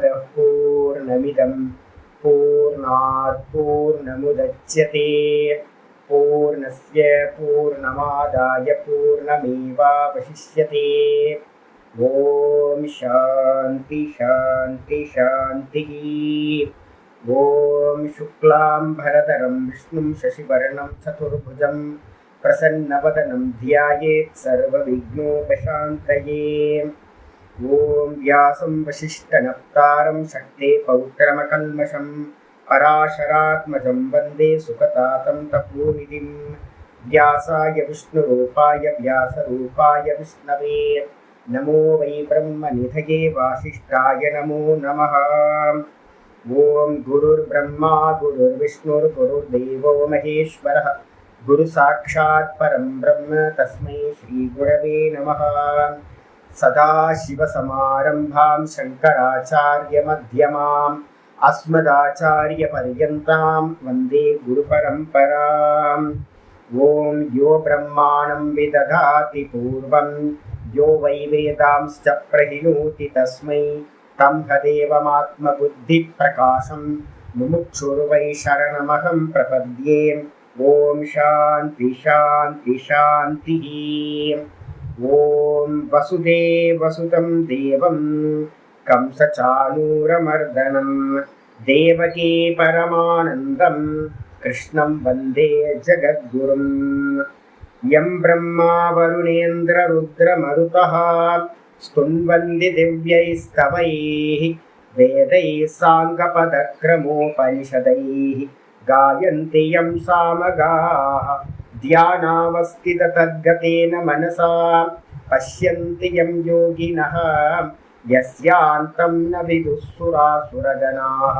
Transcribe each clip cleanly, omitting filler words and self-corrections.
पूर्णमदः पूर्णमिदं पूर्णात् पूर्णमुदच्यते पूर्णस्य पूर्णमादाय पूर्णमेवावशिष्यते। ॐ शान्ति शान्ति शान्तिः। ॐ शुक्लाम्बरधरं विष्णुं शशिवर्णं चतुर्भुजं प्रसन्नवदनं ध्यायेत् सर्वविघ्नोपशान्तये। ॐ व्यासं वसिष्ठनप्तारं शक्ते पौत्रमकल्मषं पराशरात्मजं वन्दे सुखतातं तपोनिधिं। व्यासाय विष्णुरूपाय व्यासरूपाय विष्णवे नमो वै ब्रह्मनिधये वासिष्ठाय नमो नमः। ॐ गुरुर्ब्रह्मा गुरुर्विष्णुर्गुरुर्देवो महेश्वरः गुरुसाक्षात् परं ब्रह्म तस्मै श्रीगुरवे नमः। सदाशिवसमारम्भां शङ्कराचार्यमध्यमाम् अस्मदाचार्यपर्यन्तां वन्दे गुरुपरम्पराम्। ॐ यो ब्रह्माणं विदधाति पूर्वं यो वै वेदांश्च प्रहिणोति तस्मै तदेवमात्मबुद्धिप्रकाशं मुमुक्षुर्वै शरणमहं प्रपद्ये। ॐ शान्ति शान्ति शान्तिः। ॐ वसुदेवसुतं देवं कंसचाणूरमर्दनं देवकी परमानन्दं कृष्णं वन्दे जगद्गुरुं। यं ब्रह्मा वरुणेन्द्ररुद्रमरुतः स्तुन्वन्ति दिव्यैस्तवैः वेदैः साङ्गपदक्रमोपनिषदैः गायन्ति यं सामगाः ध्यानावस्थिततद्गतेन मनसा पश्यन्ति यं योगिनः यस्यान्तं न विदुःसुरासुरगणाः।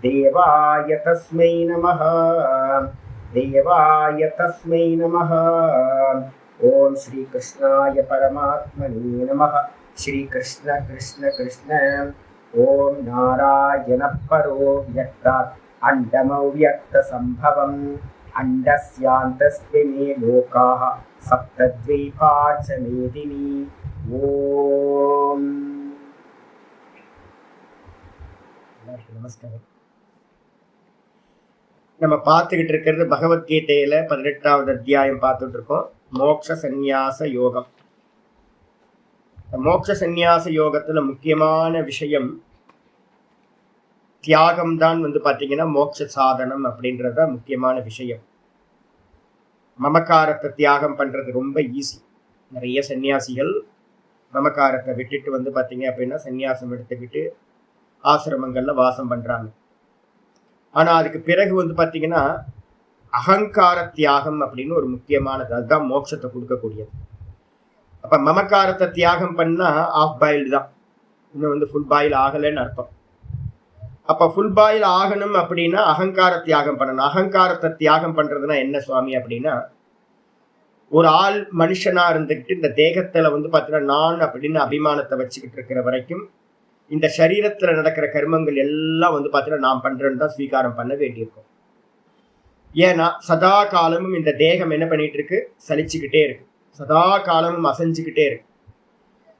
देवाय तस्मै नमः देवाय तस्मै नमः। ॐ श्रीकृष्णाय परमात्मने नमः। श्रीकृष्ण कृष्ण कृष्ण। ॐ नारायणः परो व्यक्तात् अण्डमव्यक्तसम्भवम् अण्डस्यान्तस्मिन् लोकाः सप्तद्वीपा च मेदिनी। ॐ நமஸ்காரம். நம்ம பார்த்துக்கிட்டு இருக்கிறது பகவத்கீதையில 18வது அத்தியாயம் பார்த்துட்டு இருக்கோம். மோட்ச சந்நியாச யோகம். மோட்ச சந்நியாச யோகத்துல முக்கியமான விஷயம் தியாகம் தான் பார்த்தீங்கன்னா மோட்ச சாதனம் அப்படின்றத முக்கியமான விஷயம். மமக்காரத்தை தியாகம் பண்றது ரொம்ப ஈஸி. நிறைய சன்னியாசிகள் மமக்காரத்தை விட்டுட்டு பார்த்தீங்க அப்படின்னா சன்னியாசம் எடுத்துக்கிட்டு ஆசிரமங்கள்ல வாசம் பண்றாங்க. ஆனா அதுக்கு பிறகு பார்த்தீங்கன்னா அகங்கார தியாகம் அப்படின்னு ஒரு முக்கியமானது. அதுதான் மோட்சத்தை கொடுக்கக்கூடியது. அப்ப மமக்காரத்தை தியாகம் பண்ணா ஆஃப் பாயில்டு தான், இன்னும் ஃபுல் பாயில் ஆகலைன்னு அர்த்தம். அப்ப ஃபுல் பாயில் ஆகணும் அப்படின்னா அகங்கார தியாகம் பண்ணணும். அகங்காரத்தை தியாகம் பண்றதுன்னா என்ன சுவாமி அப்படின்னா, ஒரு ஆள் மனுஷனா இருந்துக்கிட்டு இந்த தேகத்துல பார்த்தீங்கன்னா நான் அப்படின்னு அபிமானத்தை வச்சுக்கிட்டு இருக்கிற வரைக்கும் இந்த சரீரத்துல நடக்கிற கர்மங்கள் எல்லாம் பார்த்தீங்கன்னா நான் பண்றேன்னு தான் ஸ்வீகாரம் பண்ண வேண்டியிருக்கும். ஏன்னா சதா காலமும் இந்த தேகம் என்ன பண்ணிட்டு இருக்கு, சலிச்சுக்கிட்டே இருக்கு, சதா காலமும் அசைஞ்சுக்கிட்டே இருக்கு.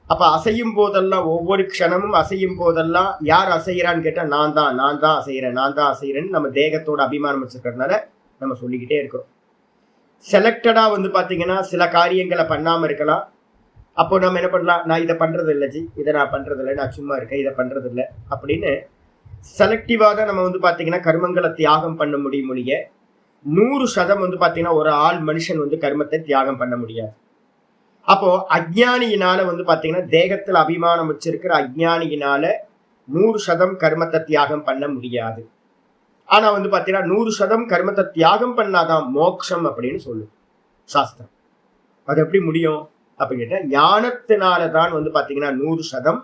அப்ப அசையும் போதெல்லாம், ஒவ்வொரு க்ஷணமும் அசையும் போதெல்லாம் யார் அசைகிறான்னு கேட்டா நான் தான் அசைகிறேன்னு நம்ம தேகத்தோட அபிமானம் வச்சுக்கிறதுனால நம்ம சொல்லிக்கிட்டே இருக்கிறோம். செலக்டடா பார்த்தீங்கன்னா சில காரியங்களை பண்ணாம இருக்கலாம். அப்போ நம்ம என்ன பண்ணலாம், நான் இதை பண்றது இல்லை ஜி, இதை நான் பண்றது இல்லை, நான் சும்மா இருக்கேன், இதை பண்றது இல்லை அப்படின்னு செலக்டிவா தான் நம்ம பார்த்தீங்கன்னா கர்மங்களை தியாகம் பண்ண முடியும். 100% பார்த்தீங்கன்னா ஒரு ஆள் மனுஷன் கர்மத்தை தியாகம் பண்ண முடியாது. அப்போ அஜ்ஞானியினால பார்த்தீங்கன்னா தேகத்துல அபிமானம் வச்சிருக்கிற அஜ்ஞானியினால 100% கர்மத்தை தியாகம் பண்ண முடியாது. ஆனா பார்த்தீங்கன்னா 100% கர்மத்தை தியாகம் பண்ணாதான் மோட்சம் அப்படின்னு சொல்லும் சாஸ்திரம். அது எப்படி முடியும் அப்படின்னு கேட்டா, ஞானத்தினாலதான் பார்த்தீங்கன்னா 100%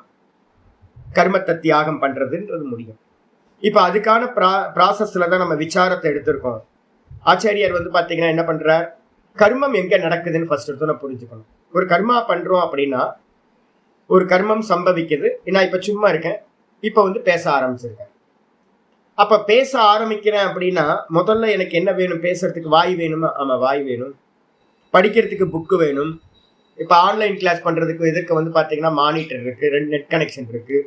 கர்மத்தை தியாகம் பண்றதுன்றது முடியும். இப்ப அதுக்கான ப்ராசஸ்ல தான் நம்ம விசாரத்தை எடுத்திருக்கோம். ஆச்சாரியர் பார்த்தீங்கன்னா என்ன பண்றார், கர்மம் எங்க நடக்குதுன்னு ஃபர்ஸ்ட் எடுத்து நான் புரிஞ்சுக்கணும். ஒரு கர்மா பண்றோம் அப்படின்னா ஒரு கர்மம் சம்பவிக்குது. நான் இப்ப சும்மா இருக்கேன், இப்ப பேச ஆரம்பிச்சிருக்கேன். அப்ப பேச ஆரம்பிக்கிறேன் அப்படின்னா முதல்ல எனக்கு என்ன வேணும், பேசுறதுக்கு வாய் வேணுமா? ஆமா, வாய் வேணும். படிக்கிறதுக்கு புக்கு வேணும். இப்ப ஆன்லைன் கிளாஸ் பண்றதுக்கு இதற்கு பார்த்தீங்கன்னா மானிட்டர் இருக்கு, 2 நெட் கனெக்ஷன் இருக்கு,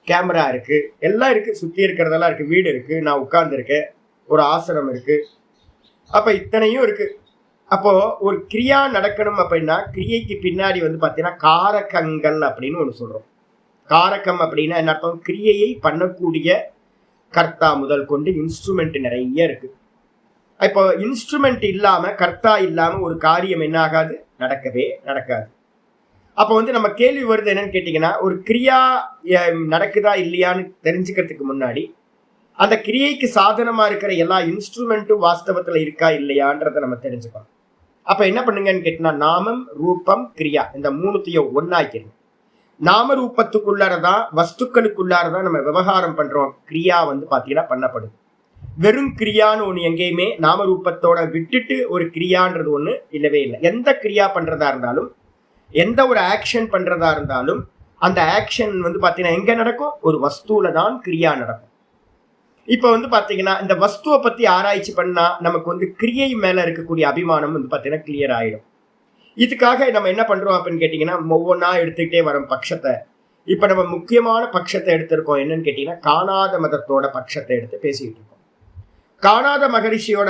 கேமரா இருக்கு, எல்லாம் இருக்கு, சுத்தி இருக்கிறதெல்லாம் இருக்கு, வீடு இருக்கு, நான் உட்கார்ந்து இருக்கேன், ஒரு ஆசனம் இருக்கு, அப்ப இத்தனையும் இருக்கு. அப்போ ஒரு கிரியா நடக்கணும் அப்படின்னா கிரியைக்கு பின்னாடி வந்து பாத்தீங்கன்னா காரகங்கள் அப்படின்னு ஒண்ணு சொல்றோம். காரகம் அப்படின்னா என்ன அர்த்தம்? கிரியையை பண்ணக்கூடிய கர்த்தா முதல் கொண்டு இன்ஸ்ட்ருமெண்ட் நிறைய இருக்கு. இப்போ இன்ஸ்ட்ருமெண்ட் இல்லாம, கர்த்தா இல்லாம ஒரு காரியம் என்ன ஆகாது? நடக்கவே நடக்காது. அப்போ வந்து நம்ம கேள்வி வருது என்னன்னு கேட்டீங்கன்னா, ஒரு கிரியா நடக்குதா இல்லையான்னு தெரிஞ்சுக்கிறதுக்கு முன்னாடி அந்த கிரியைக்கு சாதனமா இருக்கிற எல்லா இன்ஸ்ட்ருமெண்ட்டும் வாஸ்தவத்துல இருக்கா இல்லையான்றதை நம்ம தெரிஞ்சுக்கணும். அப்ப என்ன பண்ணுங்கன்னு கேட்டீங்கன்னா, நாமம், ரூபம், கிரியா இந்த மூணுத்தையும் ஒன்னாக்கிறோம். நாம ரூபத்துக்குள்ளாரதான், வஸ்துக்களுக்குள்ளாரதான் நம்ம விவகாரம் பண்றோம். கிரியா வந்து பாத்தீங்கன்னா பண்ணப்படுது. வெறும் கிரியான்னு ஒண்ணு எங்கேயுமே நாம ரூபத்தோட விட்டுட்டு ஒரு கிரியான்றது ஒண்ணு இல்லவே இல்லை. எந்த கிரியா பண்றதா இருந்தாலும், எந்த ஒரு ஆக்ஷன் பண்றதா இருந்தாலும், அந்த ஆக்ஷன் வந்து பாத்தீங்கன்னா எங்க நடக்கும்? ஒரு வஸ்துல தான் கிரியா நடக்கும். இப்ப வந்து பாத்தீங்கன்னா இந்த வஸ்துவை பத்தி ஆராய்ச்சி பண்ணா நமக்கு வந்து கிரியை மேல இருக்கக்கூடிய அபிமானம் வந்து பாத்தீங்கன்னா கிளியர் ஆயிடும். இதுக்காக நம்ம என்ன பண்றோம் அப்படின்னு கேட்டீங்கன்னா, ஒவ்வொன்றா எடுத்துக்கிட்டே வரோம் பட்சத்தை. இப்ப நம்ம முக்கியமான பட்சத்தை எடுத்திருக்கோம். என்னன்னு கேட்டீங்கன்னா, காணாத மதத்தோட பட்சத்தை எடுத்து பேசிட்டு இருக்கோம். காணாத மகரிஷியோட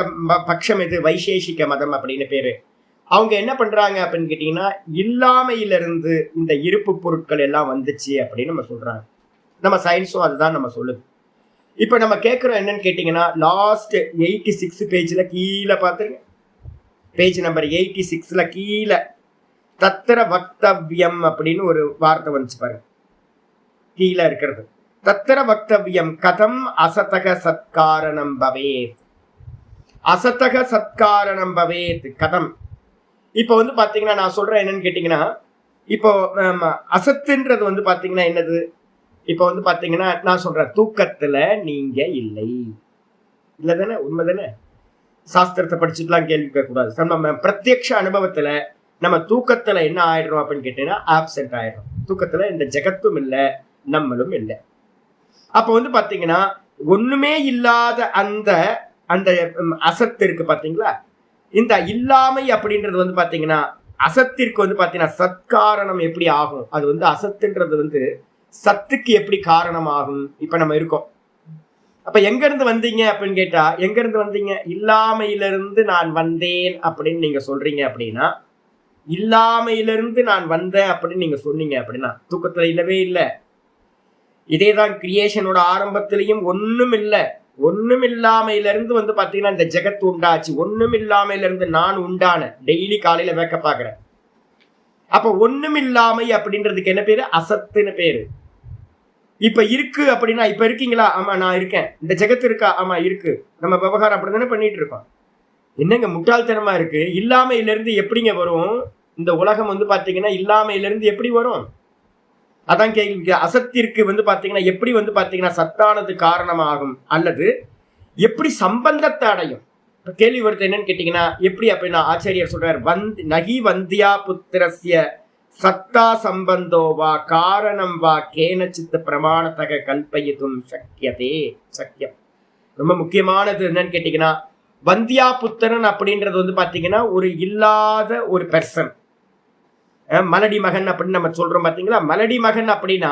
பட்சம் இது வைசேஷிக மதம் அப்படின்னு பேரு. அவங்க என்ன பண்றாங்க அப்படின்னு கேட்டீங்கன்னா, இல்லாமையிலிருந்து இந்த இருப்பு பொருட்கள் எல்லாம் வந்துச்சு அப்படின்னு நம்ம சொல்றாங்க. நம்ம சயின்ஸும் அதுதான் நம்ம சொல்லுது. இப்ப நம்ம கேட்கிறோம் என்னன்னு கேட்டீங்கன்னா, லாஸ்ட் 86 பேஜ்ல கீழே பார்த்துருங்க, பேஜ் நம்பர் 86ல கீழே தத்திர வக்தவ்யம் அப்படின்னு ஒரு வார்த்தை வந்துச்சு பாருங்க. கீழே இருக்கிறது தத்திர வக்தவ்யம் கதம் அசதக சத்காரணம் பவேத். அசதக சத்காரணம் பவேத் கதம். இப்போ வந்து பாத்தீங்கன்னா நான் சொல்றேன் என்னன்னு கேட்டீங்கன்னா, இப்போ அசத்துன்றது வந்து பாத்தீங்கன்னா என்னது? இப்போ வந்து பாத்தீங்கன்னா நான் சொல்றேன், தூக்கத்துல நீங்க இல்லை, இல்ல தானே? உண்மை தானே? சாஸ்திரத்தை படிச்சுட்டுலாம் கேள்வி கேட்க கூடாது. நம்ம பிரத்யக்ஷ அனுபவத்துல நம்ம தூக்கத்துல என்ன ஆயிடுறோம் அப்படின்னு கேட்டீங்கன்னா ஆப்சென்ட் ஆயிடும். தூக்கத்துல இந்த ஜெகத்தும் இல்லை, நம்மளும் இல்லை. அப்ப வந்து பாத்தீங்கன்னா ஒண்ணுமே இல்லாத அந்த அந்த அசத்து இருக்கு பாத்தீங்களா? இந்த இல்லாமை அப்படின்றது வந்து பாத்தீங்கன்னா அசத்திற்கு வந்து பாத்தீங்கன்னா சத்காரணம் எப்படி ஆகும்? அது வந்து அசத்துன்றது வந்து சத்துக்கு எப்படி காரணம் ஆகும்? இப்ப நம்ம இருக்கோம். அப்ப எங்க இருந்து வந்தீங்க அப்படின்னு கேட்டா, எங்க இருந்து வந்தீங்க? இல்லாமையிலிருந்து நான் வந்தேன் அப்படின்னு நீங்க சொல்றீங்க அப்படின்னா, இல்லாமையிலிருந்து நான் வந்தேன் அப்படின்னு நீங்க சொன்னீங்க அப்படின்னா தூக்கத்துல இல்லவே இல்லை. இதேதான் கிரியேஷனோட ஆரம்பத்திலையும் ஒண்ணும் இல்லை. ஒண்ணும் இல்லாமையிலிருந்து வந்து பாத்தீங்கன்னா இந்த ஜெகத் உண்டாச்சு. ஒண்ணும் இல்லாமையிலிருந்து நான் உண்டான. டெய்லி காலையில வேக்க பாக்குறேன். அப்ப ஒண்ணும் இல்லாமை அப்படின்றதுக்கு என்ன பேரு? அசத்துன்னு பேரு. இப்ப இருக்கு அப்படின்னா, இப்ப இருக்கீங்களா? ஆமா நான் இருக்கேன். இந்த ஜெகத்து இருக்கா? ஆமா இருக்கு. நம்ம விவகாரம் அப்படித்தானே பண்ணிட்டு இருக்கோம். என்னங்க முட்டாள்தனமா இருக்கு? இல்லாமையிலிருந்து எப்படிங்க வரும்? இந்த உலகம் வந்து பாத்தீங்கன்னா இல்லாமையிலிருந்து எப்படி வரும்? அதான் கேள்வி. அசத்திற்கு வந்து பாத்தீங்கன்னா எப்படி வந்து பாத்தீங்கன்னா சத்தானது காரணமாகும், அல்லது எப்படி சம்பந்தத்தை அடையும்? கேள்வி வருது என்னன்னு கேட்டீங்கன்னா, எப்படி அப்படின்னா ஆச்சாரியர் சொல்றாரு, நகி வந்தியா புத்திரஸ்ய சத்தா சம்பந்தோ வா காரணம் வா கேனச்சித் பிரமாணத்தக கல்பயிதும் சக்கியதே. சக்கியம் ரொம்ப முக்கியமானது. என்னன்னு கேட்டீங்கன்னா, வந்தியா புத்திரன் அப்படின்றது வந்து பாத்தீங்கன்னா ஒரு இல்லாத ஒரு பெர்சன். மலடி மகன் அப்படின்னு நம்ம சொல்றோம் பாத்தீங்களா? மலடி மகன் அப்படின்னா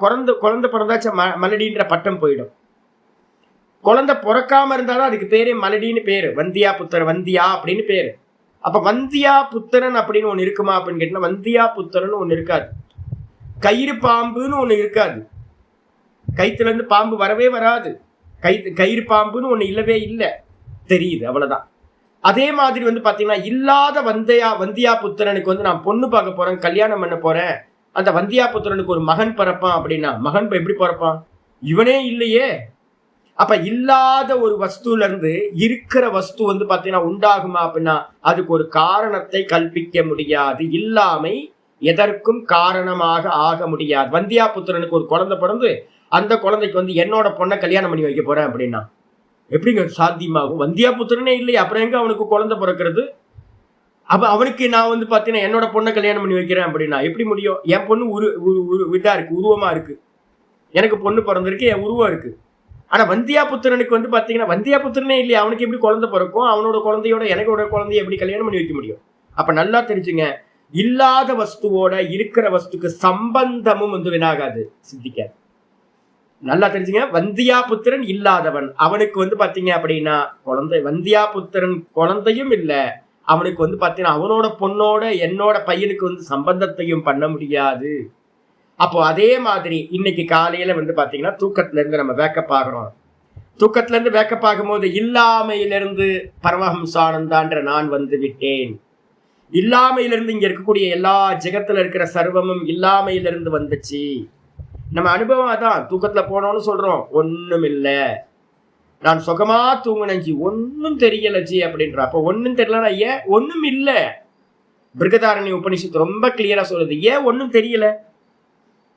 குழந்தை பிறந்தாச்சு மலடின்ற பட்டம் போயிடும். குழந்தை பிறக்காம இருந்தாலும் அதுக்கு பேரே மலடின்னு பேரு. வந்தியா புத்திரன், வந்தியா அப்படின்னு பேரு. அப்ப வந்தியா புத்திரன் அப்படின்னு ஒண்ணு இருக்குமா அப்படின்னு கேட்டா, வந்தியா புத்திரன் ஒண்ணு இருக்காது. கயிறு பாம்புன்னு ஒண்ணு இருக்காது. கைத்துல இருந்து பாம்பு வரவே வராது. கயிறு பாம்புன்னு ஒண்ணு இல்லவே இல்லை. தெரியுது, அவ்வளவுதான். அதே மாதிரி வந்து பாத்தீங்கன்னா இல்லாத வந்தியா புத்திரனுக்கு வந்து நான் பொண்ணு பார்க்க போறேன், கல்யாணம் பண்ண போறேன், அந்த வந்தியா புத்திரனுக்கு ஒரு மகன் பிறப்பான் அப்படின்னா, மகன் எப்படி பிறப்பான்? இவனே இல்லையே. அப்ப இல்லாத ஒரு வஸ்துல இருந்து இருக்கிற வஸ்து வந்து பாத்தீங்கன்னா உண்டாகுமா அப்படின்னா அதுக்கு ஒரு காரணத்தை கல்பிக்க முடியாது. இல்லாமை எதற்கும் காரணமாக ஆக முடியாது. வந்தியா புத்திரனுக்கு ஒரு குழந்தை பிறந்து அந்த குழந்தைக்கு வந்து என்னோட பொண்ணை கல்யாணம் பண்ணி வைக்க போறேன் அப்படின்னா எப்படிங்க சாத்தியமாகும்? வந்தியா புத்திரனே இல்லையே, அப்புறம் எங்க அவனுக்கு குழந்தை பிறக்கிறது? அப்ப அவனுக்கு நான் வந்து பாத்தீங்கன்னா என்னோட பொண்ணை கல்யாணம் பண்ணி வைக்கிறேன் அப்படின்னா எப்படி முடியும்? என் பொண்ணு இதா இருக்கு, உருவமா இருக்கு. எனக்கு பொண்ணு பிறந்திருக்கு, என் உருவம் இருக்கு. ஆனா வந்தியா புத்திரனுக்கு வந்து பாத்தீங்கன்னா வந்தியா புத்திரனே இல்லையா, அவனுக்கு எப்படி குழந்தை பிறக்கும்? அவனோட குழந்தையோட எனக்கோட குழந்தைய எப்படி கல்யாணம் பண்ணி வைக்க முடியும்? அப்ப நல்லா தெரிஞ்சுங்க, இல்லாத வஸ்துவோட இருக்கிற வஸ்துக்கு சம்பந்தமும் வந்து வினாகாது, சித்திக்காது. நல்லா தெரிஞ்சுங்க, வந்தியா புத்திரன் இல்லாதவன் அவனுக்கு வந்து பாத்தீங்க அப்படின்னா குழந்தை, வந்தியா புத்திரன் குழந்தையும் இல்ல, அவனுக்கு வந்து பாத்தீங்கன்னா அவனோட பொண்ணோட என்னோட பையனுக்கு வந்து சம்பந்தத்தையும் பண்ண முடியாது. அப்போ அதே மாதிரி இன்னைக்கு காலையில வந்து பாத்தீங்கன்னா தூக்கத்துல இருந்து நம்ம வேக்கப் ஆகிறோம். தூக்கத்துல இருந்து வேக்கப் ஆகும்போது இல்லாமையிலிருந்து பரமஹம்சானந்தான்ற நான் வந்து விட்டேன். இல்லாமையிலிருந்து இங்க இருக்கக்கூடிய எல்லா ஜெகத்துல இருக்கிற சர்வமும் இல்லாமையிலிருந்து வந்துச்சு. நம்ம அனுபவம் அதான். தூக்கத்துல போனோம்னு சொல்றோம், ஒண்ணும் இல்ல, நான் சுகமா தூங்கினஞ்சி, ஒன்னும் தெரியல ஜி அப்படின்ற. அப்ப ஒன்னும் தெரியலன்னா ஏன் ஒண்ணும் இல்ல? பிருகதாரண்ய உபனிஷத்து ரொம்ப கிளியரா சொல்லுது, ஏன் ஒன்னும் தெரியல,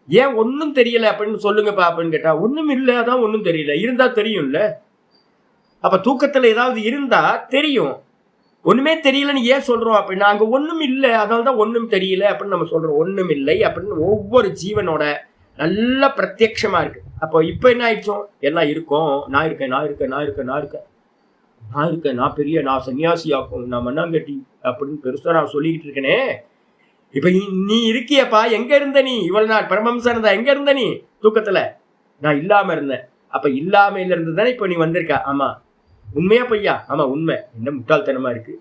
ஏன் ஒன்னும் தெரியல அப்படின்னு சொல்லுங்கப்பா அப்படின்னு கேட்டா, ஒண்ணும் இல்ல, அதான் ஒன்னும் தெரியல. இருந்தா தெரியும்ல. அப்ப தூக்கத்துல ஏதாவது இருந்தா தெரியும். ஒண்ணுமே தெரியலன்னு ஏன் சொல்றோம் அப்படின்னா, அங்க ஒண்ணும் இல்ல, அதனாலதான் ஒண்ணும் தெரியல அப்படின்னு நம்ம சொல்றோம். ஒண்ணும் இல்லை அப்படின்னு ஒவ்வொரு ஜீவனோட நல்ல பிரத்யட்சமா இருக்கு. அப்போ இப்ப என்ன ஆயிடுச்சோம், எல்லாம் இருக்கும், நான் இருக்கேன், நான் இருக்கேன், நான் இருக்கேன், நான் இருக்கேன், நான் இருக்கேன், நான் பெரிய, நான் சன்னியாசி ஆகும், நான் மண்ணாங்கட்டி அப்படின்னு பெருசா நான் சொல்லிக்கிட்டு இருக்கேனே. இப்ப நீ இருக்கியப்பா, எங்க இருந்த நீ இவ்வளவு நாள்? பரமஹம்சா இருந்தா எங்க இருந்த நீ தூக்கத்துல? நான் இல்லாம இருந்தேன். அப்ப இல்லாமையில இருந்து தானே இப்ப நீ வந்திருக்க. ஆமா, உண்மையா பொய்யா? ஆமா உண்மை. என்ன முட்டாள்தனமா இருக்கு.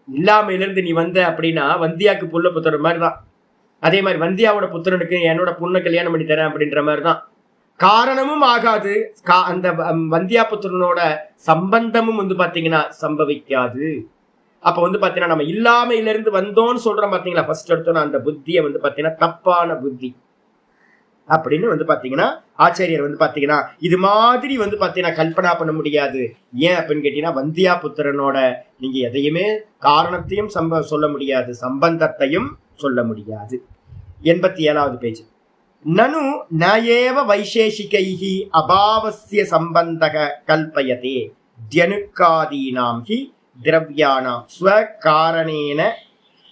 இல்லாமையில இருந்து நீ வந்த அப்படின்னா வந்தியாக்கு புள்ள புத்திரன் மாதிரிதான். அதே மாதிரி வந்தியாவோட புத்திரனுக்கு என்னோட பொண்ணை கல்யாணம் பண்ணி தரேன் அப்படின்ற மாதிரிதான். காரணமும் ஆகாது, அந்த வந்தியா புத்திரனோட சம்பந்தமும் வந்து பாத்தீங்கன்னா சம்பவிக்காது. அப்ப வந்து பாத்தீங்கன்னா நம்ம இல்லாமையில இருந்து வந்தோம்னு சொல்றோம் பாத்தீங்களா, ஃபர்ஸ்ட் எடுத்தோம்னா அந்த புத்தியை வந்து பாத்தீங்கன்னா தப்பான புத்தி அப்படின்னு வந்து பாத்தீங்கன்னா ஆச்சாரியர் வந்து பாத்தீங்கன்னா இது மாதிரி வந்து பாத்தீங்கன்னா கல்பனா பண்ண முடியாது. ஏன் அப்படின்னு கேட்டீங்கன்னா, வந்தியா புத்திரனோட நீங்க எதையுமே காரணத்தையும் சொல்ல முடியாது, சம்பந்தத்தையும் சொல்ல முடியாது. 87வது பேஜ். நனு நயேவ வைசேஷிகைஹி அபாவஸ்ய சம்பந்தக கல்பயதே த்யனுக்காதீனாம் ஹி திரவ்யானாம் ஸ்வகாரணேன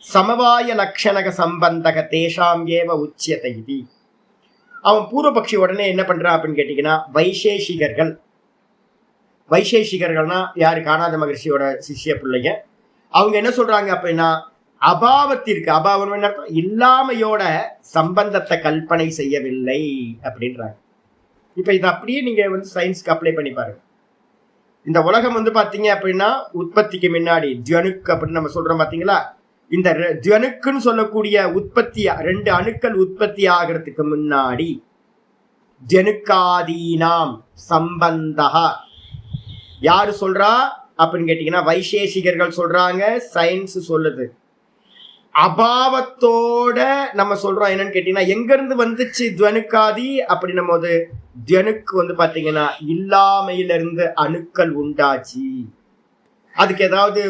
சமவாய லக்ஷணக சம்பந்தக தேஷாம் ஏவ உச்சியதை. அவன் பூர்வபக்ஷி உடனே என்ன பண்றான் அப்படின்னு கேட்டீங்கன்னா, வைசேஷிகர்கள், வைசேஷிகர்கள்னா யாரு? காணாத மகர்ஷியோட சிஷ்ய பிள்ளைங்க. அவங்க என்ன சொல்றாங்க அப்படின்னா, அபாவத்திற்கு, அபாவம் என்ன அர்த்தம்? இல்லாமையோட சம்பந்தத்தை கல்பனை செய்யவில்லை அப்படின்றாங்க. இப்ப இது அப்படியே நீங்க வந்து சயின்ஸ்க்கு அப்ளை பண்ணி பாருங்க. இந்த உலகம் வந்து பாத்தீங்க அப்படின்னா உற்பத்திக்கு முன்னாடி ஜனுக் அப்படின்னு நம்ம சொல்றோம் பாத்தீங்களா, இந்த ஜனுக்குன்னு சொல்லக்கூடிய உற்பத்தி, 2 அணுக்கள் உற்பத்தி ஆகிறதுக்கு முன்னாடி ஜனுக்காதீனாம் சம்பந்தா யாரு சொல்றா அப்படின்னு கேட்டீங்கன்னா, வைசேஷிகர்கள் சொல்றாங்க, சயின்ஸ் சொல்லுது. அபாவத்தோட நம்ம சொல்றோம் என்னன்னு கேட்டீங்கன்னா, எங்க இருந்து வந்துச்சு துவனுக்காதி அப்படின்னும் போது, துவனுக்கு வந்து பாத்தீங்கன்னா இல்லாமையில இருந்து அணுக்கள் உண்டாச்சு. அதுக்கு ஏதாவது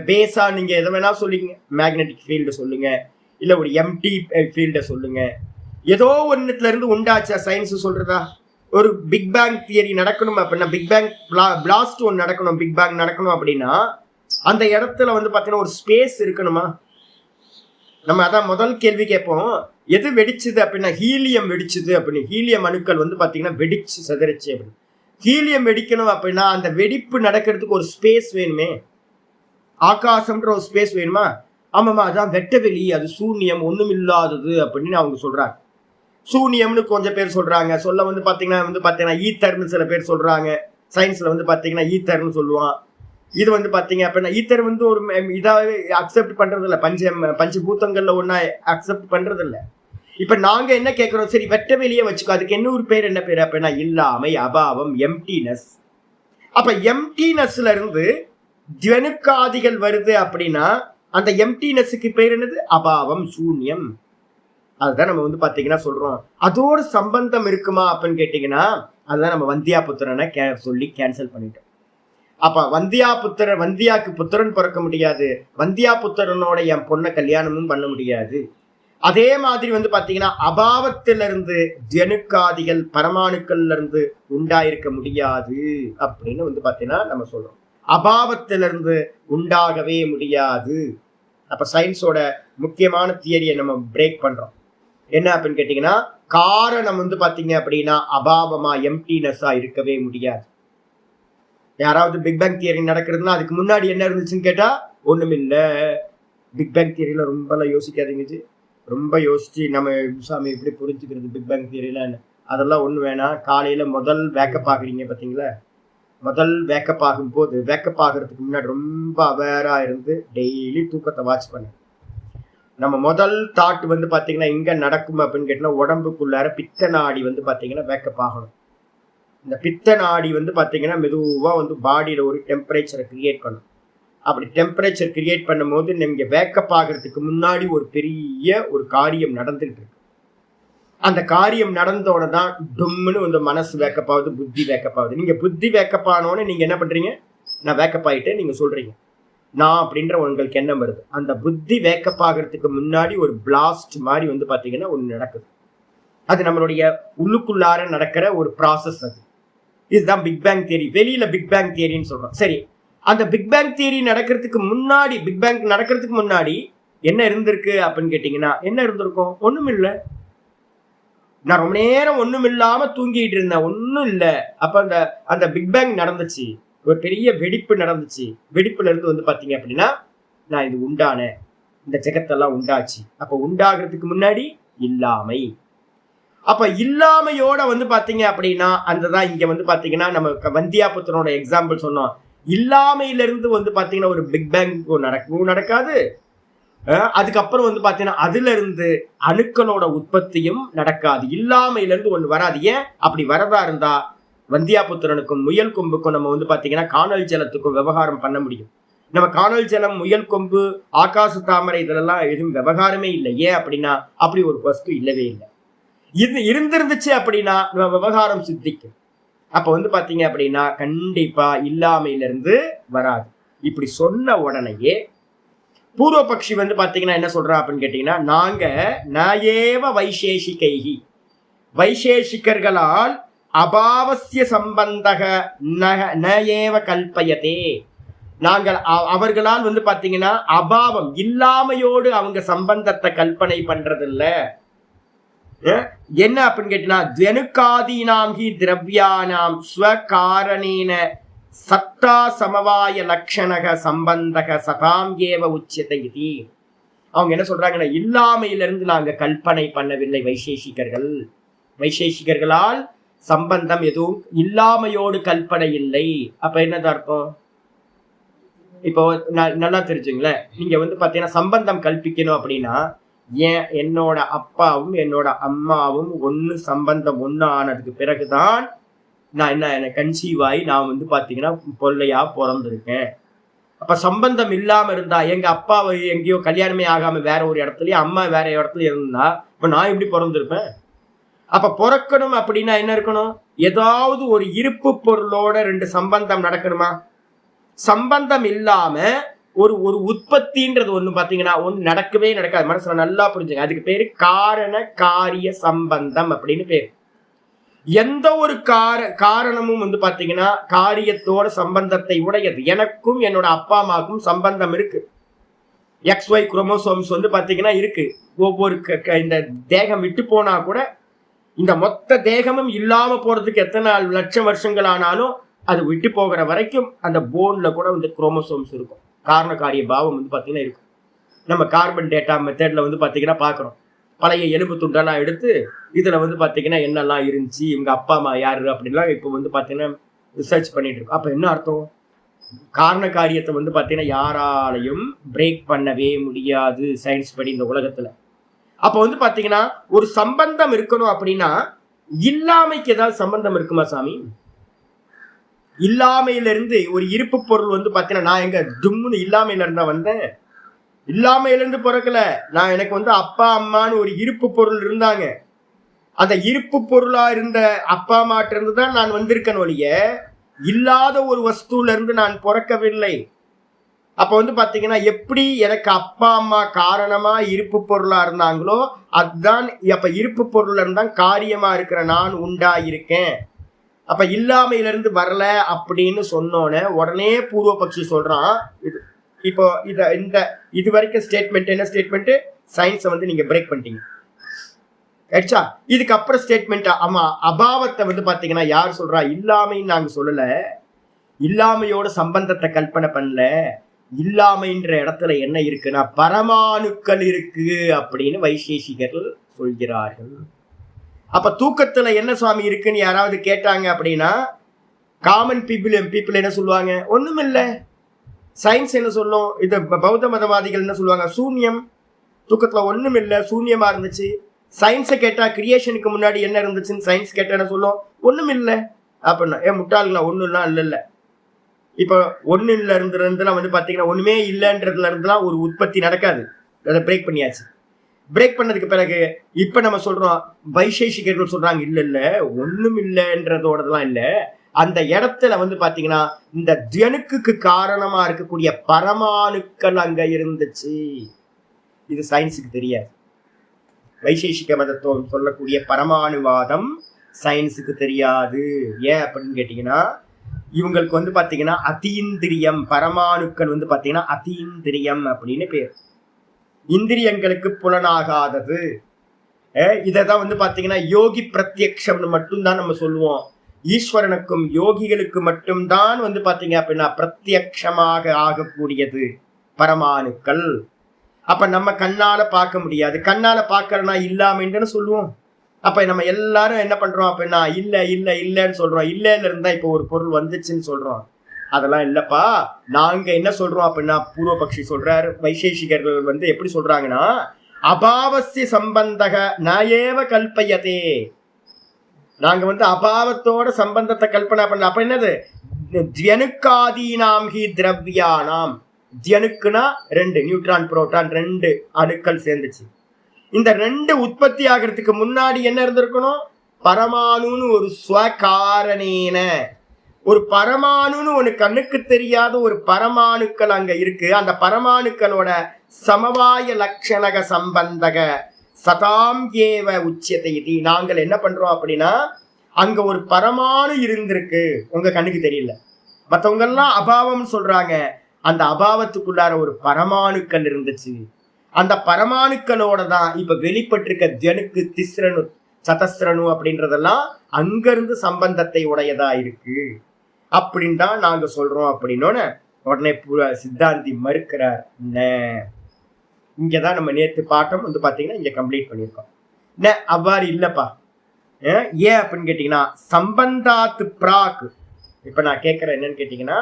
பேஸா நீங்க எதை வேணா சொல்லுங்க, மேக்னெட்டிக் ஃபீல்டு சொல்லுங்க, இல்ல ஒரு எம்டி ஃபீல்ட சொல்லுங்க, ஏதோ ஒன்னுத்துல இருந்து உண்டாச்சா சயின்ஸ் சொல்றதா? ஒரு பிக் பேங் தியரி நடக்கணும் அப்படின்னா, பிக் பேங் பிளாஸ்ட் ஒன்று நடக்கணும், பிக் பேங் நடக்கணும் அப்படின்னா அந்த இடத்துல வந்து பாத்தீங்கன்னா ஒரு ஸ்பேஸ் இருக்கணுமா? நம்ம அதான் முதல் கேள்வி கேட்போம், எது வெடிச்சுது அப்படின்னா ஹீலியம் வெடிச்சுது அப்படின்னு. ஹீலியம் அணுக்கள் வந்து பாத்தீங்கன்னா வெடிச்சு செதறிச்சு அப்படின்னு. ஹீலியம் வெடிக்கணும் அப்படின்னா அந்த வெடிப்பு நடக்கிறதுக்கு ஒரு ஸ்பேஸ் வேணுமே, ஆகாசம்ன்ற ஒரு ஸ்பேஸ் வேணுமா? ஆமாம்மா, அதான் வெட்டவெளி, அது சூன்யம், ஒண்ணும் இல்லாதது அப்படின்னு அவங்க சொல்றாங்க. சூன்யம்னு கொஞ்சம் பேர் சொல்றாங்க. சொல்ல வந்து பாத்தீங்கன்னா ஈத்தர்னு சில பேர் சொல்றாங்க. சயின்ஸ்ல வந்து பாத்தீங்கன்னா ஈத்தர்னு சொல்லுவான். இது வந்து பாத்தீங்க அப்படின்னா ஈத்தர் வந்து ஒரு இதாவே அக்செப்ட் பண்றது இல்லை, பஞ்சபூத்தங்கள்ல ஒன்னா அக்செப்ட் பண்றது இல்லை. இப்ப நாங்க என்ன கேட்கிறோம், சரி வெட்டவெளியே வச்சுக்கோ, அதுக்கு என்ன ஒரு பேர், என்ன பேர் அப்படின்னா இல்லாமை, அபாவம், எம்டினஸ். அப்ப எம்டினஸ்ல இருந்து ஜனுக்காதிகள் வருது அப்படின்னா அந்த எம்டினஸுக்கு பேர் என்னது? அபாவம், சூன்யம். அதுதான் நம்ம வந்து பாத்தீங்கன்னா சொல்றோம். அதோட சம்பந்தம் இருக்குமா அப்படின்னு கேட்டீங்கன்னா, அதுதான் நம்ம வந்தியா புத்திரனை சொல்லி கேன்சல் பண்ணிட்டோம். அப்ப வந்தியாக்கு புத்திரன் பிறக்க முடியாது, வந்தியா புத்திரனோட என் பொண்ணை கல்யாணமும் பண்ண முடியாது. அதே மாதிரி வந்து பாத்தீங்கன்னா அபாவத்திலிருந்து ஜனுக்காதிகள் பரமாணுக்கள்ல இருந்து உண்டாயிருக்க முடியாது அப்படின்னு வந்து பாத்தீங்கன்னா நம்ம சொல்றோம். அபாவத்திலிருந்து உண்டாகவே முடியாது. அப்ப சயின்ஸோட முக்கியமான தியரியை நம்ம பிரேக் பண்றோம். என்ன அப்படின்னு கேட்டீங்கன்னா, காரணம் வந்து பாத்தீங்க அப்படின்னா அபாவமா, எம்டினஸா இருக்கவே முடியாது. யாராவது பிக் பேங் தியரி நடக்கிறதுனா அதுக்கு முன்னாடி என்ன இருந்துச்சுன்னு கேட்டா ஒண்ணும் இல்ல. பிக் பேங் தியரியில ரொம்ப யோசிக்காதீங்க, ரொம்ப யோசிச்சு நம்ம சாமி எப்படி புரிஞ்சுக்கிறது பிக் பேங் தியரியில அதெல்லாம் ஒண்ணு வேணாம். காலையில முதல் வேக்கப் ஆகுறீங்க பாத்தீங்களா, முதல் வேக்கப் ஆகும்போது வேக்கப் ஆகுறதுக்கு முன்னாடி ரொம்ப அவேரா இருந்து டெய்லி தூக்கத்தை வாட்ச் பண்ணு. நம்ம முதல் தாட் வந்து பாத்தீங்கன்னா இங்க நடக்கும் அப்படின்னு கேட்டீங்கன்னா, உடம்புக்குள்ளார பித்த நாடி வந்து பாத்தீங்கன்னா வேக்கப் ஆகணும். இந்த பித்த நாடி வந்து பாத்தீங்கன்னா மெதுவா வந்து பாடியில ஒரு டெம்பரேச்சரை கிரியேட் பண்ணும். அப்படி டெம்பரேச்சர் கிரியேட் பண்ணும் போது நீங்க வேக்கப் ஆகிறதுக்கு முன்னாடி ஒரு பெரிய ஒரு காரியம் நடந்துகிட்டு இருக்கு. அந்த காரியம் நடந்தோட தான் டும்னு வந்து மனசு வேக்கப் ஆகுது, புத்தி வேக்கப் ஆகுது. நீங்க புத்தி வேக்கப் ஆனோன்னு நீங்க என்ன பண்றீங்க, நான் வேக்கப் ஆயிட்டு நீங்க சொல்றீங்க நான் அப்படின்ற உங்களுக்கு எண்ணம் வருது. அந்த புத்தி வேக்கப் ஆகிறதுக்கு முன்னாடி ஒரு பிளாஸ்ட் மாதிரி வந்து பாத்தீங்கன்னா ஒண்ணு நடக்குது. அது நம்மளுடைய உள்ளுக்குள்ளார நடக்கிற ஒரு ப்ராசஸ். அது இதுதான் பிக் பேங் தியரி. வெளியில பிக் பேங் தியரின்னு சொல்றோம். சரி, அந்த பிக் பேங் தியரி நடக்கிறதுக்கு முன்னாடி, பிக் பேங் நடக்கிறதுக்கு முன்னாடி என்ன இருந்திருக்கு அப்படின்னு கேட்டீங்கன்னா, என்ன இருந்திருக்கும்? ஒண்ணும் இல்லை. நான் ரொம்ப நேரம் ஒண்ணும் இல்லாம தூங்கிட்டு இருந்தேன், ஒன்னும் இல்லை. அப்ப அந்த அந்த பிக் பேங் நடந்துச்சு, ஒரு பெரிய வெடிப்பு நடந்துச்சு. வெடிப்புல இருந்து வந்து பாத்தீங்க அப்படின்னா நான் இது உண்டான இந்த ஜெகத்தெல்லாம் உண்டாச்சு. அப்ப உண்டாகிறதுக்கு முன்னாடி இல்லாமை. அப்ப இல்லாமையோட வந்து பாத்தீங்க அப்படின்னா அந்ததான் இங்க வந்து பாத்தீங்கன்னா நம்ம வந்தியாபுத்திரனோட எக்ஸாம்பிள் சொன்னோம். இல்லாமையில இருந்து வந்து பாத்தீங்கன்னா ஒரு பிக் பேங் நடக்காது. அதுக்கப்புறம் வந்து பாத்தீங்கன்னா அதுல இருந்து அணுக்களோட உற்பத்தியும் நடக்காது. இல்லாமையில இருந்து ஒண்ணு வராது. ஏன் அப்படி வரதா இருந்தா வந்தியாபுத்திரனுக்கும் முயல் கொம்புக்கும் நம்ம வந்து பாத்தீங்கன்னா காணல் ஜலத்துக்கும் விவகாரம் பண்ண முடியும். நம்ம காணல் ஜலம், முயல் கொம்பு, ஆகாச தாமரை இதெல்லாம் எதுவும் விவகாரமே இல்லை. ஏன் அப்படின்னா அப்படி ஒரு வஸ்து இல்லவே இல்லை. இது இருந்திருந்துச்சு அப்படின்னா விவகாரம் சித்திக்கும். அப்ப வந்து பாத்தீங்க அப்படின்னா கண்டிப்பா இல்லாமையில இருந்து வராது. இப்படி சொன்ன உடனேயே பூர்வ பக்ஷி வந்து பாத்தீங்கன்னா என்ன சொல்றா அப்படின்னு கேட்டீங்கன்னா, நாங்க நயேவ வைசேஷிகைஹி, வைசேஷிகர்களால் அபாவசிய சம்பந்தக நயேவ கல்பயதே, நாங்கள் அவர்களால் வந்து பாத்தீங்கன்னா அபாவம் இல்லாமையோடு அவங்க சம்பந்தத்தை கல்பனை பண்றதில்ல. என்ன அப்படின்னு கேட்டீங்கன்னா, துவனுக்காதீனாம் ஹி திரவியானாம் ஸ்வகாரணேன சத்தா சமவாய லக்ஷணக சம்பந்தக சதாம் ஏவ உச்சியதை. அவங்க என்ன சொல்றாங்கன்னா, இல்லாமையிலிருந்து நாங்க கல்பனை பண்ணவில்லை வைசேஷிகர்கள். வைசேஷிகர்களால் சம்பந்தம் எதுவும் இல்லாமையோடு கல்பனை இல்லை. அப்ப என்னது அர்த்தம்? இப்போ நல்லா தெரிஞ்சுங்களேன். நீங்க வந்து பாத்தீங்கன்னா சம்பந்தம் கல்பிக்கணும் அப்படின்னா, ஏன் என்னோட அப்பாவும் என்னோட அம்மாவும் ஒண்ணு சம்பந்தம் ஒண்ணு ஆனதுக்கு பிறகுதான் நான் என்ன கன்சீவ் ஆகி நான் வந்து பாத்தீங்கன்னா பொல்லையா பிறந்திருக்கேன். அப்ப சம்பந்தம் இல்லாம இருந்தா, எங்க அப்பா எங்கேயோ கல்யாணமே ஆகாம வேற ஒரு இடத்துலயும் அம்மா வேற இடத்துல இருந்தா இப்ப நான் எப்படி பிறந்திருப்பேன்? அப்ப பிறக்கணும் அப்படின்னா என்ன இருக்கணும்? ஏதாவது ஒரு இருப்பு பொருளோட ரெண்டு சம்பந்தம் நடக்கணுமா? சம்பந்தம் இல்லாம ஒரு ஒரு உற்பத்தின்றது ஒண்ணு பாத்தீங்கன்னா ஒண்ணு நடக்கவே நடக்காது. மனசுல நல்லா புரிஞ்சுங்க. அதுக்கு பேரு காரண காரிய சம்பந்தம் அப்படின்னு பேரு. எந்த ஒரு காரணமும் வந்து பாத்தீங்கன்னா காரியத்தோட சம்பந்தத்தை உடையது. எனக்கும் என்னோட அப்பா அம்மாவுக்கும் சம்பந்தம் இருக்கு. XY குரோமோசோம்ஸ் வந்து பாத்தீங்கன்னா இருக்கு. ஒவ்வொரு இந்த தேகம் விட்டு போனா கூட இந்த மொத்த தேகமும் இல்லாம போறதுக்கு எத்தனை லட்சம் வருஷங்கள் ஆனாலும் அது விட்டு போகிற வரைக்கும் அந்த போன்ல கூட வந்து குரோமோசோம்ஸ் இருக்கும். காரண காரிய பாவம் வந்து பாத்தீங்கன்னா இருக்கும். நம்ம கார்பன் டேட்டா மெத்தட்ல வந்து பாத்தீங்கன்னா பாக்குறோம். பழைய எலும்பு துண்டெல்லாம் எடுத்து இதுல வந்து பாத்தீங்கன்னா என்னெல்லாம் இருந்துச்சு, இவங்க அப்பா அம்மா யாரு அப்படின்லாம் இப்போ வந்து பாத்தீங்கன்னா ரிசர்ச் பண்ணிட்டு இருக்கோம். அப்ப என்ன அர்த்தம்? காரண காரியத்தை வந்து பாத்தீங்கன்னா யாராலையும் பிரேக் பண்ணவே முடியாது சயின்ஸ் படி இந்த உலகத்துல. அப்ப வந்து பாத்தீங்கன்னா ஒரு சம்பந்தம் இருக்கணும் அப்படின்னா இல்லாமைக்கு ஏதாவது சம்பந்தம் இருக்குமா சாமி? இல்லாமையில இருந்து ஒரு இருப்பு பொருள் வந்து பாத்தீங்கன்னா நான் எங்க தும்முன்னு இல்லாமையில இருந்தா வந்தேன். இல்லாமையில இருந்து பிறக்கல. நான் எனக்கு வந்து அப்பா அம்மான்னு ஒரு இருப்பு பொருள் இருந்தாங்க. அந்த இருப்பு பொருளா இருந்த அப்பா அம்மாட்ட இருந்து தான் நான் வந்திருக்கேன் ஒழிய இல்லாத ஒரு வஸ்துல இருந்து நான் பிறக்கவில்லை. அப்ப வந்து பாத்தீங்கன்னா எப்படி எனக்கு அப்பா அம்மா காரணமா இருப்பு பொருளா இருந்தாங்களோ அதுதான் அப்ப இருப்பு பொருள்ல இருந்தான் காரியமா இருக்கிற நான் உண்டாயிருக்கேன். அப்ப இல்லாமையில இருந்து வரல அப்படின்னு சொன்னோன்னே உடனே பூர்வ பக்ஷி சொல்றான். இப்போ இது வரைக்கும் ஸ்டேட்மெண்ட் என்ன ஸ்டேட்மெண்ட்? சயின்ஸை வந்து நீங்க பிரேக் பண்ணிட்டீங்க. ஆயிடுச்சா? இதுக்கப்புறம் ஸ்டேட்மெண்ட் ஆமா அபாவத்தை வந்து பாத்தீங்கன்னா யார் சொல்றா? இல்லாமைன்னு நாங்க சொல்லல, இல்லாமையோட சம்பந்தத்தை கல்பனை பண்ணல. இல்லாமைன்ற இடத்துல என்ன இருக்குன்னா பரமாணுக்கள் இருக்கு அப்படின்னு வைசேஷிகர்கள் சொல்கிறார்கள். அப்ப தூக்கத்துல என்ன சுவாமி இருக்குன்னு யாராவது கேட்டாங்க அப்படின்னா காமன் பீப்புள் என்ன சொல்லுவாங்க? ஒண்ணும் இல்லை. சயின்ஸ் என்ன சொல்லும்? இது பௌத்த மதவாதிகள் என்ன சொல்லுவாங்க? சூன்யம், தூக்கத்துல ஒண்ணும் இல்லை, சூன்யமா இருந்துச்சு. சயின்ஸை கேட்டா கிரியேஷனுக்கு முன்னாடி என்ன இருந்துச்சுன்னு சயின்ஸ் கேட்டா என்ன சொல்லும்? ஒண்ணும் இல்லை அப்படின்னா. முட்டாளுங்களா? ஒண்ணுலாம் இல்ல. இப்போ ஒண்ணுல இருந்துலாம் வந்து பாத்தீங்கன்னா ஒண்ணுமே இல்லைன்றதுல இருந்துலாம் ஒரு உற்பத்தி நடக்காது. அதை பிரேக் பண்ணியாச்சு. பிரேக் பண்ணதுக்கு பிறகு இப்ப நம்ம சொல்றோம், வைசேஷிகர்கள் சொல்றாங்க இல்ல இல்ல ஒண்ணும் இல்லைன்றதோடதெல்லாம் இல்ல, அந்த இடத்துல வந்து பாத்தீங்கன்னா இந்த தியனுக்கு காரணமா இருக்கக்கூடிய பரமாணுக்கள் அங்க இருந்துச்சு. இது சயின்ஸுக்கு தெரியாது. வைசேஷிக மதத்துவம் சொல்லக்கூடிய பரமாணுவாதம் சயின்ஸுக்கு தெரியாது. ஏன் அப்படின்னு கேட்டீங்கன்னா இவங்களுக்கு வந்து பாத்தீங்கன்னா அதீந்திரியம், பரமாணுக்கள் வந்து பாத்தீங்கன்னா அதீந்திரியம் அப்படின்னு பேர். இந்திரியங்களுக்கு புலனாகாதது. இதான் வந்து பாத்தீங்கன்னா யோகி பிரத்யக்ஷம்னு மட்டும்தான் நம்ம சொல்லுவோம். ஈஸ்வரனுக்கும் யோகிகளுக்கு மட்டும்தான் வந்து பாத்தீங்க அப்படின்னா பிரத்யக்ஷமாக ஆகக்கூடியது பரமாணுக்கள். அப்ப நம்ம கண்ணால பார்க்க முடியாது. கண்ணால பார்க்கறனா இல்லாமன்னு சொல்லுவோம். அப்ப நம்ம எல்லாரும் என்ன பண்றோம் அப்படின்னா இல்ல இல்ல இல்லன்னு சொல்றோம். இல்லைன்னு இருந்தா இப்போ ஒரு பொருள் வந்துச்சுன்னு சொல்றோம். அதெல்லாம் இல்லப்பா. நாங்க என்ன சொல்றோம் அப்படின்னா, பூர்வபக்ஷி சொல்றாரு, வைசேஷிகர்கள் வந்து எப்படி சொல்றாங்கன்னா அபாவசிய சம்பந்தக நயேவ கல்பயதே. நாங்க வந்து அபாவத்தோட சம்பந்தத்தை கல்பனை பண்ண. அப்ப என்னது? தியனுக்காதீனாம் ஹி திரவியானாம். தியனுக்குனா 2 நியூட்ரான் புரோட்டான் 2 அணுக்கள் சேர்ந்துச்சு. இந்த 2 உற்பத்தி ஆகிறதுக்கு முன்னாடி என்ன இருந்திருக்கணும்? பரமாணுன்னு ஒரு ஸ்வகாரணேன, ஒரு பரமாணுன்னு ஒண்ணு கண்ணுக்கு தெரியாத ஒரு பரமாணுக்கள் அங்க இருக்கு. அந்த பரமாணுக்களோட சமவாய லட்சணக சம்பந்தக சதாம் ஏவ உச்சியத்தை. நாங்கள் என்ன பண்றோம் அப்படின்னா அங்க ஒரு பரமாணு இருந்திருக்கு, உங்க கண்ணுக்கு தெரியல. மற்றவங்க எல்லாம் அபாவம் சொல்றாங்க. அந்த அபாவத்துக்குள்ளார ஒரு பரமாணுக்கள் இருந்துச்சு. அந்த பரமாணுக்களோட தான் இப்ப வெளிப்பட்டிருக்க ஜனுக்கு திஸ்ரனு சதஸ்ரனு அப்படின்றதெல்லாம் அங்கிருந்து சம்பந்தத்தை உடையதா இருக்கு அப்படின்னு தான் நாங்க சொல்றோம். அப்படின்னோன்னு உடனே சித்தாந்தி மறுக்கிறார். இங்கதான் நம்ம நேற்று பாட்டம் வந்து பாத்தீங்கன்னா இங்க கம்ப்ளீட் பண்ணியிருக்கோம். அவ்வாறு இல்லப்பா. ஏன் அப்படின்னு கேட்டீங்கன்னா சம்பந்தாத்து பிராக். இப்ப நான் கேட்கறேன் என்னன்னு கேட்டீங்கன்னா,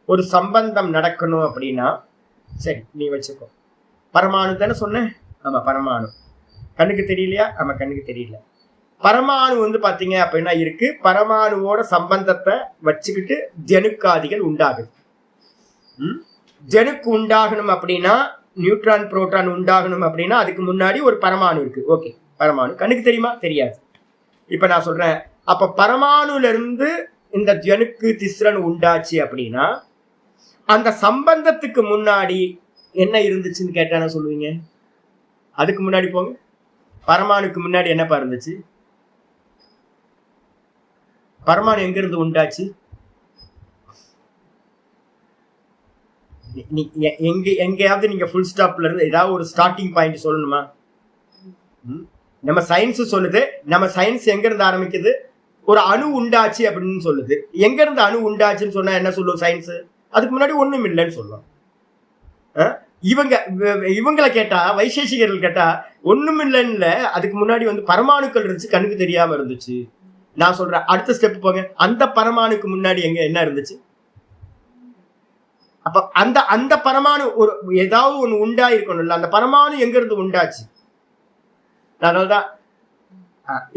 ஒரு சம்பந்தம் நடக்கணும் அப்படின்னா சரி நீ வச்சுக்கோ, பரமாணு தானே சொன்னேன். ஆமா பரமாணு. கண்ணுக்கு தெரியலையா? ஆமா கண்ணுக்கு தெரியல. பரமாணு வந்து பாத்தீங்க அப்படின்னா இருக்கு. பரமாணுவோட சம்பந்தத்தை வச்சுக்கிட்டு ஜனுக்காதிகள் உண்டாகுது. ஜனுக்கு உண்டாகணும் அப்படின்னா, நியூட்ரான் புரோட்டான் உண்டாகணும் அப்படின்னா அதுக்கு முன்னாடி ஒரு பரமாணு இருக்கு. ஓகே, பரமாணு கண்ணுக்கு தெரியுமா? தெரியாது. இப்ப நான் சொல்றேன், அப்ப பரமாணுல இருந்து இந்த ஜனுக்கு திஸ்ரன் உண்டாச்சு அப்படின்னா அந்த சம்பந்தத்துக்கு முன்னாடி என்ன இருந்துச்சுன்னு கேட்டான சொல்லுவீங்க? அதுக்கு முன்னாடி போங்க. பரமாணுக்கு முன்னாடி என்னப்பா இருந்துச்சு? பரமாணு எங்க இருந்து உண்டாச்சு? எங்கேயாவது நீங்க ஃபுல் ஸ்டாப்ல இருந்து ஏதாவது ஒரு ஸ்டார்டிங் பாயிண்ட் சொல்லணுமா? நம்ம சயின்ஸ் சொல்லுது. நம்ம சயின்ஸ் எங்க இருந்து ஆரம்பிக்குது? ஒரு அணு உண்டாச்சு அப்படின்னு சொல்லுது. எங்க இருந்து அணு உண்டாச்சுன்னு சொன்னா என்ன சொல்லும் சயின்ஸ்? அதுக்கு முன்னாடி ஒண்ணும் இல்லைன்னு சொல்லும். இவங்களை கேட்டா, வைசேஷிகர்கள் கேட்டா ஒண்ணும் இல்லைன்னு, அதுக்கு முன்னாடி வந்து பரமாணுக்கள் இருந்துச்சு, கண்ணுக்கு தெரியாம இருந்துச்சு. நான் சொல்றேன் அடுத்த ஸ்டெப் போங்க. அந்த பரமாணுக்கு முன்னாடி எங்க என்ன இருந்துச்சு? அப்ப அந்த பரமாணு ஒரு ஏதாவது ஒண்ணு உண்டா இருக்கணும்ல. அந்த பரமாணு எங்க இருந்து உண்டாச்சு? அதனாலதான்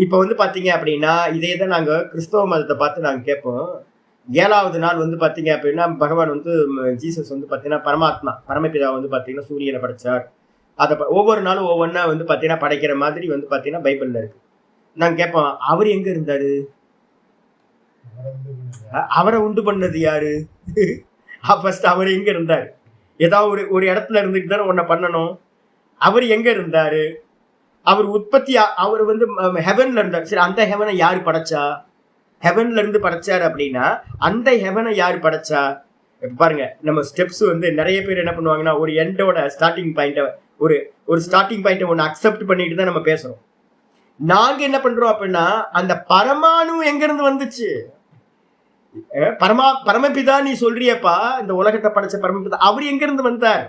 இப்ப வந்து பாத்தீங்க அப்படின்னா இதேதான் நாங்க கிறிஸ்தவ மதத்தை பார்த்து நாங்க கேட்போம். 7வது நாள் வந்து பாத்தீங்க அப்படின்னா பகவான் வந்து ஜீசஸ் வந்து பாத்தீங்கன்னா பரமாத்மா பரமபிதா வந்து பாத்தீங்கன்னா சூரியனை படைச்சார். அதை ஒவ்வொரு நாளும் ஒவ்வொன்னா வந்து பாத்தீங்கன்னா படைக்கிற மாதிரி வந்து பாத்தீங்கன்னா பைபிள்ல இருக்கு. நாங்க கேட்போம், அவர் எங்க இருந்தாரு? அவரை உண்டு பண்ணது யாரு? ஃபர்ஸ்ட் அவர் எங்க இருந்தாரு? ஏதாவது ஒரு இடத்துல இருந்துட்டு தானே ஒன்ன பண்ணணும். அவர் எங்க இருந்தாரு? அவர் உற்பத்தி, அவர் வந்து ஹெவன்ல இருந்தார். சரி, அந்த ஹெவனை யாரு படைச்சா? ஹெவன்ல இருந்து படைச்சாரு அப்படின்னா அந்த ஹெவனை யாரு படைச்சா? பாருங்க, நம்ம ஸ்டெப்ஸ் வந்து நிறைய பேர் என்ன பண்ணுவாங்கன்னா ஒரு எண்டோட ஸ்டார்டிங் பாயிண்ட ஒரு ஸ்டார்டிங் பாயிண்ட ஒன்று அக்செப்ட் பண்ணிட்டு தான் நம்ம பேசுறோம். நாங்க என்ன பண்றோம் அப்படின்னா அந்த பரமாணு எங்க இருந்து வந்துச்சு? பரமபிதா நீ சொல்றியப்பா, இந்த உலகத்தை படைச்ச பரமபிதா அவர் எங்க இருந்து வந்தார்?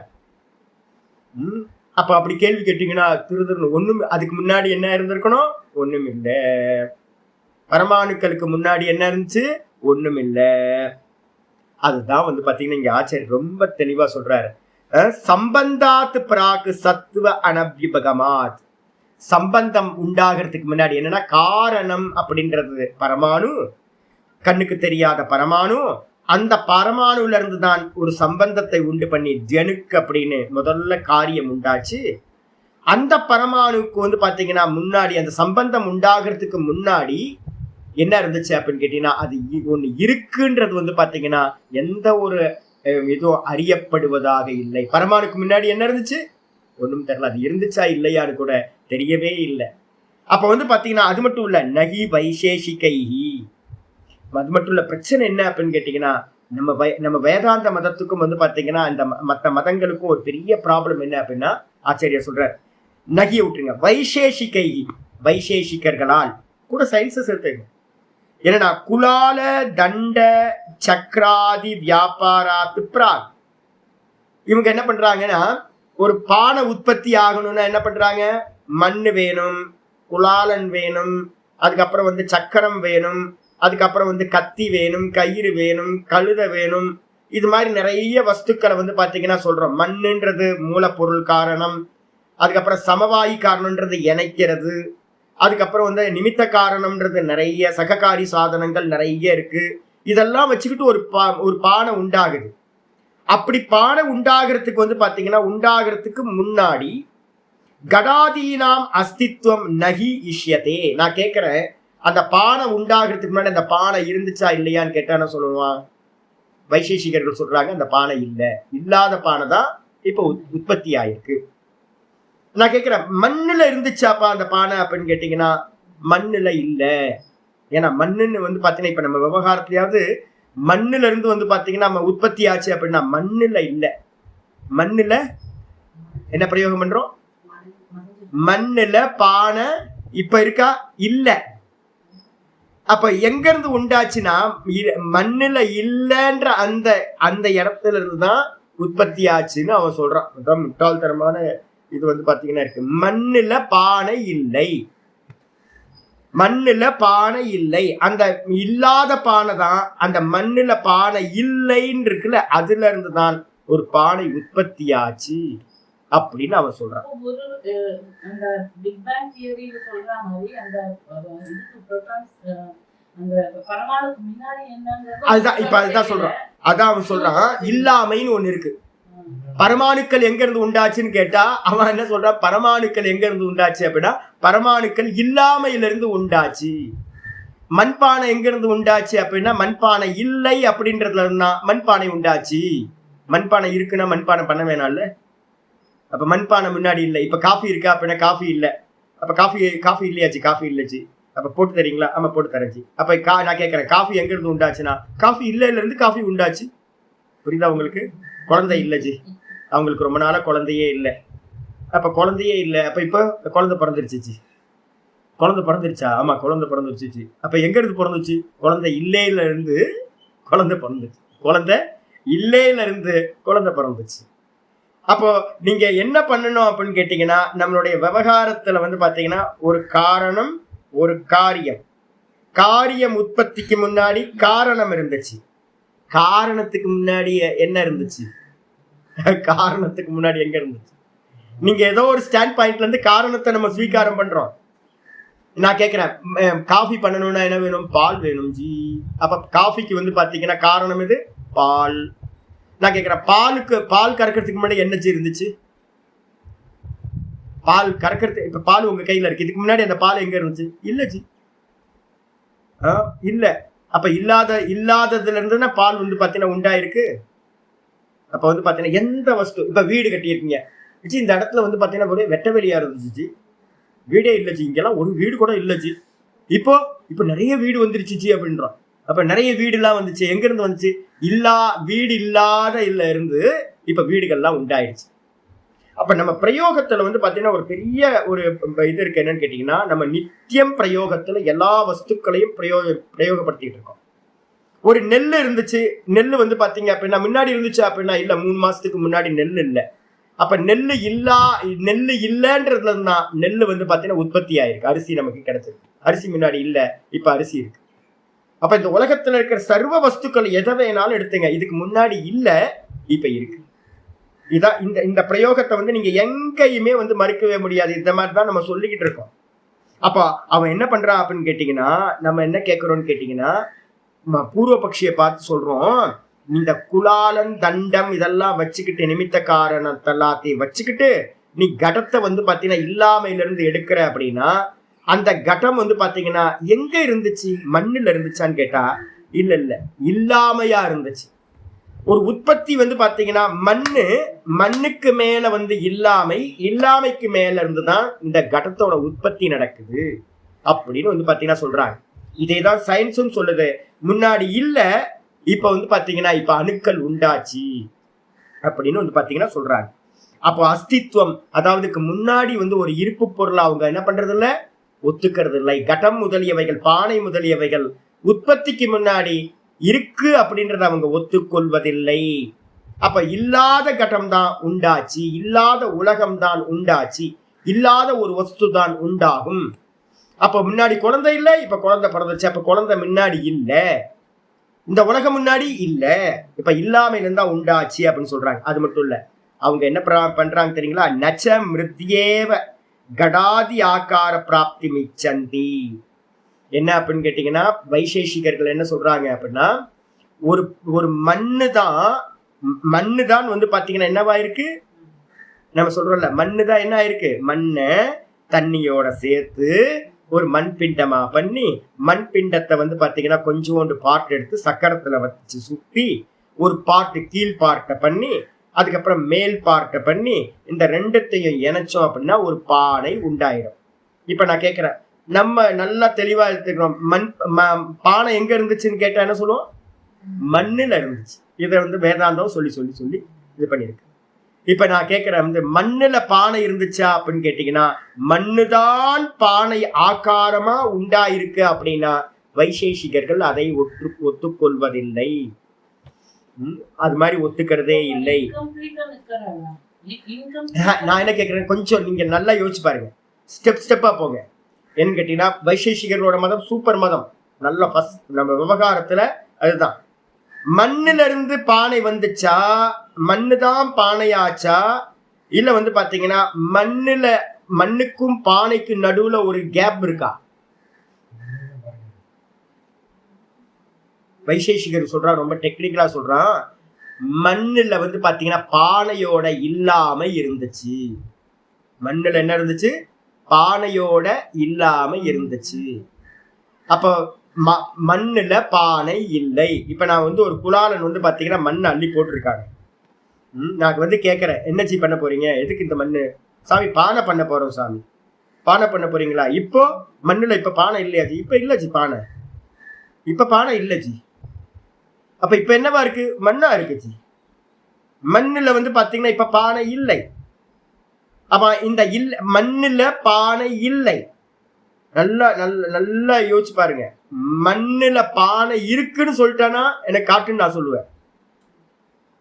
அப்ப அப்படி கேள்வி கேட்டீங்கன்னா திருதணும் ஒண்ணும், அதுக்கு முன்னாடி என்ன இருந்திருக்கணும்? ஒண்ணும் இல்லை. பரமாணுக்களுக்கு முன்னாடி என்ன இருந்துச்சு? ஒண்ணும் இல்லை. அதுதான் வந்து பாத்தீங்கன்னா இங்க ஆச்சாரியர் ரொம்ப தெளிவா சொல்றாரு. சம்பந்தாத் பிராக் சத்துவ அனபிபகமாத். சம்பந்தம் உண்டாகிறதுக்கு முன்னாடி என்னன்னா காரணம் அப்படின்றது பரமாணு, கண்ணுக்கு தெரியாத பரமாணு. அந்த பரமாணுல இருந்து தான் ஒரு சம்பந்தத்தை உண்டு பண்ணி ஜனுக்கு அப்படின்னு முதல்ல காரியம் உண்டாச்சு. அந்த பரமாணுக்கு வந்து பாத்தீங்கன்னா முன்னாடி, அந்த சம்பந்தம் உண்டாகிறதுக்கு முன்னாடி என்ன இருந்துச்சு அப்படின்னு கேட்டீங்கன்னா, அது ஒண்ணு இருக்குன்றது வந்து பாத்தீங்கன்னா எந்த ஒரு இதுவும் அறியப்படுவதாக இல்லை. பரமாணுக்கு முன்னாடி என்ன இருந்துச்சு? ஒண்ணும் தெரியல. அது இருந்துச்சா இல்லையான்னு கூட தெரியவே இல்லை. அப்ப வந்து பாத்தீங்கன்னா அது மட்டும் இல்ல, நகி வைசேஷிகைஹி. அது மட்டும் இல்ல, பிரச்சனை என்ன அப்படின்னு கேட்டீங்கன்னா, நம்ம வேதாந்த மதத்துக்கும் வந்து பாத்தீங்கன்னா இந்த மற்ற மதங்களுக்கும் ஒரு பெரிய ப்ராப்ளம் என்ன அப்படின்னா, ஆச்சாரியர் சொல்றார், நகிய விட்டுருங்க, வைசேஷிகைஹி, வைசேஷிகர்களால் கூட சயின்சஸ் எடுத்துங்க. என்னன்னா குலால தண்ட சக்கராதி வியாபாராத்து பிராக். இவங்க என்ன பண்றாங்கன்னா, ஒரு பானை உற்பத்தி ஆகணும்னா என்ன பண்றாங்க? மண்ணு வேணும், குலாலன் வேணும், அதுக்கப்புறம் வந்து சக்கரம் வேணும், அதுக்கப்புறம் வந்து கத்தி வேணும், கயிறு வேணும், கழுதை வேணும். இது மாதிரி நிறைய வஸ்துக்களை வந்து பாத்தீங்கன்னா சொல்றோம். மண்ணுன்றது மூலப்பொருள் காரணம், அதுக்கப்புறம் சமவாயி காரணம்ன்றது இணைக்கிறது, அதுக்கப்புறம் வந்து நிமித்த காரணம்ன்றது நிறைய சககாரி சாதனங்கள் நிறைய இருக்கு. இதெல்லாம் வச்சுக்கிட்டு ஒரு பானை உண்டாகுது. அப்படி பானை உண்டாகிறதுக்கு வந்து பாத்தீங்கன்னா உண்டாகிறதுக்கு முன்னாடி கடாதீனாம் அஸ்தித்வம் நகி இஷ்யதே. நான் கேட்கிறேன், அந்த பானை உண்டாகிறதுக்கு முன்னாடி அந்த பானை இருந்துச்சா இல்லையான்னு கேட்டா என்ன சொல்லுவான்? வைசேஷிகர்கள் சொல்றாங்க அந்த பானை இல்லை, இல்லாத பானை தான் இப்ப உற்பத்தி ஆயிருக்கு. நான் கேட்கிறேன், மண்ணுல இருந்துச்சாப்பா அந்த பானை அப்படின்னு கேட்டீங்கன்னா மண்ணுல இல்ல. ஏன்னா மண்ணுன்னு வந்து பாத்தீங்கன்னா இப்ப நம்ம விவகாரத்திலேயாவது மண்ணுல இருந்து வந்து பாத்தீங்கன்னா நம்ம உற்பத்தி ஆச்சு அப்படின்னா மண்ணுல இல்ல. மண்ணுல என்ன பிரயோகம் பண்றோம்? மண்ணுல பானை இப்ப இருக்கா? இல்ல. அப்ப எங்க இருந்து உண்டாச்சுன்னா மண்ணுல இல்லன்ற அந்த அந்த இடத்துல இருந்துதான் உற்பத்தி ஆச்சுன்னு அவன் சொல்றான். அதான் முட்டாள்தனமான இது வந்து பாத்தீங்கன்னா இருக்கு. மண்ணுல பானை இல்லை, மண்ணுல பானை இல்லை. அந்த இல்லாத பானை தான் அந்த மண்ணுல பானை இல்லைன்னு இருக்குல்ல, அதுல இருந்துதான் ஒரு பானை உற்பத்தி ஆச்சு அப்படின்னு அவன் சொல்றான். அதுதான் இப்ப அதுதான் சொல்றான். அதான் அவன் சொல்றான், இல்லாமைன்னு ஒண்ணு இருக்கு. பரமாணுக்கள் எங்க இருந்து உண்டாச்சுன்னு கேட்டா அவன் என்ன சொல்றான்? பரமாணுக்கள் எங்க இருந்து உண்டாச்சு அப்படின்னா பரமாணுக்கள் இல்லாமையிலிருந்து உண்டாச்சு. மண்பானை எங்க இருந்து உண்டாச்சு அப்படின்னா மண்பானை இல்லை அப்படின்றதுல இருந்தா மண்பானை உண்டாச்சு. மண்பானை இருக்குன்னா மண்பானை பண்ண வேணாம்ல. அப்ப மண்பானை முன்னாடி இல்லை. இப்ப காஃபி இருக்கா அப்படின்னா காஃபி இல்லை. அப்ப காஃபி இல்லையாச்சு, காஃபி இல்லச்சு. அப்ப போட்டு தரீங்களா? ஆமா போட்டு தரச்சு. அப்ப நான் கேட்கறேன், காஃபி எங்க இருந்து உண்டாச்சுன்னா காஃபி இல்லைல இருந்து காஃபி உண்டாச்சு. புரியுதா உங்களுக்கு? குழந்தை இல்லச்சு, அவங்களுக்கு ரொம்ப நாளா குழந்தையே இல்லை. அப்ப குழந்தையே இல்லை. அப்ப இப்ப குழந்தை பிறந்துருச்சு. குழந்தை பிறந்துருச்சா? ஆமா குழந்தை பிறந்துருச்சு. அப்ப எங்க இருந்து பிறந்துச்சு? குழந்தை இல்லையில இருந்து குழந்தை பிறந்துச்சு. குழந்தை இல்லையில இருந்து குழந்தை பிறந்துச்சு. அப்போ நீங்க என்ன பண்ணணும் அப்படின்னு கேட்டீங்கன்னா, நம்மளுடைய விவகாரத்துல வந்து பாத்தீங்கன்னா ஒரு காரணம் ஒரு காரியம். காரியம் உற்பத்திக்கு முன்னாடி காரணம் இருந்துச்சு. காரணத்துக்கு முன்னாடி என்ன இருந்துச்சு? காரணத்துக்கு முன்னாடி எங்க இருந்துச்சு? நீங்க ஏதோ ஒரு ஸ்டாண்ட் பாயிண்ட்ல இருந்து காரணத்தை நம்ம ஸ்வீகாரம் பண்றோம். நான் கேட்கிறேன், காஃபி பண்ணணும்னா என்ன வேணும்? பால் வேணும் ஜி. அப்ப காஃபிக்கு வந்து பாத்தீங்கன்னா காரணம் இது பால். நான் கேட்கிறேன், பால் கறக்கிறதுக்கு முன்னாடி என்ன ஜி இருந்துச்சு? பால் கறக்கிறது, இப்ப பால் உங்க கையில இருக்கு. இதுக்கு முன்னாடி அந்த பால் எங்க இருந்துச்சு? இல்ல ஜி. இல்ல. அப்ப இல்லாததுல இருந்துன்னா பால் வந்து பாத்தீங்கன்னா உண்டாயிருக்கு. அப்ப வந்து பாத்தீங்கன்னா எந்த வஸ்து, இப்ப வீடு கட்டியிருக்கீங்க, இந்த இடத்துல வந்து பாத்தீங்கன்னா ஒரே வெட்ட வெளியா இருந்துச்சு, வீடே இல்லச்சு, இங்கெல்லாம் ஒரு வீடு கூட இல்லச்சு. இப்போ நிறைய வீடு வந்துருச்சு அப்படின்றோம். அப்ப நிறைய வீடு எல்லாம் வந்துச்சு. எங்க இருந்து வந்துச்சு? வீடு இல்லாத இல்ல இருந்து இப்ப வீடுகள்லாம் உண்டாயிடுச்சு. அப்ப நம்ம பிரயோகத்துல வந்து பாத்தீங்கன்னா ஒரு பெரிய ஒரு இது இருக்கு. என்னன்னு கேட்டீங்கன்னா, நம்ம நித்தியம் பிரயோகத்துல எல்லா வஸ்துக்களையும் பிரயோகப்படுத்திட்டு இருக்கோம். ஒரு நெல் இருந்துச்சு. நெல் வந்து பாத்தீங்க அப்படின்னா முன்னாடி இருந்துச்சு அப்படின்னா இல்ல, 3 மாசத்துக்கு முன்னாடி நெல் இல்லை. அப்ப நெல்லு இல்லைன்றதுல தான் நெல்லு வந்து பாத்தீங்கன்னா உற்பத்தி ஆயிருக்கு, அரிசி நமக்கு கிடைச்சிருக்கு. அரிசி முன்னாடி இல்ல, இப்ப அரிசி இருக்கு. அப்ப இந்த உலகத்துல இருக்கிற சர்வ வஸ்துக்கள் எதை வேணாலும் எடுத்துங்க, இதுக்கு முன்னாடி இல்ல, இப்ப இருக்கு. இதான் இந்த பிரயோகத்தை வந்து நீங்க எங்கேயுமே வந்து மறுக்கவே முடியாது. இந்த மாதிரி தான் நம்ம சொல்லிக்கிட்டு இருக்கோம். அப்ப அவன் என்ன பண்றான் அப்படின்னு கேட்டீங்கன்னா, நம்ம என்ன கேட்கிறோம்னு கேட்டீங்கன்னா, பூர்வ பக்ஷியை பார்த்து சொல்றோம், இந்த குலாலன் தண்டம் இதெல்லாம் வச்சுக்கிட்டு, நிமித்த காரணத்தை எல்லாத்தையும் வச்சுக்கிட்டு நீ கடத்தை வந்து பாத்தீங்கன்னா இல்லாமையில இருந்து எடுக்கிற அப்படின்னா, அந்த கடம் வந்து பாத்தீங்கன்னா எங்க இருந்துச்சு, மண்ணுல இருந்துச்சான்னு கேட்டா இல்ல, இல்லாமையா இருந்துச்சு. ஒரு உற்பத்தி வந்து பாத்தீங்கன்னா மண்ணுக்கு மேல வந்து இல்லாமைக்கு மேல இருந்துதான் இந்த கடத்தோட உற்பத்தி நடக்குது அப்படின்னு வந்து பாத்தீங்கன்னா சொல்றாங்க. இதேதான் சயின்ஸும் சொல்லுது. முன்னாடி இல்ல, இப்ப வந்து பாத்தீங்கன்னா இப்ப அணுக்கள் உண்டாச்சு அப்படின்னு வந்து பாத்தீங்கன்னா சொல்றாங்க. அப்போ அஸ்தித்வம், அதாவது முன்னாடி வந்து ஒரு இருப்பு பொருளை அவங்க என்ன பண்றது இல்ல, ஒத்துக்கிறது இல்லை. கடம் முதலியவைகள், பானை முதலியவைகள் உற்பத்திக்கு முன்னாடி இருக்கு அப்படின்றத அவங்க ஒத்துக்கொள்வதில்லை. அப்ப இல்லாத கடம் தான் உண்டாச்சு, இல்லாத உலகம் தான் உண்டாச்சு, இல்லாத ஒரு வஸ்து தான் உண்டாகும். அப்ப முன்னாடி குழந்தை இல்லை, இப்ப குழந்தை பிறந்துச்சு. அப்ப குழந்தை முன்னாடி இல்ல, இந்த உலகம் முன்னாடி இல்ல, இப்ப இல்லாமையில இருந்தா உண்டாச்சு அப்படின்னு சொல்றாங்க. அது மட்டும் இல்ல, அவங்க என்ன பண்றாங்க தெரியுங்களா, நச்ச மிருத்யேவ கடாதி ஆகார பிராப்தி மிச்சந்தி. என்ன அப்படின்னு கேட்டீங்கன்னா, வைசேஷிகர்கள் என்ன சொல்றாங்க அப்படின்னா, ஒரு மண்ணு தான் வந்து பாத்தீங்கன்னா என்னவா இருக்கு, நம்ம சொல்றோம்ல மண்ணுதான் என்ன ஆயிருக்கு, மண்ணை தண்ணியோட சேர்த்து ஒரு மண் பிண்டமா பண்ணி, மண் பிண்டத்தை வந்து பாத்தீங்கன்னா கொஞ்சோண்டு பாட்டு எடுத்து சக்கரத்துல வச்சு சுத்தி ஒரு பாட்டு கீழ் பார்ட்டை பண்ணி, அதுக்கப்புறம் மேல் பார்ட்டை பண்ணி, இந்த ரெண்டுத்தையும் இணைச்சோம் அப்படின்னா ஒரு பானை உண்டாயிடும். இப்ப நான் கேட்கிறேன், நம்ம நல்லா தெளிவா எடுத்துக்கிறோம், பானை எங்க இருந்துச்சுன்னு கேட்டா என்ன சொல்லுவோம், மண்ணுல இருந்துச்சு. இதை வந்து வேதாந்தம் சொல்லி சொல்லி சொல்லி இது பண்ணிருக்கு. இப்ப நான் கேட்கிறேன், வந்து மண்ணுல பானை இருந்துச்சா அப்படின்னு கேட்டீங்கன்னா, மண்ணுதான் பானை ஆகாரமா உண்டாயிருக்கு அப்படின்னா வைசேஷிகர்கள் அதை ஒத்துக்கொள்வதில்லை. அது மாதிரி ஒத்துக்கிறதே இல்லை. நான் என்ன கேட்கிறேன், கொஞ்சம் நீங்க நல்லா யோசிச்சு பாருங்க, ஸ்டெப்பா போங்க. என்ன கேட்டீங்கன்னா, வைசேஷிகர்களோட மதம் சூப்பர் மதம், நல்ல ஃபர்ஸ்ட் நம்ம விவகாரத்துல அதுதான். மண்ணுல இருந்து பானை வந்துச்சா, மண்ணுதான் பானையாச்சா, இல்ல வந்து பாத்தீங்கன்னா மண்ணுக்கும் பானைக்கும் நடுவுல ஒரு கேப் இருக்கா? வைசேஷிகர் சொல்றான், ரொம்ப டெக்னிக்கலா சொல்றான், மண்ணுல வந்து பாத்தீங்கன்னா பானையோட இல்லாம இருந்துச்சு. மண்ணுல என்ன இருந்துச்சு, பானையோட இல்லாம இருந்துச்சு. அப்போ மண்ணுல பானை இல்லை. இப்ப நான் வந்து ஒரு குலாலன் வந்து பாத்தீங்கன்னா மண்ணை அள்ளி போட்டிருக்காங்க. நான் வந்து கேட்கறேன், என்னச்சி பண்ண போறீங்க, எதுக்கு இந்த மண்ணு? சாமி பானை பண்ண போறோம் சாமி. பானை பண்ண போறீங்களா? இப்போ மண்ணுல இப்ப பானை இல்லையா ஜி? இப்ப இல்ல ஜி பானை, இப்ப பானை இல்ல ஜி. அப்ப இப்ப என்னவா இருக்கு, மண்ணா இருக்கு ஜி. மண்ணுல வந்து பாத்தீங்கன்னா இப்ப பானை இல்லை. அப்ப இந்த மண்ணுல பானை இல்லை. நல்லா நல்லா யோசிச்சு பாருங்க. மண்ணுல பானை இருக்குன்னு சொல்லிட்டானா எனக்கு காட்டுன்னு நான் சொல்லுவேன்.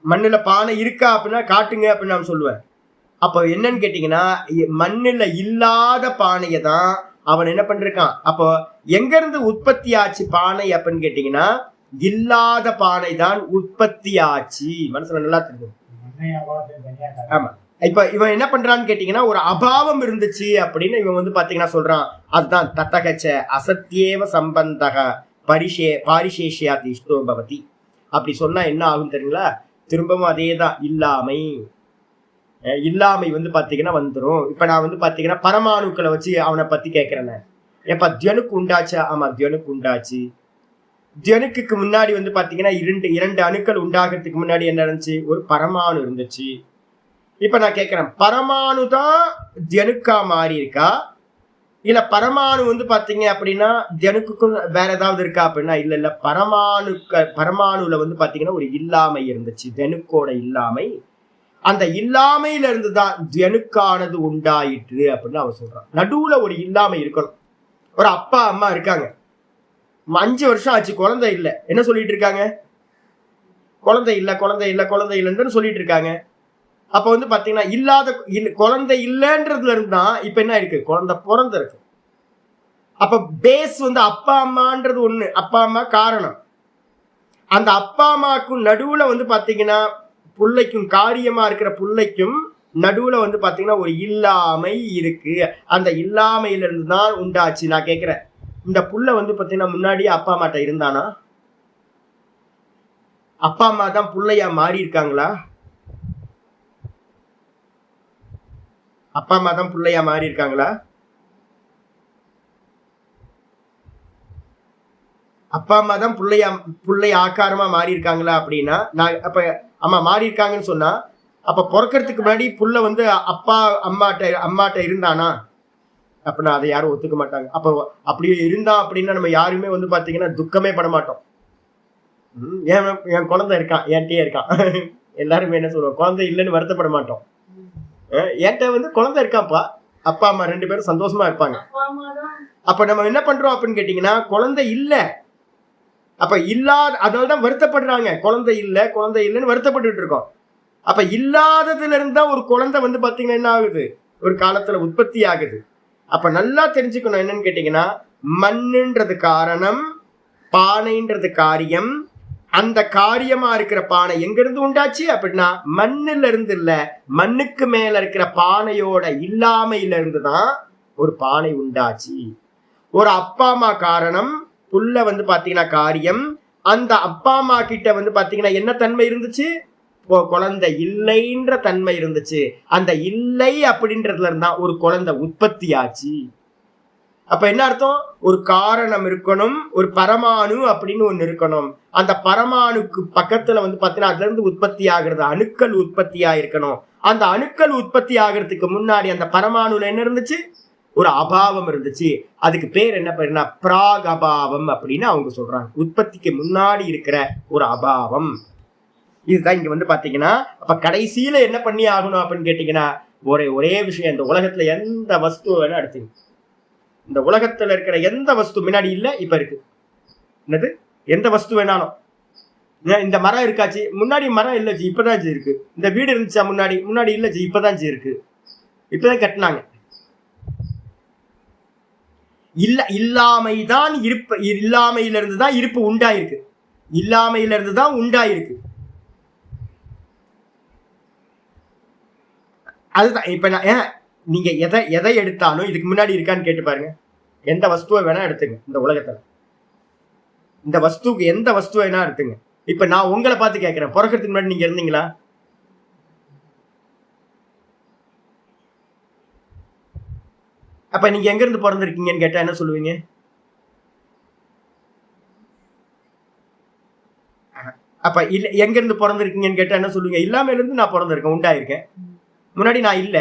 மண்ணுல பானை இருக்கா அப்படின்னா காட்டுங்க அப்படின்னு நான் சொல்லுவேன். அப்ப என்னன்னு கேட்டீங்கன்னா, மண்ணுல இல்லாத பானையை தான் அவன் என்ன பண்ணிருக்கான். அப்போ எங்க இருந்து உற்பத்தி ஆச்சு பானை அப்படின்னு கேட்டீங்கன்னா, இல்லாத பானை தான் உற்பத்தி ஆச்சு. மனசுல நல்லா தெரியும். ஆமா, இப்ப இவன் என்ன பண்றான்னு கேட்டீங்கன்னா, ஒரு அபாவம் இருந்துச்சு அப்படின்னு இவன் வந்து பாத்தீங்கன்னா சொல்றான். அதுதான் தத்தகச்ச அசத்தியேவ சம்பந்தக பாரிசேஷியாதி இஷ்டோ பவதி. அப்படி சொன்னா என்ன ஆகும் தெரியுங்களா, திரும்பவும் அதே தான், இல்லாமை வந்து பாத்தீங்கன்னா வந்துடும். இப்ப நான் வந்து பாத்தீங்கன்னா பரமாணுக்களை வச்சு அவனை பத்தி கேட்கிறேன். எப்ப தியனுக்கு உண்டாச்சா? ஆமா, தியனுக்கு உண்டாச்சு. தியனுக்கு முன்னாடி வந்து பாத்தீங்கன்னா இரண்டு அணுக்கள் உண்டாகிறதுக்கு முன்னாடி என்ன இருந்துச்சு, ஒரு பரமாணு இருந்துச்சு. இப்ப நான் கேட்கிறேன், பரமாணு தான் தியனுக்கா மாறி இருக்கா, இல்ல பரமாணு வந்து பாத்தீங்க அப்படின்னா தியனுக்கும் வேற ஏதாவது இருக்கா அப்படின்னா இல்ல, பரமாணுல வந்து பாத்தீங்கன்னா ஒரு இல்லாமை இருந்துச்சு, தியனுக்கோட இல்லாமை. அந்த இல்லாமையில இருந்துதான் தியனுக்கானது உண்டாயிற்று அப்படின்னு அவன் சொல்றான். நடுவுல ஒரு இல்லாமை இருக்கணும். ஒரு அப்பா அம்மா இருக்காங்க, 5 வருஷம் ஆச்சு, குழந்தை இல்லை. என்ன சொல்லிட்டு இருக்காங்க, குழந்தை இல்ல குழந்தை இல்ல குழந்தை இல்லைன்னு சொல்லிட்டு இருக்காங்க. அப்ப வந்து பாத்தீங்கன்னா குழந்தை இல்லைன்றதுல இருந்தா இப்ப என்ன இருக்கு, குழந்தை பிறந்த இருக்கு. அப்ப பேஸ் வந்து அப்பா அம்மான்றது ஒண்ணு, அப்பா அம்மா காரணம். அந்த அப்பா அம்மாவுக்கும் நடுவுல வந்து பாத்தீங்கன்னா புள்ளைக்கும், காரியமா இருக்கிற புள்ளைக்கும் நடுவுல வந்து பாத்தீங்கன்னா ஒரு இல்லாமை இருக்கு. அந்த இல்லாமையில இருந்து தான் உண்டாச்சு. நான் கேட்கிறேன், இந்த புள்ள வந்து பாத்தீங்கன்னா முன்னாடியே அப்பா அம்மாட்ட இருந்தானா? அப்பா அம்மா தான் புள்ளையா மாறி இருக்காங்களா? அப்பா அம்மா தான் புள்ளையா மாறி இருக்காங்களா? அப்பா அம்மா தான் புள்ளைய ஆக்காரமா மாறி இருக்காங்களா அப்படின்னா, நான் அப்ப அம்மா மாறி இருக்காங்கன்னு சொன்னா, அப்ப பிறக்கிறதுக்கு முன்னாடி புள்ள வந்து அப்பா அம்மாட்ட இருந்தானா? அப்படின்னா அதை யாரும் ஒத்துக்க மாட்டாங்க. அப்ப அப்படியே இருந்தா அப்படின்னா நம்ம யாருமே வந்து பாத்தீங்கன்னா துக்கமே பட மாட்டோம். என் குழந்தை இருக்கான், என்கிட்டயே இருக்கான். எல்லாருமே என்ன சொல்லுவோம், குழந்தை இல்லைன்னு வருத்தப்பட மாட்டோம். என்கிட்ட வந்து குழந்தை இருக்காப்பா, அப்பா அம்மா 2 பேரும் சந்தோஷமா இருப்பாங்க. அப்ப நம்ம என்ன பண்றோம் அப்படின்னு கேட்டீங்கன்னா, குழந்தை இல்ல, அப்ப இல்லாத, அதனாலதான் வருத்தப்படுறாங்க. குழந்தை இல்லைன்னு வருத்தப்பட்டு இருக்கோம். அப்ப இல்லாததுல இருந்தா ஒரு குழந்தை வந்து பாத்தீங்கன்னா என்ன ஆகுது, ஒரு காலத்துல உற்பத்தி ஆகுது. அப்ப நல்லா தெரிஞ்சுக்கணும் என்னன்னு கேட்டீங்கன்னா, மண்ணுன்றது காரணம், பானைன்றது காரியம். அந்த காரியமா இருக்கிற பானை எங்க இருந்து உண்டாச்சு அப்படின்னா மண்ணுல இருந்து இல்ல, மண்ணுக்கு மேல இருக்கிற பானையோட இல்லாமையில இருந்துதான் ஒரு பானை உண்டாச்சு. ஒரு அப்பா அம்மா காரணம், புள்ள வந்து பாத்தீங்கன்னா காரியம். அந்த அப்பா அம்மா கிட்ட வந்து பாத்தீங்கன்னா என்ன தன்மை இருந்துச்சு, குழந்தை இல்லைன்ற தன்மை இருந்துச்சு. அந்த இல்லை அப்படின்றதுல இருந்தா ஒரு குழந்தை உற்பத்தி ஆச்சு. அப்ப என்ன அர்த்தம், ஒரு காரணம் இருக்கணும், ஒரு பரமாணு அப்படின்னு ஒண்ணு இருக்கணும். அந்த பரமாணுக்கு பக்கத்துல வந்து பாத்தீங்கன்னா அதுல இருந்து உற்பத்தி ஆகிறது அணுக்கள் உற்பத்தி ஆயிருக்கணும். அந்த அணுக்கள் உற்பத்தி ஆகிறதுக்கு முன்னாடி அந்த பரமாணுல என்ன இருந்துச்சு, ஒரு அபாவம் இருந்துச்சு. அதுக்கு பேர் என்ன பேருனா பிராக் அபாவம் அப்படின்னு அவங்க சொல்றாங்க. உற்பத்திக்கு முன்னாடி இருக்கிற ஒரு அபாவம் இதுதான் இங்க வந்து பாத்தீங்கன்னா. அப்ப கடைசியில என்ன பண்ணி ஆகணும் அப்படின்னு கேட்டீங்கன்னா, ஒரே விஷயம், இந்த உலகத்துல எந்த வஸ்து வேணா எடுத்துங்க, இந்த உலகத்துல இருக்கிற எந்த வஸ்து முன்னாடி இல்ல இப்ப இருக்கு. என்னது, எந்த வஸ்து வேணாலும், இந்த மரம் இருக்காச்சு, முன்னாடி மரம் இல்ல ஜி, இப்பதான் ஜி இருக்கு. இந்த வீடு இருந்துச்சா முன்னாடி இல்ல ஜி, இப்பதான் ஜி இருக்கு, இப்பதான் கட்டினாங்க. இல்லாமைதான் இருப்பு, இல்லாமையிலிருந்து தான் இருப்பு உண்டாயிருக்கு, இல்லாமையிலிருந்து தான் உண்டாயிருக்கு. அதுதான் இப்ப நீங்க எதை எடுத்தாலும் இதுக்கு முன்னாடி இருக்கான்னு கேட்டு பாருங்க. எந்த வஸ்துவை வேணா எடுத்துங்க இந்த உலகத்துல, இந்த வஸ்துக்கு எந்த வஸ்துவை வேணா எடுத்துங்க. இப்ப நான் உங்களை பார்த்து கேட்கிறேன், பிறக்கிறதுக்கு முன்னாடி நீங்க இருந்தீங்களா? அப்ப நீங்க எங்க இருந்து பிறந்திருக்கீங்கன்னு கேட்டா என்ன சொல்லுவீங்க? அப்ப இல்ல, எங்க இருந்து பிறந்திருக்கீங்கன்னு கேட்டா என்ன சொல்லுவீங்க? இல்லாம இருந்து நான் பிறந்திருக்கேன், உண்டாயிருக்கேன். முன்னாடி நான் இல்ல.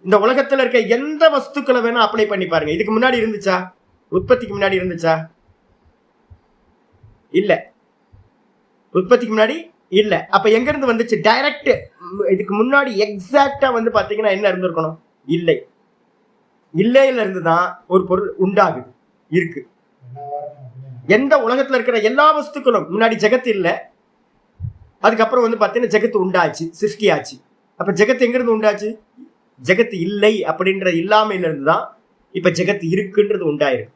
இந்த உலகத்துல இருக்க எந்த வஸ்துக்களை வேணா அப்ளை பண்ணி பாருங்க. இதுக்கு முன்னாடி இருந்துச்சா? உற்பத்திக்கு முன்னாடி இருந்துச்சா? இல்ல. உற்பத்திக்கு முன்னாடி இல்ல. அப்ப எங்க இருந்து வந்துச்சு? டைரக்ட். இதுக்கு முன்னாடி எக்ஸாக்டா வந்து பாத்தீங்கன்னா என்ன இருந்திருக்கணும்? இல்லை. இல்லையில இருந்துதான் ஒரு பொருள் உண்டாகுது, இருக்கு. எந்த உலகத்துல இருக்கிற எல்லா வஸ்துக்களும் முன்னாடி ஜெகத்து இல்ல, அதுக்கப்புறம் வந்து பாத்தீங்கன்னா ஜெகத்து உண்டாச்சு, சிருஷ்டியாச்சு. அப்ப ஜெகத்து எங்க இருந்து உண்டாச்சு? ஜெகத்து இல்லை அப்படின்ற இல்லாமையில இருந்துதான் இப்ப ஜெகத்து இருக்குன்றது உண்டாயிருக்கு.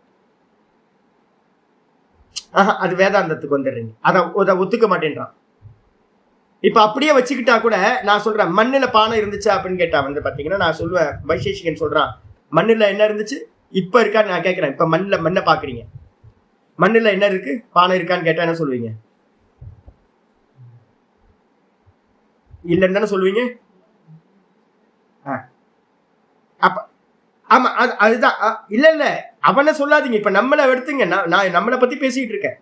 அது வேதாந்தத்துக்கு வந்துடுறீங்க, அதை ஒத்துக்க மாட்டேன்றான். இப்ப அப்படியே வச்சுக்கிட்டா கூட நான் சொல்றேன், மண்ணுல பானை இருந்துச்சா அப்படின்னு கேட்டா வந்து பாத்தீங்கன்னா நான் சொல்லுவேன், வைசேஷிகன் சொல்றான் மண்ணுல என்ன இருந்துச்சு இப்ப இருக்கான்னு நான் கேட்கிறேன். இப்ப மண்ணை பாக்குறீங்க, மண்ணுல என்ன இருக்கு, பானை இருக்கான்னு கேட்டா என்ன சொல்லுவீங்க? இல்லைன்னு தானே சொல்லுவீங்க. அப்ப ஆமா, அதுதான். இல்ல அவனை சொல்லாதீங்க, இப்ப நம்மளை எடுத்துங்க. நான் நம்மளை பத்தி பேசிட்டு இருக்கேன்.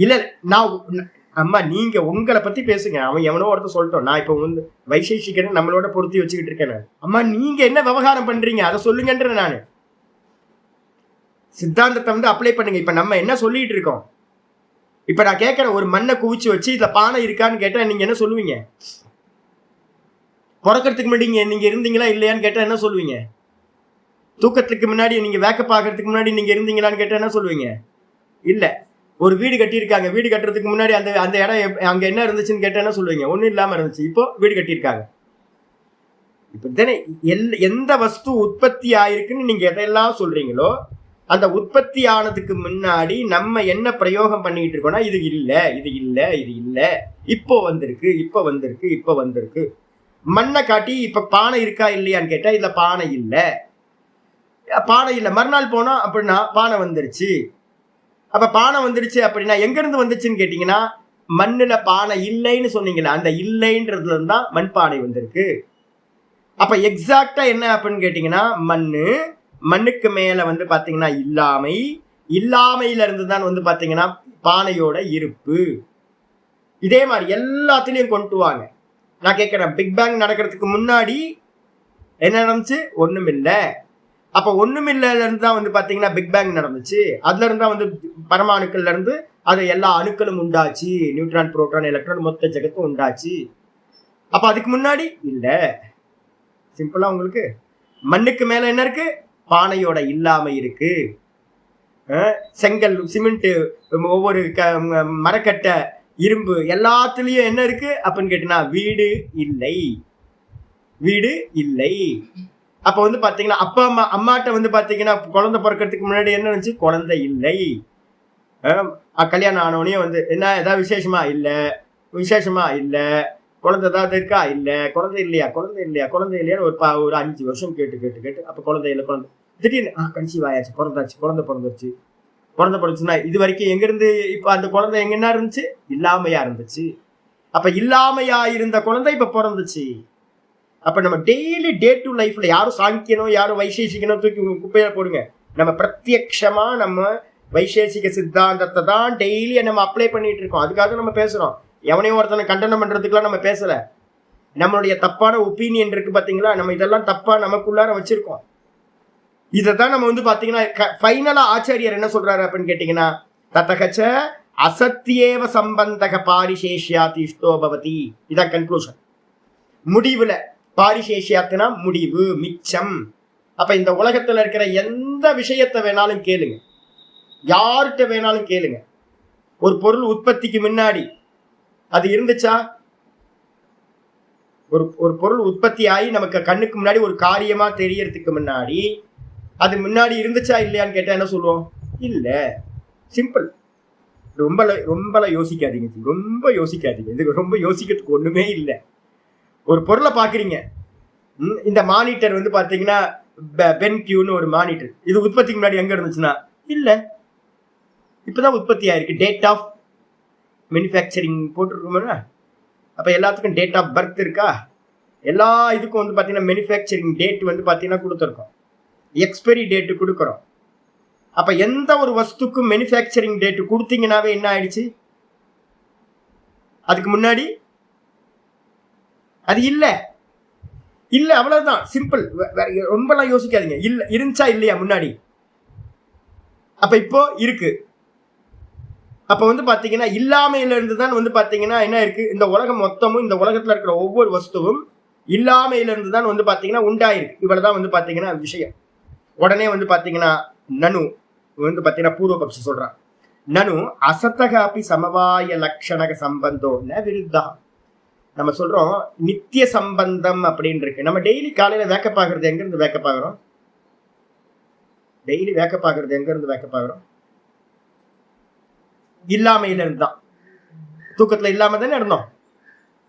இல்ல நான் அம்மா நீங்க உங்களை பத்தி பேசுங்க. அவன் எவனோ ஒருத்தர் சொல்லிட்டோம், நான் இப்ப வந்து வைசேஷிகனை நம்மளோட பொருத்தி வச்சுக்கிட்டு இருக்கேன். அம்மா நீங்க என்ன விவகாரம் பண்றீங்க அதை சொல்லுங்கன்ற. நானு சித்தாந்தத்தை வந்து அப்ளை பண்ணுங்க. இப்ப நம்ம என்ன சொல்லிட்டு இருக்கோம்? இப்ப நான் கேட்கிறேன், ஒரு மண்ணை குவிச்சு வச்சு இதுல பானை இருக்கான்னு கேட்டா நீங்க என்ன சொல்லுவீங்க? பிறக்கிறதுக்கு முன்னாடி நீங்க இருந்தீங்களா இல்லையான்னு கேட்டா என்ன சொல்லுவீங்க? தூக்கத்துக்கு முன்னாடி நீங்க வேக்கப் ஆகிறதுக்கு முன்னாடி நீங்க இருந்தீங்களான்னு கேட்டா என்ன சொல்லுவீங்க? இல்ல. ஒரு வீடு கட்டியிருக்காங்க, வீடு கட்டுறதுக்கு முன்னாடி அந்த அந்த இடம் அங்க என்ன இருந்துச்சுன்னு கேட்டா என்ன சொல்லுவீங்க? ஒன்றும் இல்லாம இருந்துச்சு. இப்போ வீடு கட்டியிருக்காங்க. இப்படித்தானே எந்த வஸ்து உற்பத்தி ஆயிருக்குன்னு நீங்க எதையெல்லாம் சொல்றீங்களோ அந்த உற்பத்தி ஆனதுக்கு முன்னாடி நம்ம என்ன பிரயோகம் பண்ணிட்டு இருக்கோம்னா இது இல்ல, இது இல்ல, இது இல்ல, இப்போ வந்திருக்கு, இப்போ வந்திருக்கு, இப்போ வந்திருக்கு. மண்ணை காட்டி இப்ப பானை இருக்கா இல்லையான்னு கேட்டா இதுல பானை இல்ல, பானை இல்ல. மறுநாள் போனா அப்படின்னா பானை வந்துருச்சு. அப்ப பானை வந்துருச்சு அப்படின்னா எங்க இருந்து வந்துச்சுன்னு கேட்டீங்கன்னா மண்ணுல பானை இல்லைன்னு சொன்னீங்களா, அந்த இல்லைன்றதுல இருந்தா மண்பானை வந்திருக்கு. அப்ப எக்ஸாக்டா என்ன அப்படின்னு கேட்டீங்கன்னா மண்ணுக்கு மேல வந்து பாத்தீங்கன்னா இல்லாமையில இருந்து தான் வந்து பாத்தீங்கன்னா பானையோட இருப்பு. இதே மாதிரி எல்லாத்திலையும் கொண்டு வாங்க. நான் கேட்கிறேன், பிக் பேங் நடக்கிறதுக்கு முன்னாடி என்ன நடந்துச்சு? ஒண்ணுமில்ல. அப்ப ஒண்ணுமில்ல இருந்து தான் வந்து பாத்தீங்கன்னா பிக் பேங் நடந்துச்சு. அதுல இருந்தா வந்து பரமாணுக்கள்ல இருந்து அது எல்லா அணுக்களும் உண்டாச்சு, நியூட்ரான், புரோட்டான், எலக்ட்ரான், மொத்த ஜெகத்தும் உண்டாச்சு. அப்ப அதுக்கு முன்னாடி இல்ல. சிம்பிளா உங்களுக்கு மண்ணுக்கு மேல என்ன இருக்கு? பானையோட இல்லாமை இருக்கு. செங்கல், சிமெண்ட், ஒவ்வொரு மரக்கட்டை, இரும்பு எல்லாத்துலயும் என்ன இருக்கு அப்படின்னு கேட்டீங்கன்னா வீடு இல்லை, வீடு இல்லை. அப்ப வந்து பாத்தீங்கன்னா அப்பா அம்மாட்ட வந்து பாத்தீங்கன்னா குழந்தை பிறக்கிறதுக்கு முன்னாடி என்ன இருந்துச்சு? குழந்தை இல்லை. கல்யாணம் ஆனவனே வந்து என்ன ஏதாவது விசேஷமா? இல்ல. விசேஷமா? இல்ல. குழந்தை ஏதாவது இருக்கா? இல்ல. குழந்தை இல்லையா? குழந்தை இல்லையா? குழந்தை இல்லையான்னு ஒரு 5 வருஷம் கேட்டு அப்ப குழந்தை இல்லை, குழந்தை திடீர்னு கன்சீவ் ஆயாச்சு, பிறந்தாச்சு, குழந்தை பிறந்துருச்சு. குழந்தை பிறந்துச்சுன்னா இது வரைக்கும் எங்க இருந்து இப்ப அந்த குழந்தை எங்க என்ன இருந்துச்சு? இல்லாமையா இருந்துச்சு. அப்ப இல்லாமையா இருந்த குழந்தை இப்ப பிறந்துச்சு. அப்ப நம்ம டெய்லி டே டு லைஃப்ல யாரும் சாங்கிக்கணும், யாரும் வைசேஷிக்கணும் தூக்கி குப்பையில போடுங்க. நம்ம பிரத்யக்ஷமா நம்ம வைசேஷிக சித்தாந்தத்தை தான் டெய்லி நம்ம அப்ளை பண்ணிட்டு இருக்கோம். அதுக்காக நம்ம பேசுறோம். எவனையும் ஒருத்தனை கண்டனம் பண்றதுக்குலாம் நம்ம பேசல. நம்மளுடைய தப்பான ஒப்பீனியன் இருக்கு பாத்தீங்களா, நம்ம இதெல்லாம் தப்பா நமக்குள்ளார வச்சிருக்கோம். இதைதான் நம்ம வந்து பாத்தீங்கன்னா ஃபைனலா ஆச்சாரியர் என்ன சொல்றாரு அப்படின்னு கேட்டீங்கன்னா ததகச்ச அசத்தியேவ சம்பந்தக பாரிசேஷ்யாதி இஷ்டோபவதி. இதான் கன்க்ளூஷன். முடிவுல பாரிசேஷ்யாத்துனா முடிவு, மிச்சம். அப்ப இந்த உலகத்துல இருக்கிற எந்த விஷயத்தை வேணாலும் கேளுங்க, யார்கிட்ட வேணாலும் கேளுங்க. ஒரு பொருள் உற்பத்திக்கு முன்னாடி அது இருந்துச்சா? ஒரு பொருள் உற்பத்தி ஆகி நமக்கு கண்ணுக்கு முன்னாடி ஒரு காரியமா தெரியறதுக்கு முன்னாடி அது முன்னாடி இருந்துச்சா இல்லையான்னு கேட்டா என்ன சொல்லுவோம்? இல்ல. சிம்பிள். ரொம்ப ரொம்ப யோசிக்காதீங்க, ரொம்ப யோசிக்காதீங்க. இது ரொம்ப யோசிக்கிறதுக்கு ஒண்ணுமே இல்லை. ஒரு பொருளை பாக்குறீங்க. இந்த மானிட்டர் வந்து பாத்தீங்கன்னா பென்கியூன்னு ஒரு மானிட்டர். இது உற்பத்திக்கு முன்னாடி எங்க இருந்துச்சுன்னா இல்ல, இப்பதான் உற்பத்தி ஆயிருக்கு. டேட் ஆஃப் மேனுஃபேக்சரிங் போட்டிருக்கோம்னா அப்ப எல்லாத்துக்கும் டேட் ஆஃப் பர்த் இருக்கா? எல்லா இதுக்கும் வந்து பாத்தீங்கன்னா மேனுஃபேக்சரிங் டேட் வந்து பாத்தீங்கன்னா கொடுத்துருக்கோம், எக்ஸ்பைரி டேட்டு கொடுக்குறோம். அப்ப எந்த ஒரு வஸ்துக்கும் மேனுஃபேக்சரிங் டேட் கொடுத்தீங்கன்னாவே என்ன ஆயிடுச்சு? அதுக்கு முன்னாடி அது இல்ல. இல்ல, அவ்வளவுதான். சிம்பிள். ரொம்பலாம் யோசிக்காதீங்க. இல்ல, இருந்துச்சா இல்லையா முன்னாடி? அப்ப இப்போ இருக்கு. அப்ப வந்து பாத்தீங்கன்னா இல்லாமையில இருந்து தான் வந்து பாத்தீங்கன்னா என்ன இருக்கு? இந்த உலகம் மொத்தமும், இந்த உலகத்துல இருக்கிற ஒவ்வொரு வஸ்துவும் இல்லாமையில இருந்து தான் வந்து பாத்தீங்கன்னா உண்டாயிருக்கு. இவ்வளவுதான் வந்து பாத்தீங்கன்னா விஷயம். உடனே வந்து பாத்தீங்கன்னா நனு வந்து பாத்தீங்கன்னா பூர்வபக்ஷி சொல்றான், நனு அசத்தக அப்படி சமவாய லட்சணக சம்பந்தோ ந விருத்தா. நம்ம சொல்றோம் நித்திய சம்பந்தம் அப்படின்னு இருக்கு. நம்ம டெய்லி காலையில வேக்கப் ஆகுறது எங்க இருந்து வேக்கப் ஆகுறோம்? டெய்லி வேக்கப் ஆகுறது எங்க இருந்து வேக்கப் ஆகுறோம்? இல்லாமையில இருந்தான். தூக்கத்துல இல்லாம தானே இருந்தோம்.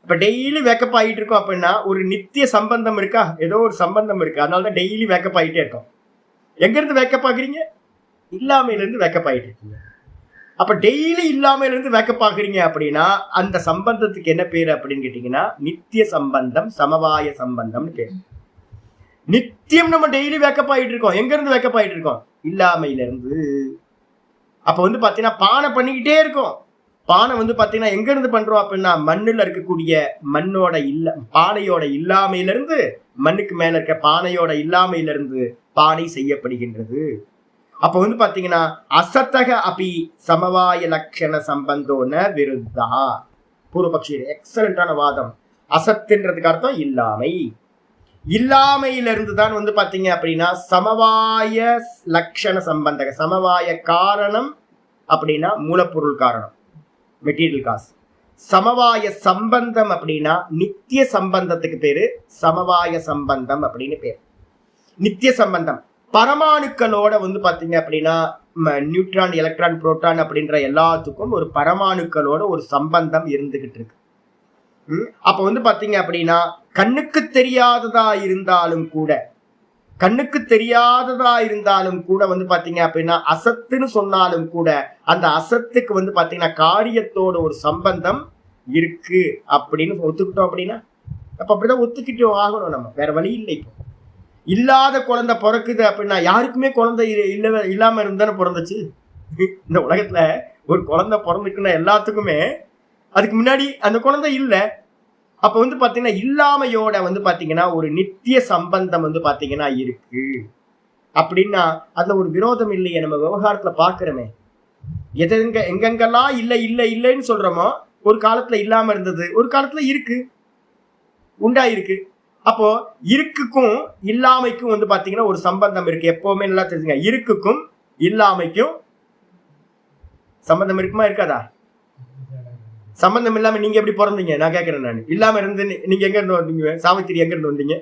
இப்ப டெய்லி வேக்கப் ஆகிட்டு இருக்கோம் அப்படின்னா ஒரு நித்திய சம்பந்தம் இருக்கா? ஏதோ ஒரு சம்பந்தம் இருக்கு. அதனாலதான் டெய்லி வேக்கப் ஆகிட்டே இருக்கோம். எங்க இருந்து வேக்கப் ஆகுறீங்க? இல்லாமையில இருந்து வேக்கப் ஆகிட்டு இருக்கீங்க. அப்ப டெய்லி இல்லாமையில இருந்து வேக்கப் ஆகுறீங்க அப்படின்னா அந்த சம்பந்தத்துக்கு என்ன பேரு அப்படின்னு கேட்டீங்கன்னா நித்திய சம்பந்தம், சமவாய சம்பந்தம்னு பேரு. நித்தியம் நம்ம டெய்லி வேக்கப் ஆகிட்டு இருக்கோம். எங்க இருந்து வேக்கப் ஆகிட்டு இருக்கோம்? இல்லாமையில இருந்து. அப்ப வந்து பாத்தீங்கன்னா பானை பண்ணிக்கிட்டே இருக்கும். பானை வந்து பாத்தீங்கன்னா எங்க இருந்து பண்றோம் அப்படின்னா மண்ணுல இருக்கக்கூடிய மண்ணோட பானையோட இல்லாமையில இருந்து, மண்ணுக்கு மேல இருக்க பானையோட இல்லாமையில இருந்து பானை செய்யப்படுகின்றது. அப்ப வந்து பாத்தீங்கன்னா அசத்தக அபி சமவாய லட்சண சம்பந்தோன விருத்தா. பூர்வபக்ஷி எக்ஸலண்டான வாதம். அசத்துன்றதுக்கு அர்த்தம் இல்லாமை. இல்லாமையில இருந்து தான் வந்து பாத்தீங்க அப்படின்னா சமவாய லட்சண சம்பந்தக, சமவாய காரணம் அப்படின்னா மூலப்பொருள் காரணம், மெட்டீரியல் காஸ். சமவாய சம்பந்தம் அப்படின்னா நித்திய சம்பந்தத்துக்கு பேரு சமவாய சம்பந்தம் அப்படின்னு பேர். நித்திய சம்பந்தம் பரமாணுக்களோட வந்து பாத்தீங்க அப்படின்னா நியூட்ரான், எலக்ட்ரான், புரோட்டான் அப்படின்ற எல்லாத்துக்கும் ஒரு பரமாணுக்களோட ஒரு சம்பந்தம் இருந்துகிட்டு இருக்கு. அப்ப வந்து பாத்தீங்க அப்படின்னா கண்ணுக்கு தெரியாததா இருந்தாலும் கூட, கண்ணுக்கு தெரியாததா இருந்தாலும் கூட வந்து பாத்தீங்க அப்படின்னா அசத்துன்னு சொன்னாலும் கூட அந்த அசத்துக்கு வந்து பாத்தீங்கன்னா காரியத்தோட ஒரு சம்பந்தம் இருக்கு அப்படின்னு ஒத்துக்கிட்டோம். அப்படின்னா அப்ப அப்படிதான் ஒத்துக்கிட்டு ஆகணும், நம்ம வேற வழி இல்லை. இப்போ இல்லாத குழந்தை பிறக்குது அப்படின்னா யாருக்குமே குழந்தை இல்லாம இருந்தானே பிறந்துச்சு. இந்த உலகத்துல ஒரு குழந்தை பிறந்துக்குன்னா எல்லாத்துக்குமே அதுக்கு முன்னாடி அந்த குழந்தை இல்லை. அப்ப வந்து பாத்தீங்கன்னா இல்லாமையோட வந்து பாத்தீங்கன்னா ஒரு நித்திய சம்பந்தம் வந்து பாத்தீங்கன்னா இருக்கு அப்படின்னா அதுல ஒரு விரோதம் இல்லையே. நம்ம விவகாரத்துல பாக்குறோமே, எங்கெங்கெல்லாம் இல்லை இல்லை இல்லைன்னு சொல்றோமோ ஒரு காலத்துல இல்லாம இருந்தது, ஒரு காலத்துல இருக்கு, உண்டாயிருக்கு. அப்போ இருக்குக்கும் இல்லாமைக்கும் வந்து பாத்தீங்கன்னா ஒரு சம்பந்தம் இருக்கு. எப்பவுமே நல்லா தெரிஞ்சுங்க, இருக்குக்கும் இல்லாமைக்கும் சம்பந்தம் இருக்குமா இருக்காதா? சம்பந்தம் இல்லாம நீங்க எப்படி பிறந்தீங்க நான் கேட்கிறேன். நான் இல்லாம இருந்து நீங்க எங்க இருந்து வந்தீங்க? சாவித்திரி எங்க இருந்து வந்தீங்க?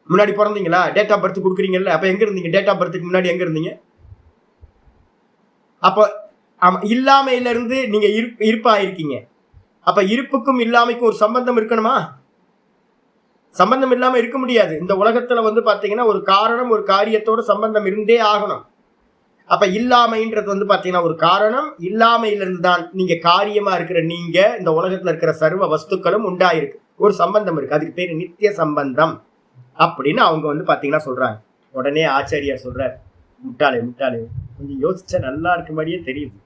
முன்னாடி பிறந்தீங்களா? டேட் ஆஃப் பர்த் கொடுக்குறீங்கல்ல, அப்ப எங்க இருந்தீங்க? டேட் ஆஃப் பர்த்துக்கு முன்னாடி எங்க இருந்தீங்க? அப்ப இல்லாமையில இருந்து நீங்க இருப்பா இருக்கீங்க. அப்ப இருப்புக்கும் இல்லாமைக்கும் ஒரு சம்பந்தம் இருக்கணுமா? சம்பந்தம் இல்லாம இருக்க முடியாது. இந்த உலகத்துல வந்து பாத்தீங்கன்னா ஒரு காரணம் ஒரு காரியத்தோட சம்பந்தம் இருந்தே ஆகணும். அப்ப இல்லாமைன்றது வந்து பாத்தீங்கன்னா ஒரு காரணம், இல்லாமையிலிருந்து தான் நீங்க காரியமா இருக்கிற நீங்க இந்த உலகத்துல இருக்கிற சர்வ வஸ்துக்களும் உண்டாயிருக்கு, ஒரு சம்பந்தம் இருக்கு. அதுக்கு பேரு நித்திய சம்பந்தம் அப்படின்னு அவங்க வந்து பாத்தீங்கன்னா சொல்றாங்க. உடனே ஆச்சாரியார் சொல்றாரு, முட்டாளே முட்டாளே, கொஞ்சம் யோசிச்சா நல்லா இருக்க மாதிரியே தெரியுது,